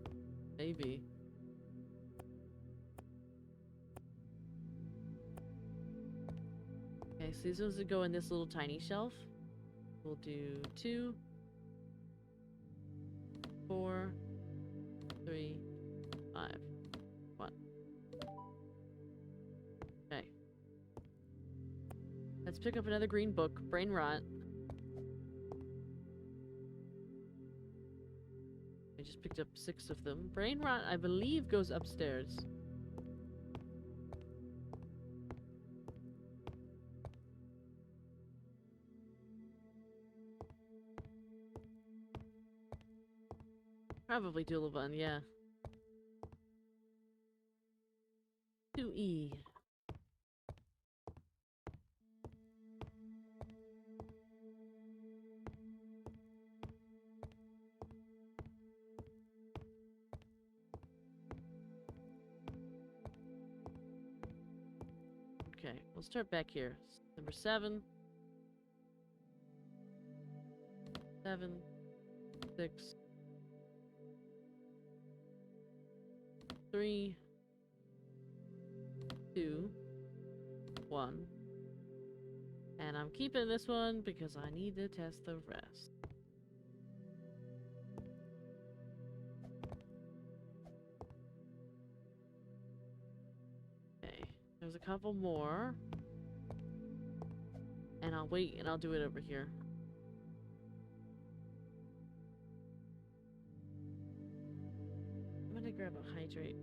[SPEAKER 1] Maybe. Okay, so these ones would go in this little tiny shelf. We'll do 2, 4, 3, 5, 1. Okay. Let's pick up another green book, Brain Rot. I just picked up 6 of them. Brain Rot, I believe, goes upstairs. Probably Dulavan, yeah. 2E. we'll start back here. Number 7. 7, 6, 3, 2, 1. And I'm keeping this one because I need to test the rest. Okay, there's a couple more. And I'll wait and I'll do it over here. I'm gonna grab a hydrate.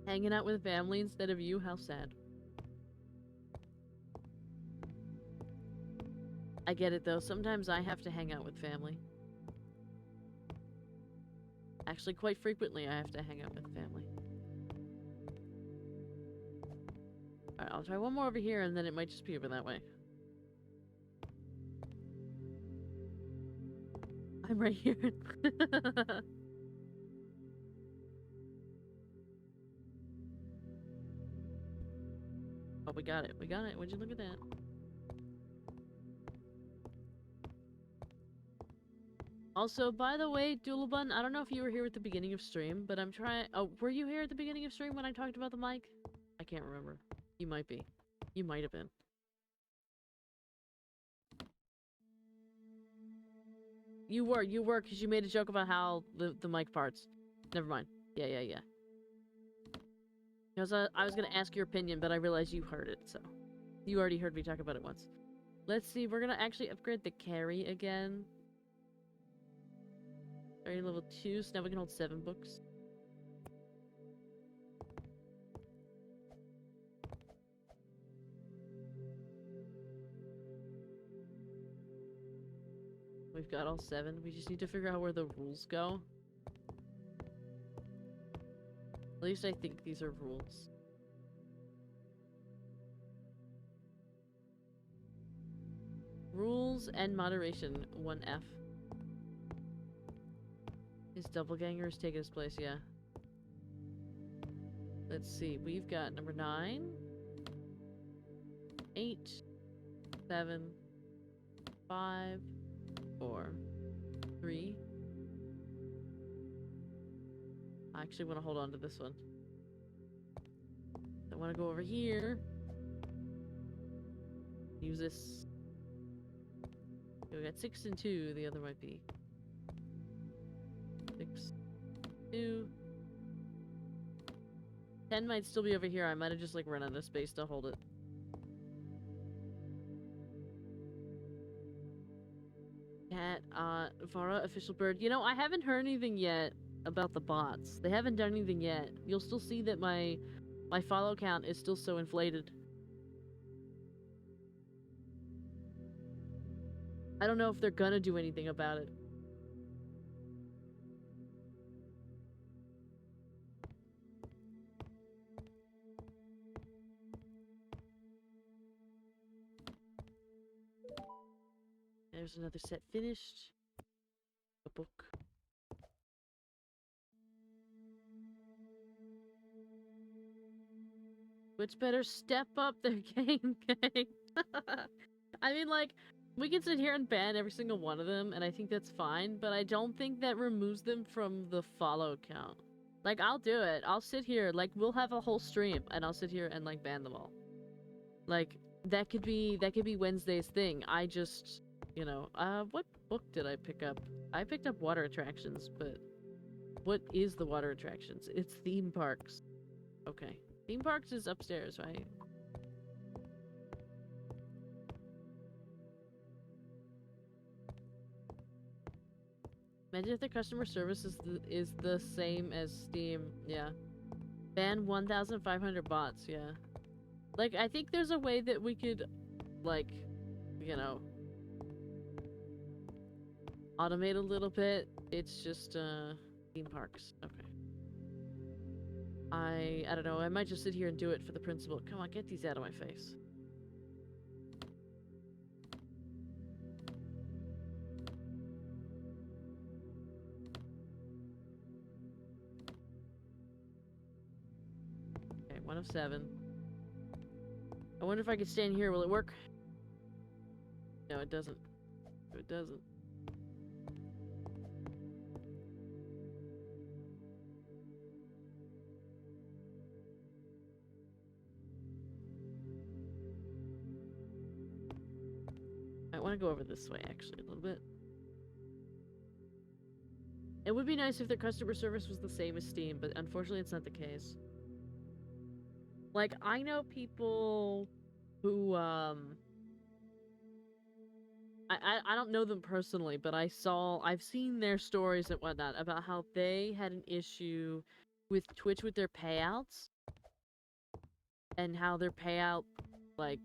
[SPEAKER 1] Hanging out with family instead of you? How sad. I get it though. Sometimes I have to hang out with family. Actually, quite frequently I have to hang out with family. Alright, I'll try one more over here and then it might just be over that way. I'm right here. Oh, we got it. We got it. Would you look at that? Also, by the way, Doolabun, I don't know if you were here at the beginning of stream, but I'm trying— oh, were you here at the beginning of stream when I talked about the mic? I can't remember. You might be. You might have been. You were, because you made a joke about how the mic parts. Never mind. Yeah. Because I was gonna ask your opinion, but I realized you heard it, so. You already heard me talk about it once. Let's see, we're gonna actually upgrade the carry again. Carry level 2, so now we can hold 7 books. We've got all 7. We just need to figure out where the rules go. At least I think these are rules. Rules and moderation, 1F. His doppelganger is taking his place, yeah. Let's see, we've got number 9, 8, 7, 5, 4, 3. I actually want to hold on to this one. I want to go over here. Use this. We got 6 and 2, the other might be 6, 2. 10 might still be over here. I might have just like run out of space to hold it. Cat, Vara, official bird. You know, I haven't heard anything yet about the bots. They haven't done anything yet. You'll still see that my follow count is still so inflated. I don't know if they're gonna do anything about it. There's another set finished. A book. Which better step up their game, gang. I mean, like, we can sit here and ban every single one of them, and I think that's fine, but I don't think that removes them from the follow count. Like, I'll do it. I'll sit here, like, we'll have a whole stream, and I'll sit here and, like, ban them all. Like, that could be Wednesday's thing. I just, you know, what book did I pick up? I picked up Water Attractions, but what is the Water Attractions? It's Theme Parks. Okay. Theme Parks is upstairs, right? Imagine if the customer service is the same as Steam. Yeah. Ban 1,500 bots, yeah. Like, I think there's a way that we could, like, you know, automate a little bit. It's just, theme parks. Okay. I don't know, I might just sit here and do it for the principal. Come on, get these out of my face. Okay, 1 of 7. I wonder if I could stand here. Will it work? No, it doesn't. It doesn't. I want to go over this way, actually, a little bit. It would be nice if their customer service was the same as Steam, but unfortunately it's not the case. Like, I know people who, I don't know them personally, but I've seen their stories and whatnot about how they had an issue with Twitch with their payouts. And how their payout, like,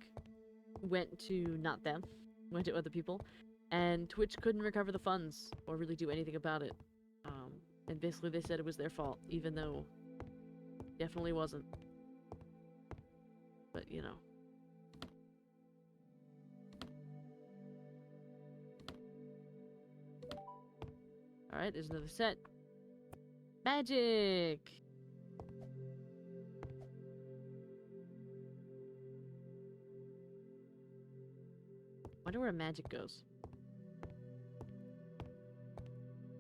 [SPEAKER 1] went to not them, went to other people. And Twitch couldn't recover the funds or really do anything about it. And basically they said it was their fault, even though it definitely wasn't. But, you know. Alright, there's another set. Magic! Wonder where magic goes.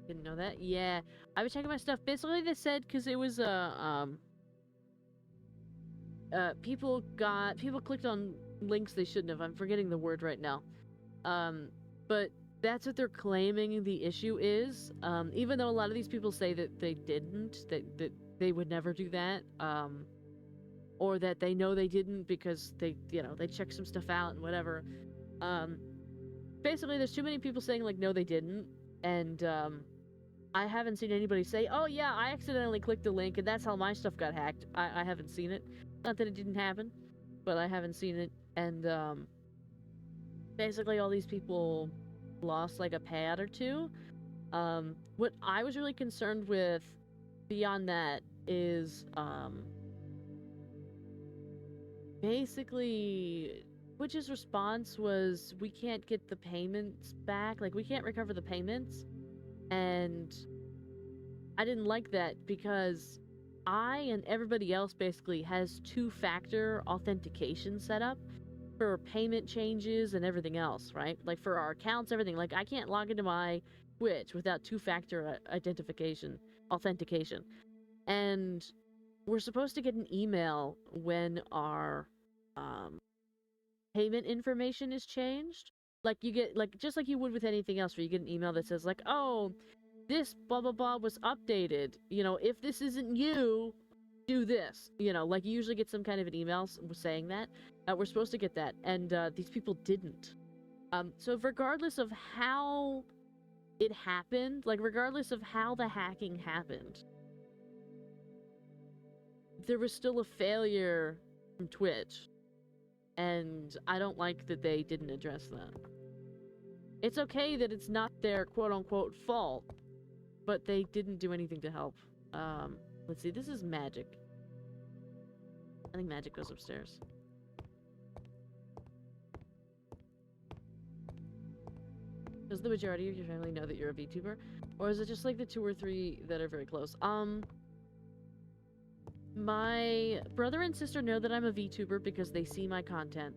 [SPEAKER 1] Didn't know that? Yeah. I was checking my stuff. Basically, they said because it was, people clicked on links they shouldn't have. I'm forgetting the word right now. But that's what they're claiming the issue is. Even though a lot of these people say that they didn't, that they would never do that. Or that they know they didn't because they, you know, they checked some stuff out and whatever. Basically, there's too many people saying, like, no, they didn't. And, I haven't seen anybody say, oh, yeah, I accidentally clicked the link and that's how my stuff got hacked. I haven't seen it. Not that it didn't happen, but I haven't seen it. And, basically all these people lost, like, a payout or two. What I was really concerned with beyond that is, basically Twitch's response was, we can't get the payments back. Like, we can't recover the payments. And I didn't like that because I and everybody else basically has two-factor authentication set up for payment changes and everything else, right? Like, for our accounts, everything. Like, I can't log into my Twitch without two-factor authentication. And we're supposed to get an email when our, payment information is changed. Like, you get, like, just like you would with anything else, where you get an email that says, like, oh, this blah blah blah was updated. You know, if this isn't you, do this. You know, like, you usually get some kind of an email saying that. We're supposed to get that, and these people didn't. So regardless of how it happened, like, regardless of how the hacking happened, there was still a failure from Twitch. And I don't like that they didn't address that. It's okay that it's not their quote-unquote fault, but they didn't do anything to help. Let's see, this is magic. I think magic goes upstairs. Does the majority of your family know that you're a VTuber? Or is it just like the 2 or 3 that are very close? My brother and sister know that I'm a VTuber because they see my content.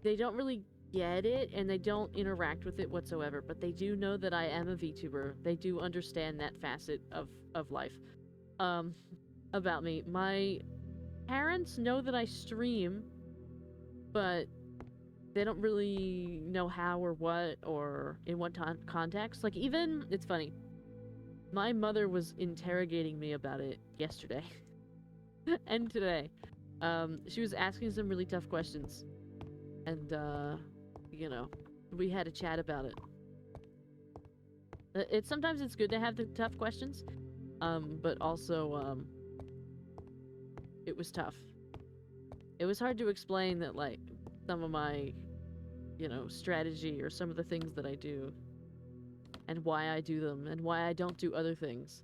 [SPEAKER 1] They don't really get it, and they don't interact with it whatsoever, but they do know that I am a VTuber. They do understand that facet of life. About me. My parents know that I stream, but they don't really know how or what, or in what context. Like, even, it's funny. My mother was interrogating me about it yesterday. And today. She was asking some really tough questions. And, you know, we had a chat about it. Sometimes it's good to have the tough questions. But also, it was tough. It was hard to explain that, like, some of my, you know, strategy or some of the things that I do. And why I do them, and why I don't do other things.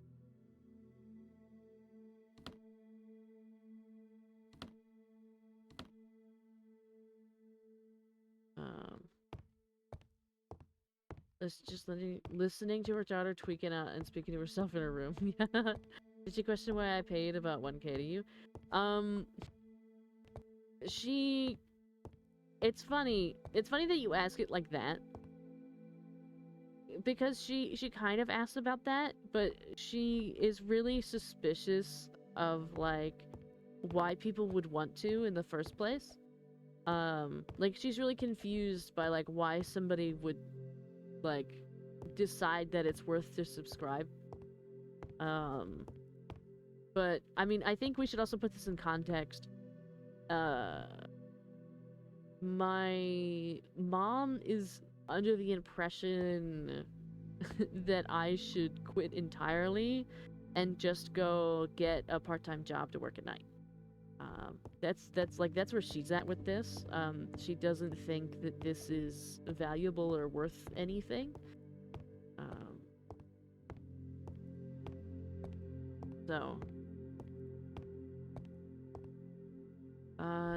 [SPEAKER 1] It's just listening to her daughter tweaking out and speaking to herself in her room. Yeah. Did she question why I paid about 1K to you? She... It's funny. It's funny that you ask it like that. Because she kind of asked about that, but she is really suspicious of, like, why people would want to in the first place. Like, she's really confused by, like, why somebody would, like, decide that it's worth to subscribe. But, I mean, I think we should also put this in context. My mom is under the impression that I should quit entirely and just go get a part-time job to work at night. That's where she's at with this. She doesn't think that this is valuable or worth anything. So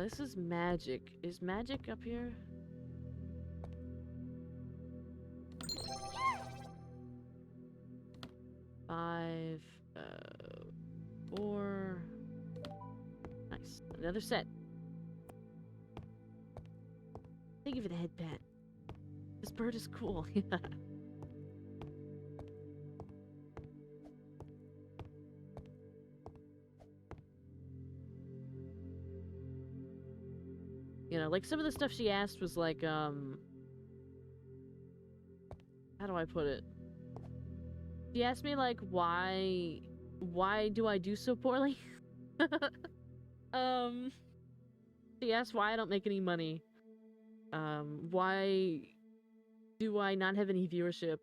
[SPEAKER 1] this is magic. Is magic up here? Five, 4. Nice. Another set. Thank you for the head pat. This bird is cool. Yeah. You know, like some of the stuff she asked was like, how do I put it? She asked me like, why do I do so poorly? She asked why I don't make any money. Why do I not have any viewership?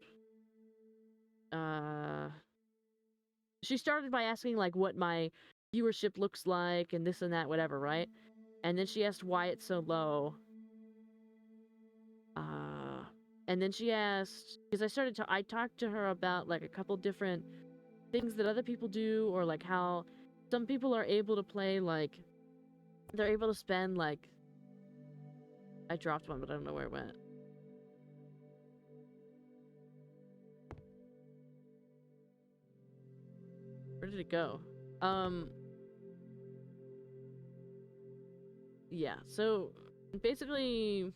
[SPEAKER 1] She started by asking like what my viewership looks like and this and that, whatever, right? And then she asked why it's so low. And then she asked, because I talked to her about like a couple different things that other people do, or like how some people are able to play, like, they're able to spend like, I dropped one, but I don't know where it went. Where did it go? Yeah, so basically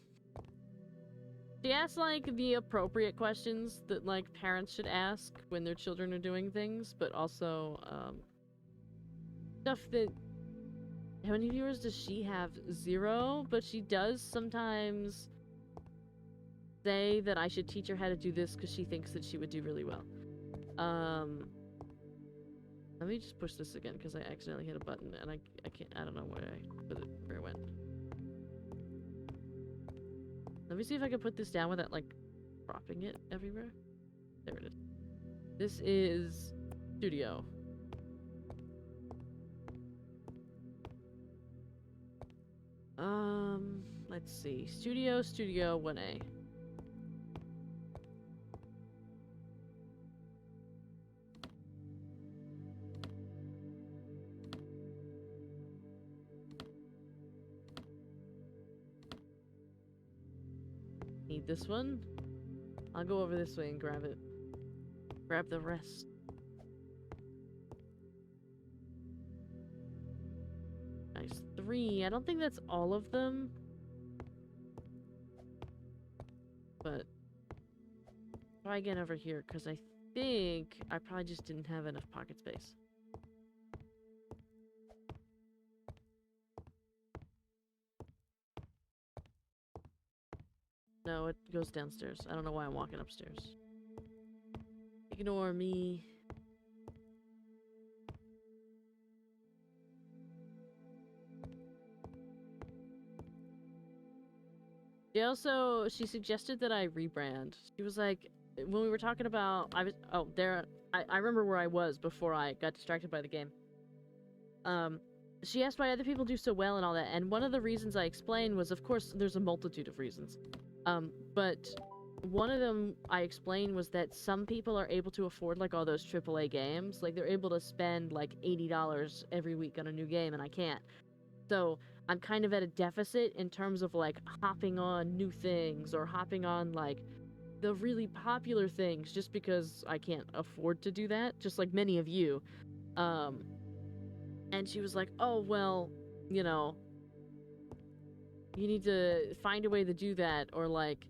[SPEAKER 1] she asked like the appropriate questions that like parents should ask when their children are doing things, but also stuff that, how many viewers does she have? 0, but she does sometimes say that I should teach her how to do this because she thinks that she would do really well. Let me just push this again because I accidentally hit a button and I can't, I don't know where it went. Let me see if I can put this down without like dropping it everywhere. There it is. This is Studio. Let's see. Studio 1A. Need this one? I'll go over this way and grab it. Grab the rest. Nice. 3. I don't think that's all of them. But try again over here, because I think I probably just didn't have enough pocket space. No, it goes downstairs. I don't know why I'm walking upstairs. Ignore me. She suggested that I rebrand. She was like, when we were talking about, I remember where I was before I got distracted by the game. She asked why other people do so well and all that, and one of the reasons I explained was, of course, there's a multitude of reasons. But one of them I explained was that some people are able to afford, like, all those AAA games. Like, they're able to spend, like, $80 every week on a new game, and I can't. So I'm kind of at a deficit in terms of, like, hopping on new things or hopping on, like, the really popular things just because I can't afford to do that, just like many of you. And she was like, "Oh, well, you know, you need to find a way to do that," or like,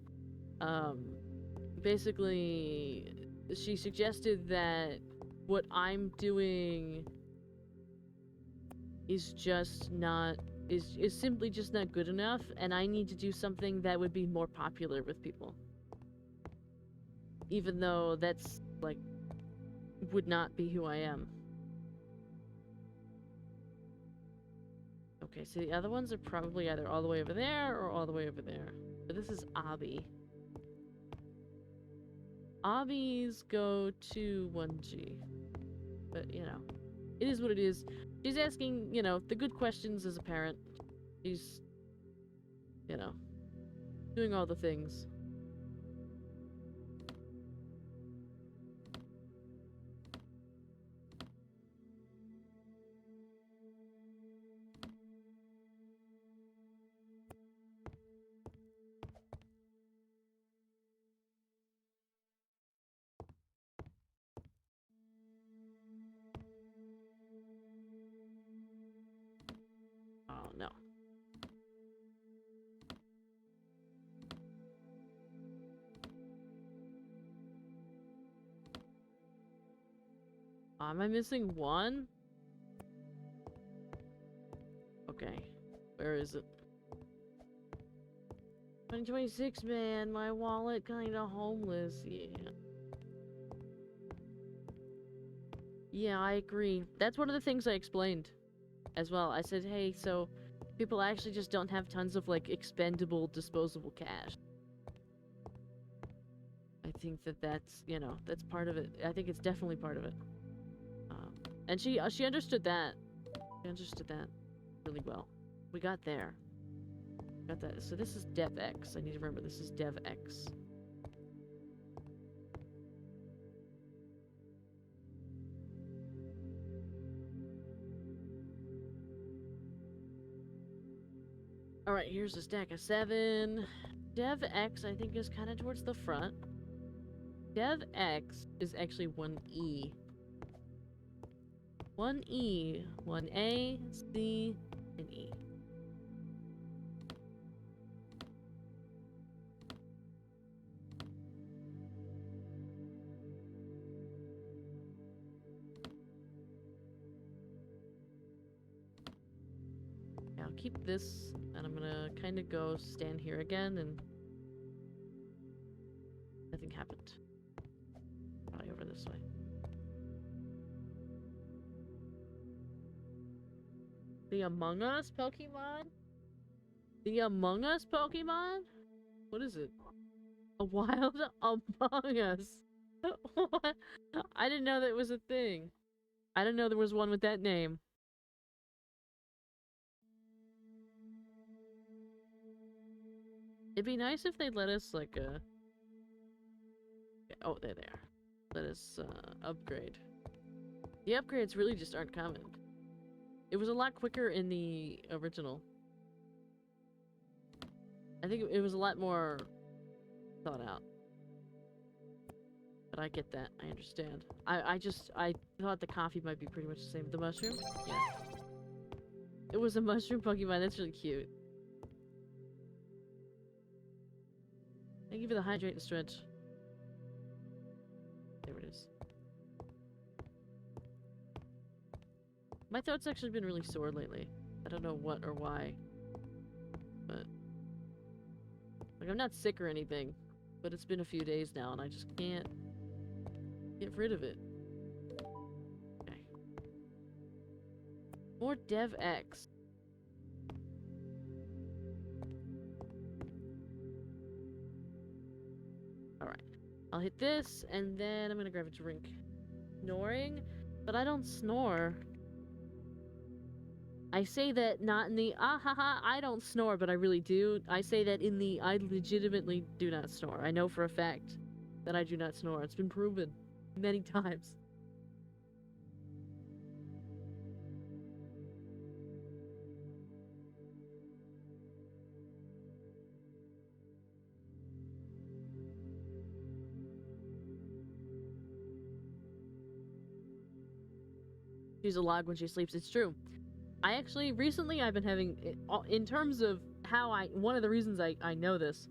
[SPEAKER 1] basically, she suggested that what I'm doing is just not is simply just not good enough, and I need to do something that would be more popular with people. Even though that's like would not be who I am. Okay, so the other ones are probably either all the way over there or all the way over there. But this is Abby. Abby's go to 1G. But, you know, it is what it is. She's asking, you know, the good questions as a parent. She's, you know, doing all the things. Oh, no. Am I missing one? Okay. Where is it? 2026, man. My wallet kinda homeless. Yeah. Yeah, I agree. That's one of the things I explained as well. I said, hey, so people actually just don't have tons of, like, expendable, disposable cash. I think that that's, you know, that's part of it. I think it's definitely part of it. And she understood that. She understood that really well. We got there. Got that. So this is DevX. I need to remember this is DevX. Alright, here's a stack of 7. DevX, I think, is kind of towards the front. DevX is actually 1E. 1E, 1A, C, and E. I'll keep this, and I'm gonna kind of go stand here again, and nothing happened. Probably over this way. The Among Us Pokemon? The Among Us Pokemon? What is it? A wild Among Us. What? I didn't know that was a thing. I didn't know there was one with that name. It'd be nice if they'd let us, like, oh, they're there. Let us, upgrade. The upgrades really just aren't coming. It was a lot quicker in the original. I think it was a lot more thought out. But I get that. I understand. I thought the coffee might be pretty much the same. The mushroom? Yeah. It was a mushroom Pokemon. That's really cute. Thank you for the hydrate and stretch. There it is. My throat's actually been really sore lately. I don't know what or why. But... like, I'm not sick or anything. But it's been a few days now and I just can't get rid of it. Okay. More DevX. Alright. I'll hit this, and then I'm gonna grab a drink. Snoring? But I don't snore. I say that not in the, ah ha ha, I don't snore, but I really do. I say that in the, I legitimately do not snore. I know for a fact that I do not snore. It's been proven many times. She's a log when she sleeps. It's true. I actually, recently I've been having, in terms of how one of the reasons I know this,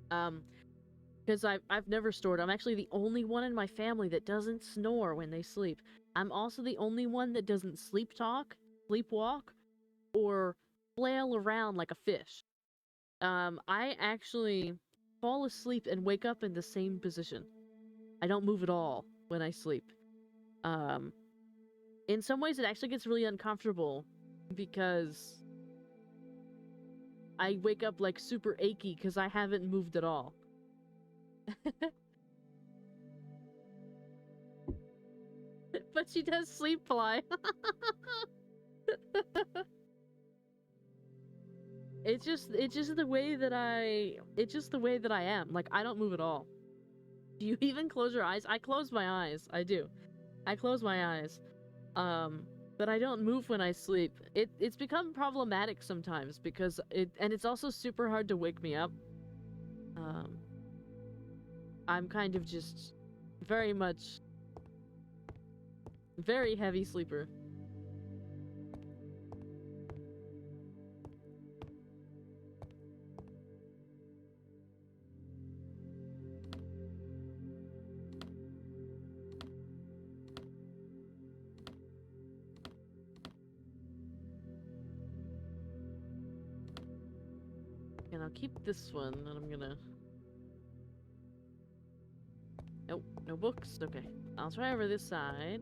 [SPEAKER 1] because I've never snored. I'm actually the only one in my family that doesn't snore when they sleep. I'm also the only one that doesn't sleepwalk, or flail around like a fish. I actually fall asleep and wake up in the same position. I don't move at all when I sleep. In some ways it actually gets really uncomfortable because I wake up like super achy because I haven't moved at all. But she does sleep fly. It's just the way that I am. Like, I don't move at all. Do you even close your eyes? I close my eyes. I do. I close my eyes. But I don't move when I sleep. It's become problematic sometimes because it's also super hard to wake me up. I'm kind of just very heavy sleeper. And I'll keep this one, and I'm gonna... Nope, no books? Okay. I'll try over this side.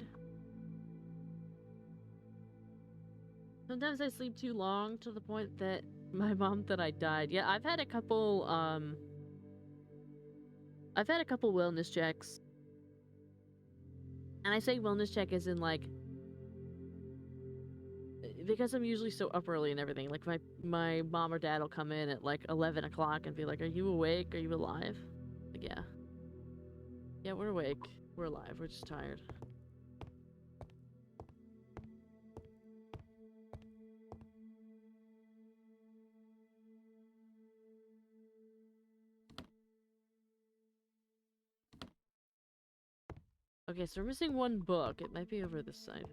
[SPEAKER 1] Sometimes I sleep too long to the point that my mom thought I died. Yeah, I've had a couple wellness checks. And I say wellness check as in, like, because I'm usually so up early and everything, like, my mom or dad will come in at, like, 11 o'clock and be like, are you awake? Are you alive? Like, yeah. Yeah, we're awake. We're alive. We're just tired. Okay, so we're missing one book. It might be over this side.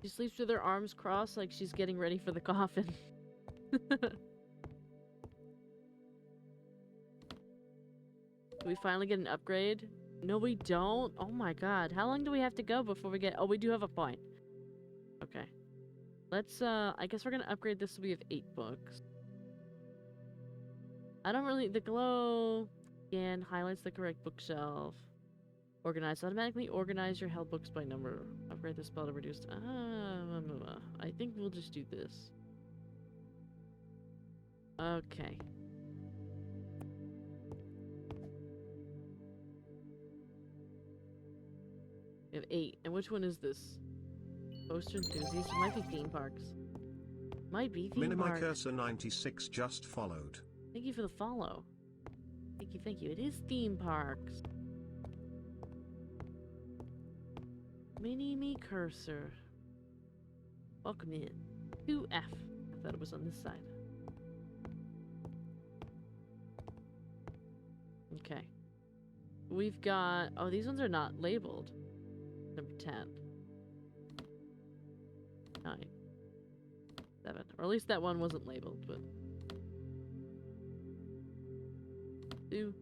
[SPEAKER 1] She sleeps with her arms crossed like she's getting ready for the coffin. Do we finally get an upgrade? No, we don't. Oh my god. How long do we have to go before we get... Oh, we do have a point. Okay. Let's, I guess we're gonna upgrade this so we have 8 books. I don't really... The glow... Again, highlights the correct bookshelf. Organize. Automatically organize your held books by number. Upgrade the spell to reduce... I think we'll just do this. Okay. We have 8. And which one is this? Poster enthusiast? It might be theme parks. Might be theme parks.
[SPEAKER 3] Minimicursor 96 just followed.
[SPEAKER 1] Thank you for the follow. Thank you, thank you. It is theme parks. Mini-me cursor. Welcome in. 2F. I thought it was on this side. Okay. We've got... Oh, these ones are not labeled. Number 10. 9. 7. Or at least that one wasn't labeled, but... 2.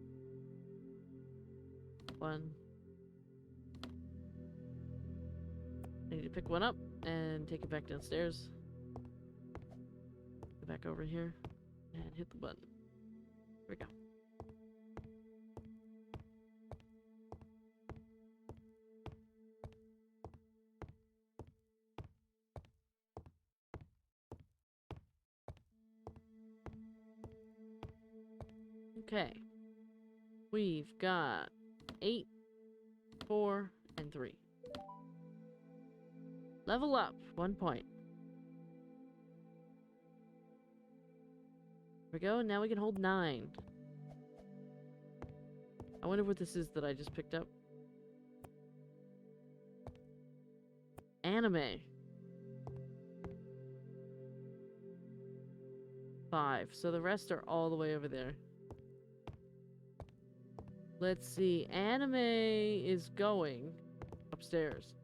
[SPEAKER 1] 1. I need to pick one up and take it back downstairs. Go back over here and hit the button. Here we go. Okay. We've got 8, 4, and 3. Level up, 1 point. There we go, now we can hold 9. I wonder what this is that I just picked up. Anime. 5. So the rest are all the way over there. Let's see. Anime is going upstairs.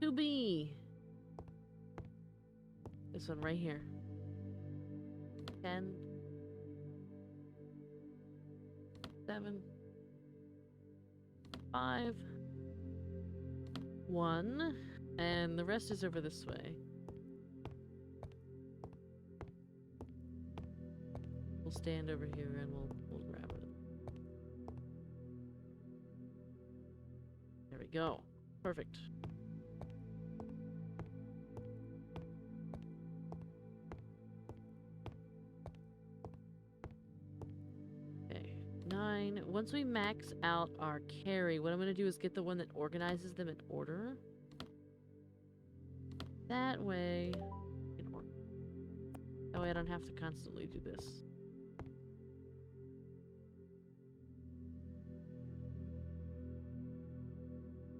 [SPEAKER 1] To be. This one right here. 10. 7. 5. 1. And the rest is over this way. We'll stand over here and we'll grab it. There we go. Perfect. Okay. 9. Once we max out our carry, what I'm going to do is get the one that organizes them in order. That way, that way I don't have to constantly do this.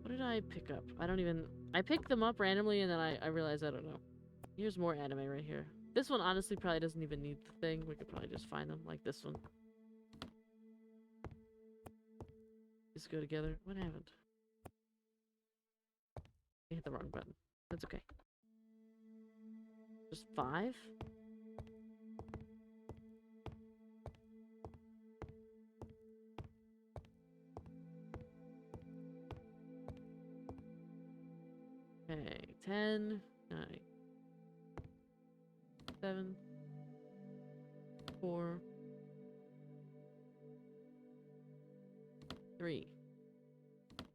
[SPEAKER 1] What did I pick up? I picked them up randomly and then I realized I don't know. Here's more anime right here. This one honestly probably doesn't even need the thing. We could probably just find them, like this one. Just go together. What happened? I hit the wrong button. That's okay. Just 5? Okay, 10, 9, 7, 4, 3,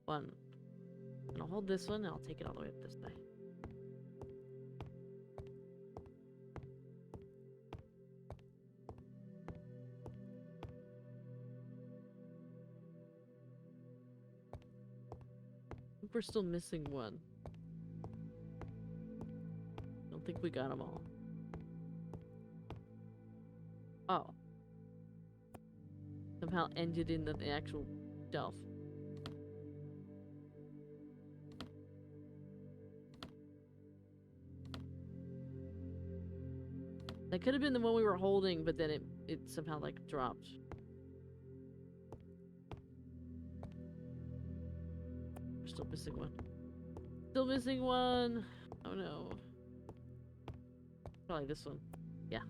[SPEAKER 1] 1. And I'll hold this one and I'll take it all the way up this way. We're still missing one. Don't think we got them all. Oh. Somehow ended in the actual shelf. That could have been the one we were holding, but then it somehow like dropped. Still missing one. Still missing one. Oh no. Probably this one. Yeah.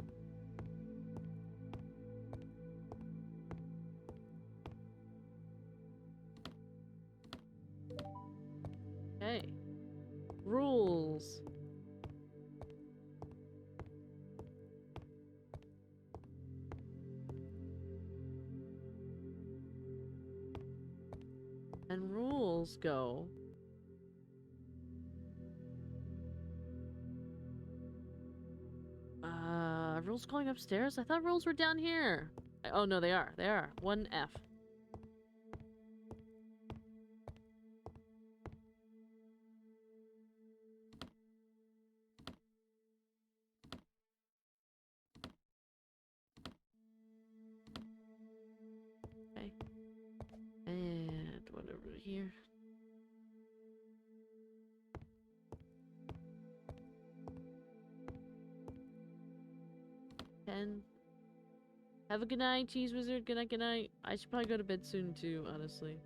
[SPEAKER 1] Okay. Rules. And rules go. Rules going upstairs? I thought rules were down here. Oh no, they are. They are. 1F. Okay. And whatever here. Have a good night, Cheese Wizard. Good night, good night. I should probably go to bed soon too, honestly.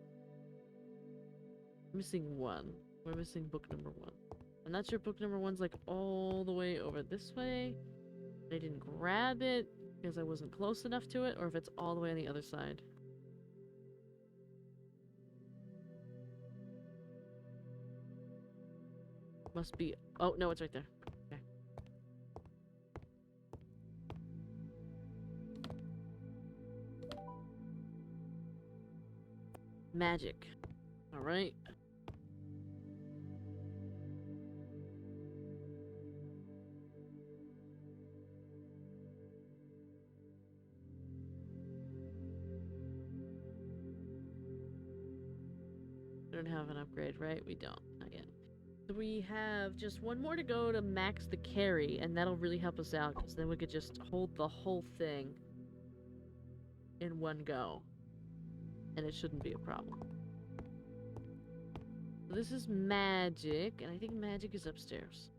[SPEAKER 1] I'm missing one. We're missing book number 1. I'm not sure if book number 1's like all the way over this way. I didn't grab it because I wasn't close enough to it, or if it's all the way on the other side. Must be. Oh, no, it's right there. Okay. Magic. Alright. We don't have an upgrade, right? We don't. Not yet. So we have just one more to go to max the carry, and that'll really help us out, because then we could just hold the whole thing in one go. And it shouldn't be a problem. This is magic, and I think magic is upstairs.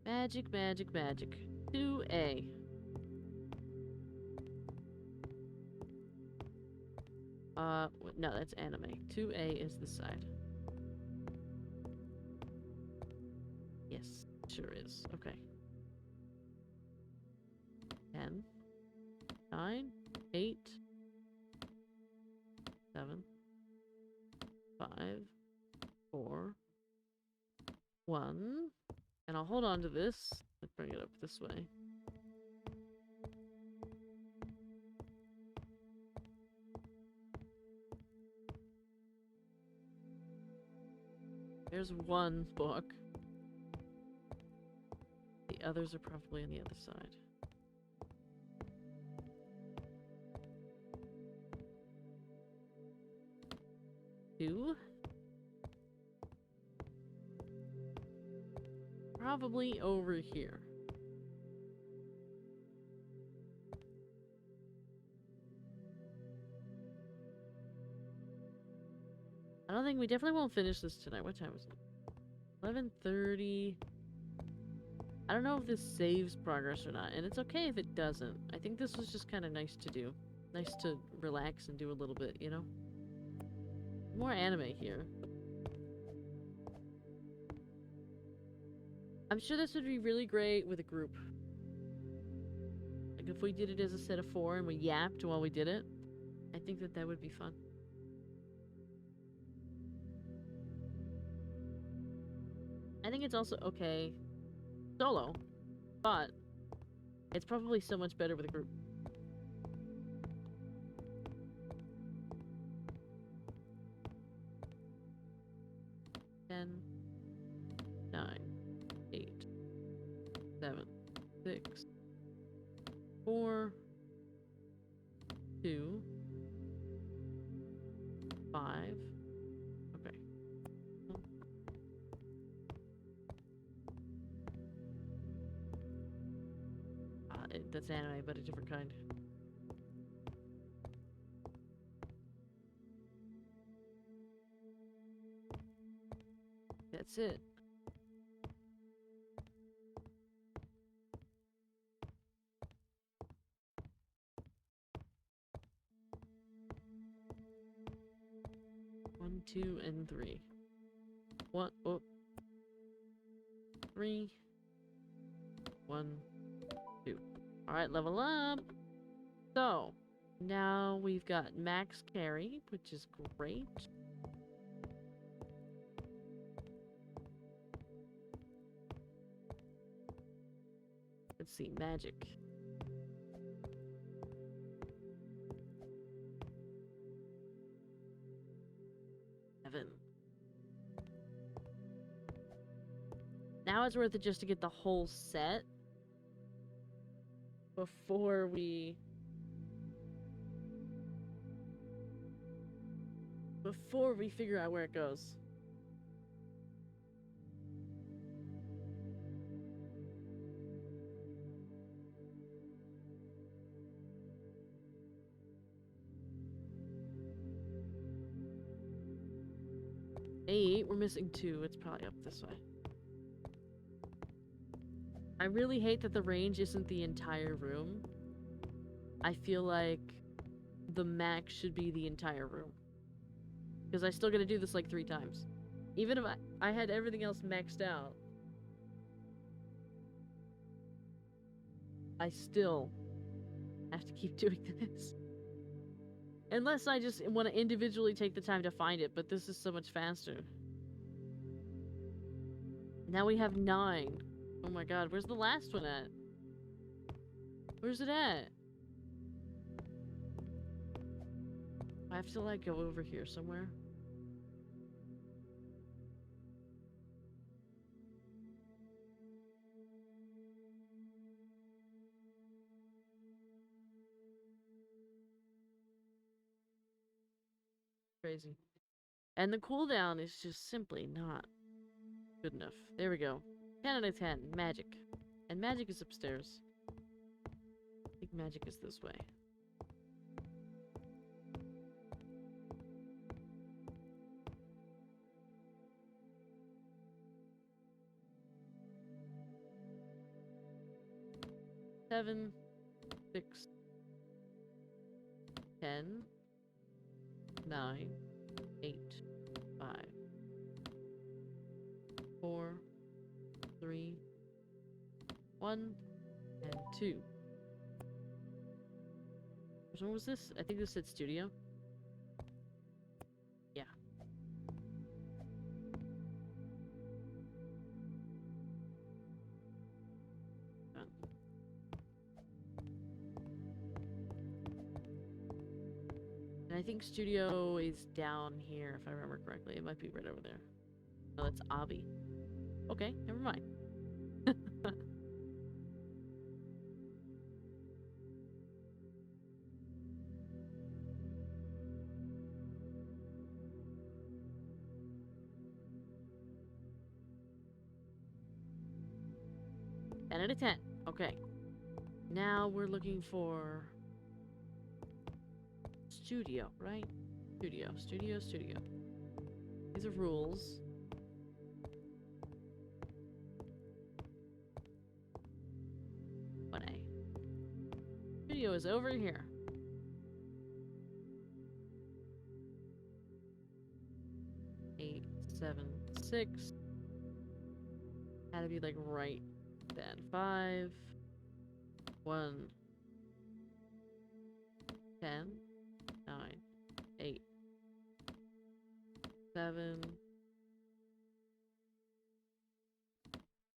[SPEAKER 1] Magic, magic, magic. 2A. No, that's anime. 2A is this side. Yes, sure is. Okay. 10, 9, 8, 7, 5, 4, 1. And I'll hold on to this. Let's bring it up this way. There's one book. The others are probably on the other side. Two. Probably over here. I don't think we definitely won't finish this tonight. What time is it? 11:30. I don't know if this saves progress or not, and it's okay if it doesn't. I think this was just kind of nice to do. Nice to relax and do a little bit, you know? More anime here. I'm sure this would be really great with a group. Like if we did it as a set of 4 and we yapped while we did it, I think that that would be fun. I think it's also okay solo, but it's probably so much better with a group. Ten, 9, 8, 7, 6, 4, 2, 5. Okay. That's anime, but a different kind. That's it. One, 2, and 3. 1, oh. 3. 1, 2. Alright, level up! So, now we've got max carry, which is great. Let's see, magic. Seven. Now it's worth it just to get the whole set before we figure out where it goes. Eight, we're missing 2. It's probably up this way. I really hate that the range isn't the entire room. I feel like the max should be the entire room. Because I still gotta do this like 3 times. Even if I had everything else maxed out, I still have to keep doing this. Unless I just want to individually take the time to find it, but this is so much faster. Now we have 9. Oh my god, where's the last one at? Where's it at? I have to like go over here somewhere. Crazy. And the cooldown is just simply not good enough. There we go. 10 out of 10. Magic. And magic is upstairs. think magic is this way. Seven, 6, 10, 9, 8, 5, 4, 3, 1, and 2. Which one was this? I think this said studio. Yeah. Done. And I think studio is down here, if I remember correctly. It might be right over there. Oh, that's Avi. Okay, never mind. Ten out of 10. Okay. Now we're looking for studio, right? Studio. These are rules. Studio is over here. Eight, 7, 6. Had to be like right then. 5, 1, 10, 9, 8, 7,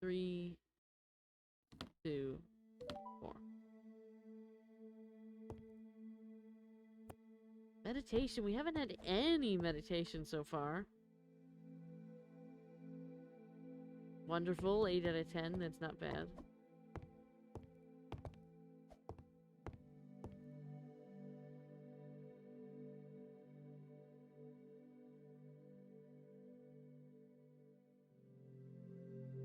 [SPEAKER 1] 3, 2, 4. Meditation. We haven't had any meditation so far. Wonderful. 8 out of 10. That's not bad.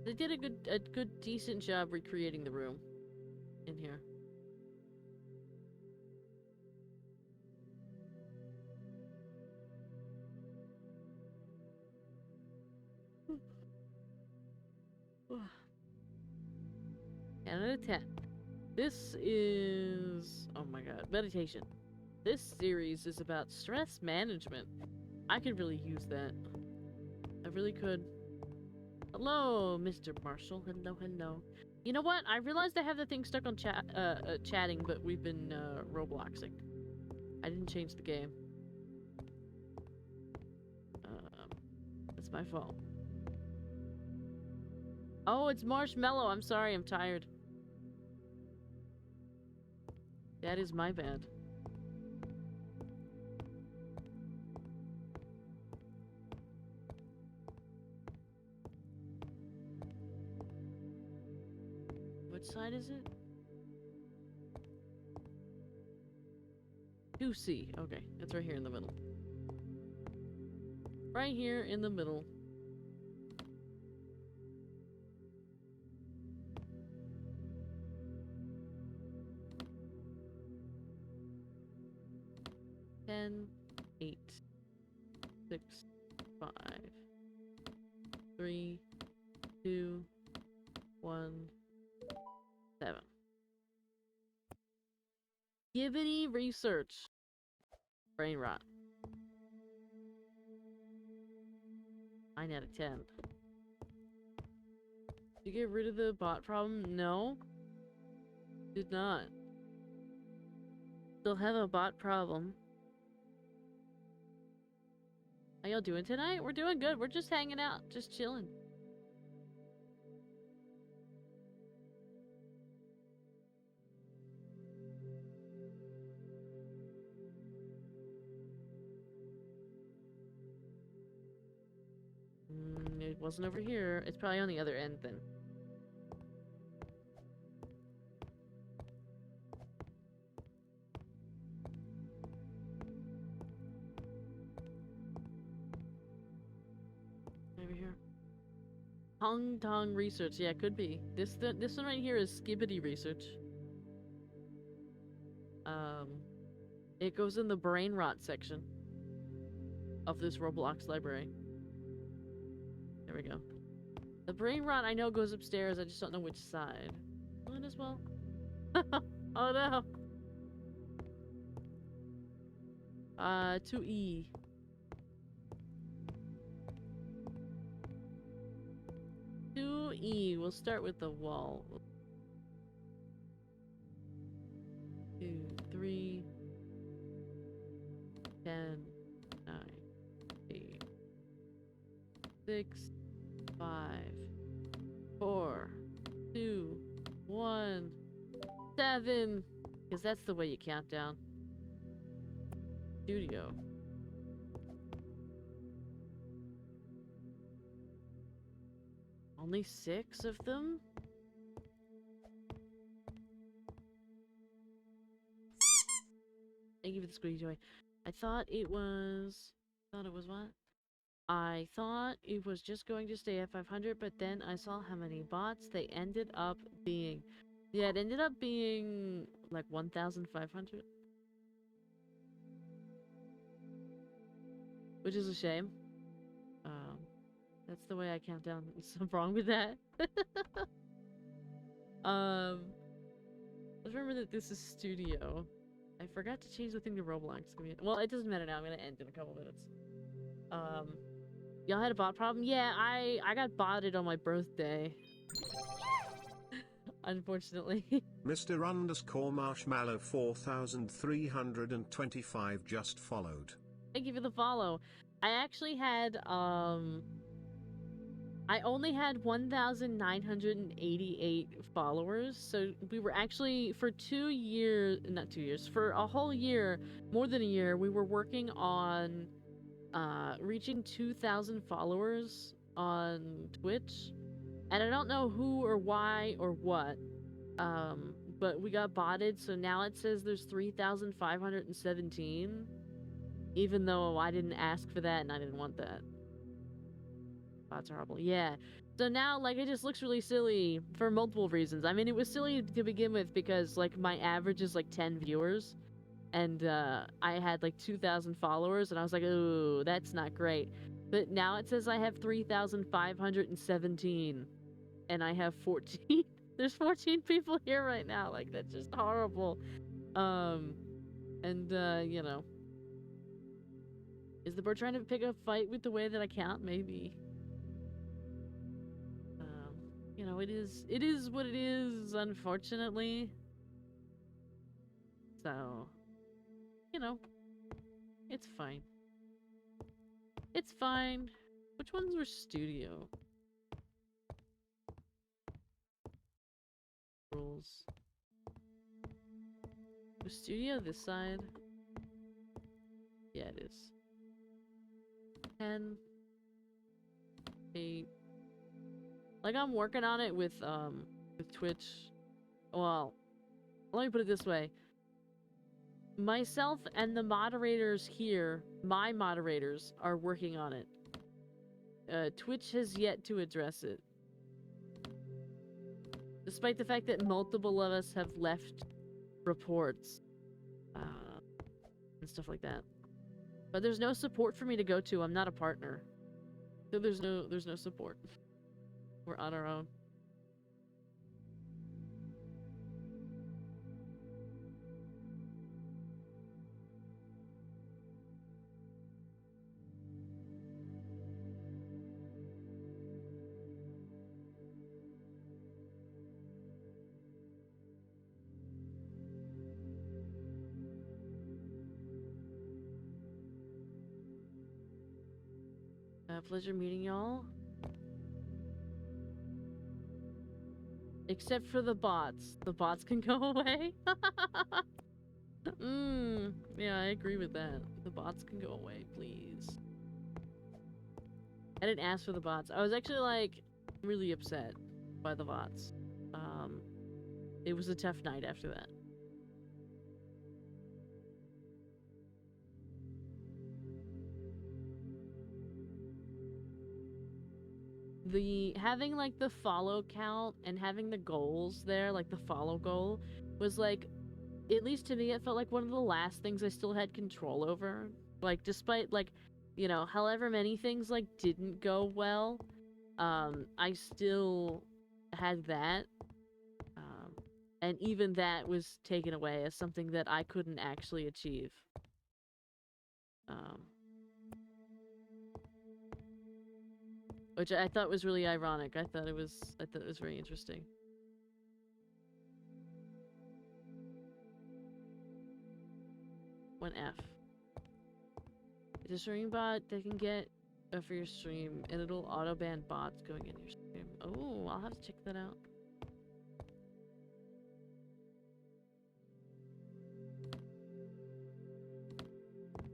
[SPEAKER 1] They did a good decent job recreating the room in here. Out of 10. This is... oh my god. Meditation. This series is about stress management. I could really use that. I really could. Hello, Mr. Marshall. Hello, hello. You know what? I realized I have the thing stuck on chatting, but we've been Robloxing. I didn't change the game. That's my fault. Oh, it's Marshmallow. I'm sorry. I'm tired. That is my bad. Which side is it? 2C. Okay, it's right here in the middle. Right here in the middle. Ten, 8, 6, 5, 3, 2, 1, 7. Gibbity research. Brain rot. 9 out of 10. Did you get rid of the bot problem? No. Did not. Still have a bot problem. How y'all doing tonight? We're doing good. We're just hanging out. Just chilling. It wasn't over here. It's probably on the other end then. Over here. Hong Tong research. Yeah, could be. This one right here is Skibbity research. It goes in the brain rot section of this Roblox library. There we go. The brain rot I know goes upstairs, I just don't know which side. Might as well. Oh no! 2E. We'll start with the wall. 2, 3, 10, 9, 8, 6, 5, 4, 2, 1, 7. Because that's the way you count down. Studio. Only 6 of them? Thank you for the squeaky toy. I thought it was what? I thought it was just going to stay at 500, but then I saw how many bots they ended up being. Yeah, it ended up being like 1,500. Which is a shame. That's the way I count down. Something wrong with that. Let's remember that this is studio. I forgot to change the thing to Roblox. Well, it doesn't matter now. I'm gonna end in a couple minutes. Y'all had a bot problem? Yeah, I got botted on my birthday. Unfortunately.
[SPEAKER 3] Mr. Marshmallow 4325 just followed.
[SPEAKER 1] Thank you for the follow. I actually had, I only had 1,988 followers, so we were actually, for 2 years, not 2 years, for a whole year, more than a year, we were working on, reaching 2,000 followers on Twitch, and I don't know who or why or what, but we got botted, so now it says there's 3,517, even though I didn't ask for that and I didn't want that. Bots are horrible. Yeah. So now, like, it just looks really silly for multiple reasons. I mean, it was silly to begin with because, like, my average is, like, 10 viewers. And, I had, like, 2,000 followers. And I was like, ooh, that's not great. But now it says I have 3,517. And I have 14. There's 14 people here right now. Like, that's just horrible. You know. Is the bird trying to pick a fight with the way that I count? Maybe. You know, it is what it is, unfortunately. So, you know, it's fine. It's fine. Which ones were studio? Rules. Was studio this side? Yeah, it is. 10, 8. Like, I'm working on it with Twitch. Well, let me put it this way. Myself and the moderators here, my moderators, are working on it. Twitch has yet to address it. Despite the fact that multiple of us have left reports. And stuff like that. But there's no support for me to go to. I'm not a partner. So there's no support. We're on our own. Pleasure meeting y'all. Except for the bots. The bots can go away. Yeah, I agree with that. The bots can go away, please. I didn't ask for the bots. I was actually, like, really upset by the bots. It was a tough night after that. Having, like, the follow count and having the goals there, like the follow goal, was, like, at least to me, it felt like one of the last things I still had control over. Like, despite, like, you know, however many things, like, didn't go well, I still had that. And even that was taken away as something that I couldn't actually achieve. Which I thought was really ironic. I thought it was very interesting. One F. It's a stream bot that can get for your stream, and it'll auto ban bots going in your stream. Oh, I'll have to check that out.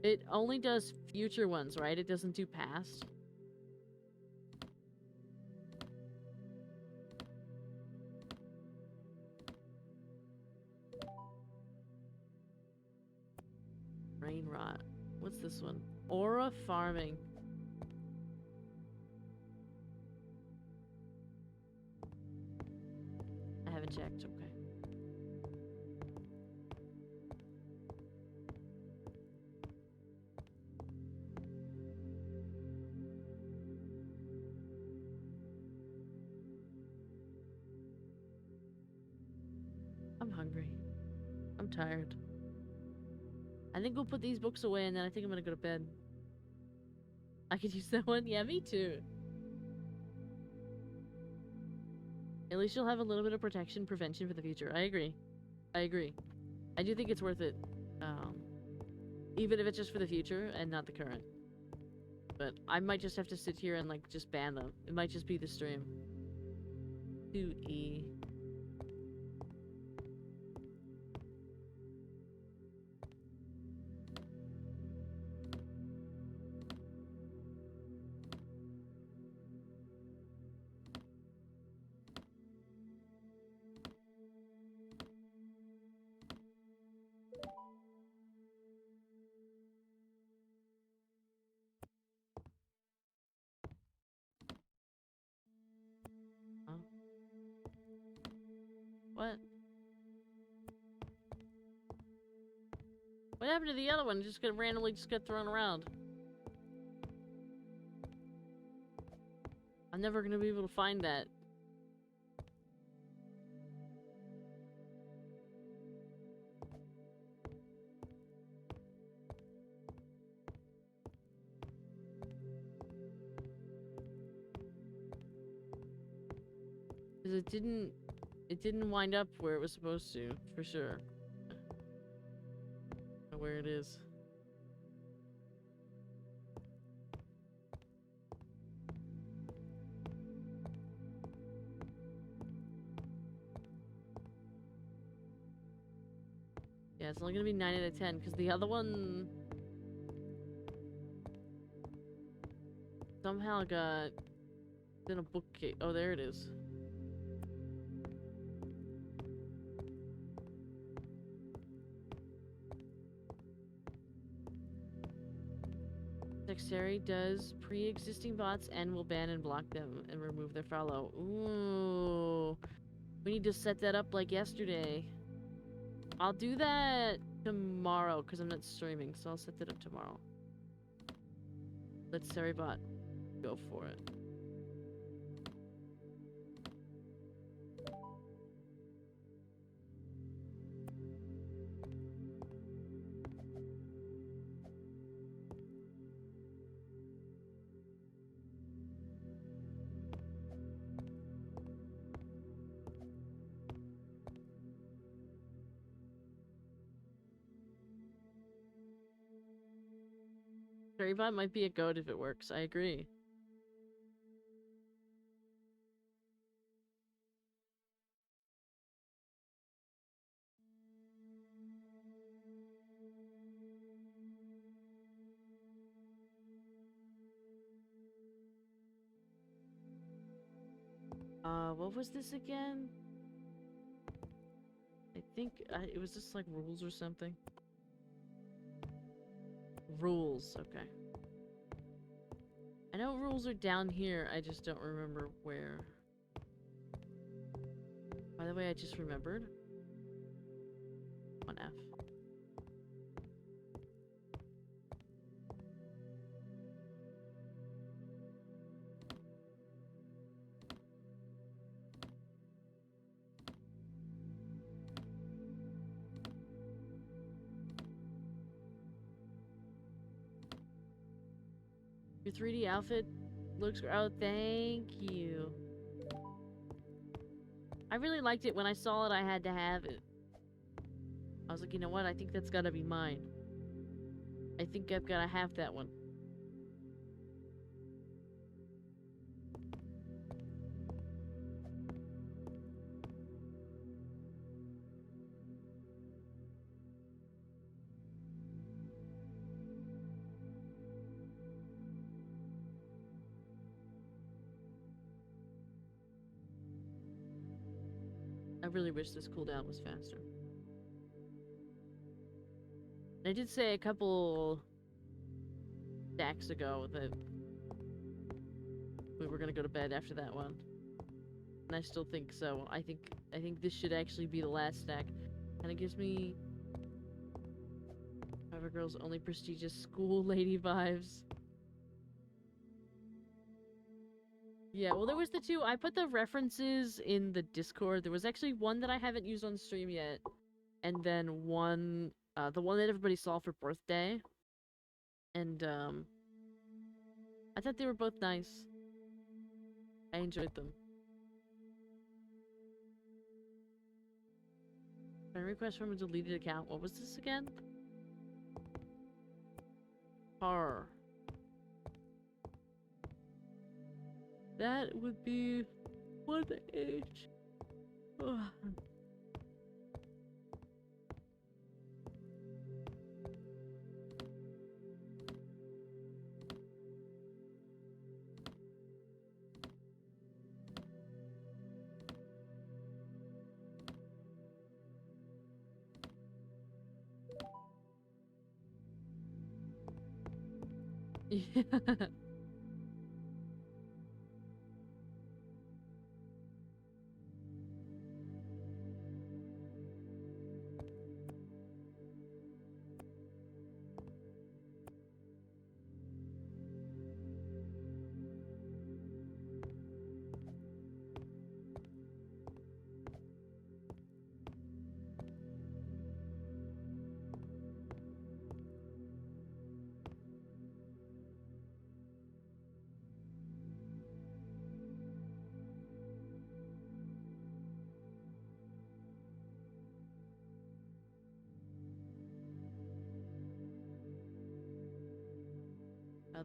[SPEAKER 1] It only does future ones, right? It doesn't do past. Brain rot. What's this one? Aura farming. I haven't checked, okay. I'm hungry. I'm tired. I think we'll put these books away and then I think I'm gonna go to bed. I could use that one? Yeah, me too. At least you'll have a little bit of protection, prevention for the future. I agree. I agree. I do think it's worth it. Even if it's just for the future and not the current. But I might just have to sit here and like just ban them. It might just be the stream. 2E. What? What happened to the other one? Just got randomly thrown around. I'm never gonna be able to find that. Because it didn't wind up where it was supposed to, for sure. Where it is. Yeah, it's only gonna be 9 out of 10, because the other one somehow got in a bookcase. Oh, there it is. Dexterity does pre-existing bots and will ban and block them and remove their follow. Ooh. We need to set that up like yesterday. I'll do that tomorrow because I'm not streaming, so I'll set that up tomorrow. Let Seribot go for it. Seribot might be a goat if it works. I agree. What was this again? I think it was just like rules or something. Rules, okay. I know rules are down here, I just don't remember where. By the way, I just remembered. 1F. Your 3D outfit looks. Oh, thank you. I really liked it. When I saw it, I had to have it. I was like, you know what? I think that's gotta be mine. I think I've gotta have that one. I really wish this cooldown was faster. I did say a couple stacks ago that we were gonna go to bed after that one. And I still think so. I think this should actually be the last stack. And it gives me Cover Girl's only prestigious school lady vibes. Yeah, well, there was the two. I put the references in the Discord. There was actually one that I haven't used on stream yet. And then one, the one that everybody saw for birthday. And, I thought they were both nice. I enjoyed them. Friend request from a deleted account. What was this again? Horror. That would be 1H. Ugh. Yeah.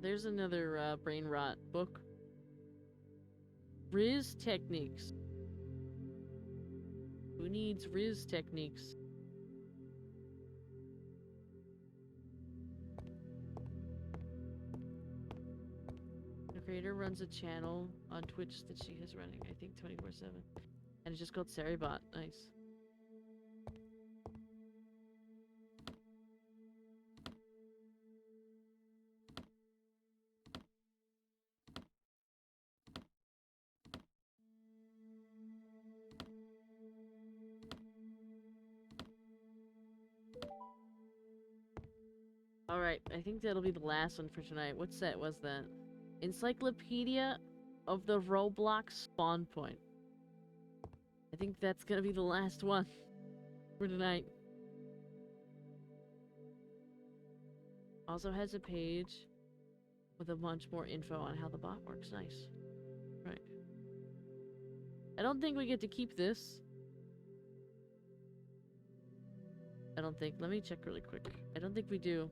[SPEAKER 1] There's another brain rot book. Riz techniques. Who needs Riz techniques? The creator runs a channel on Twitch that she has running, I think 24/7. And it's just called Saribot. Nice. Alright, I think that'll be the last one for tonight. What set was that? Encyclopedia of the Roblox Spawn Point. I think that's gonna be the last one for tonight. Also has a page with a bunch more info on how the bot works. Nice. Right. I don't think we get to keep this. I don't think. Let me check really quick. I don't think we do.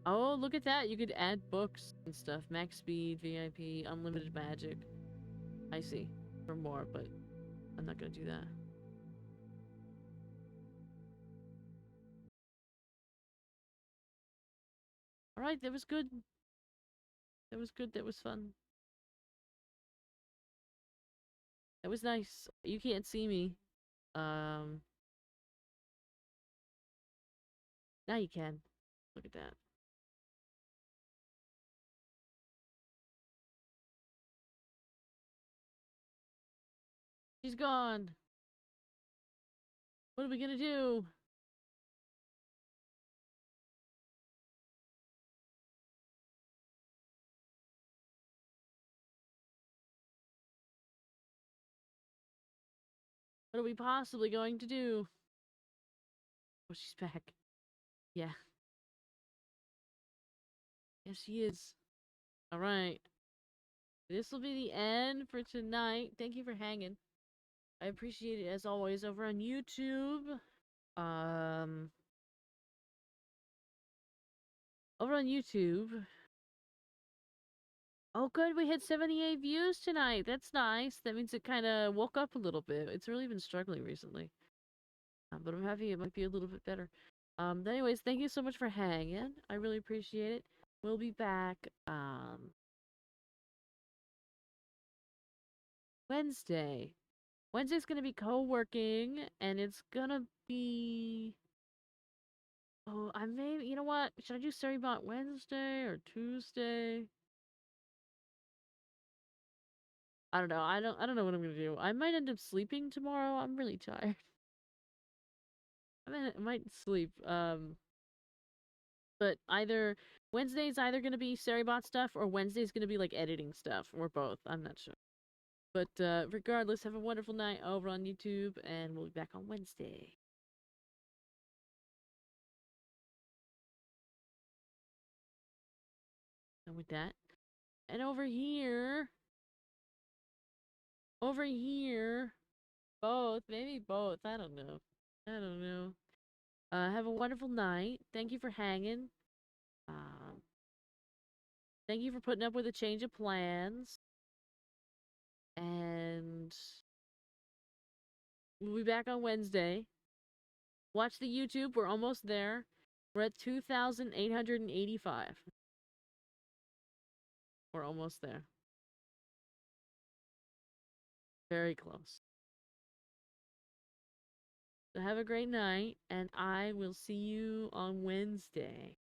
[SPEAKER 1] Oh, look at that. You could add books and stuff. Max speed, VIP, unlimited magic. I see. For more, but I'm not gonna do that. Alright, that was good. That was good. That was fun. That was nice. You can't see me. Now you can. Look at that. She's gone. What are we gonna do? What are we possibly going to do? Oh, she's back. Yeah. Yes, she is. Alright. This will be the end for tonight. Thank you for hanging. I appreciate it as always over on YouTube. Over on YouTube. Oh, good. We hit 78 views tonight. That's nice. That means it kind of woke up a little bit. It's really been struggling recently. But I'm happy it might be a little bit better. Anyways, thank you so much for hanging. I really appreciate it. We'll be back, Wednesday. Wednesday's gonna be co-working, and it's gonna be... Oh, I may... You know what? Should I do Seribot Wednesday or Tuesday? I don't know. I don't know what I'm gonna do. I might end up sleeping tomorrow. I'm really tired. I might sleep. But either Wednesday's either gonna be Seribot stuff or Wednesday's gonna be like editing stuff or both. I'm not sure. But regardless, have a wonderful night over on YouTube, and we'll be back on Wednesday. And with that, and over here, both, maybe both. I don't know. I don't know. Have a wonderful night. Thank you for hanging. Thank you for putting up with a change of plans. And we'll be back on Wednesday. Watch the YouTube. We're almost there. We're at 2,885. We're almost there. Very close. So have a great night, and I will see you on Wednesday.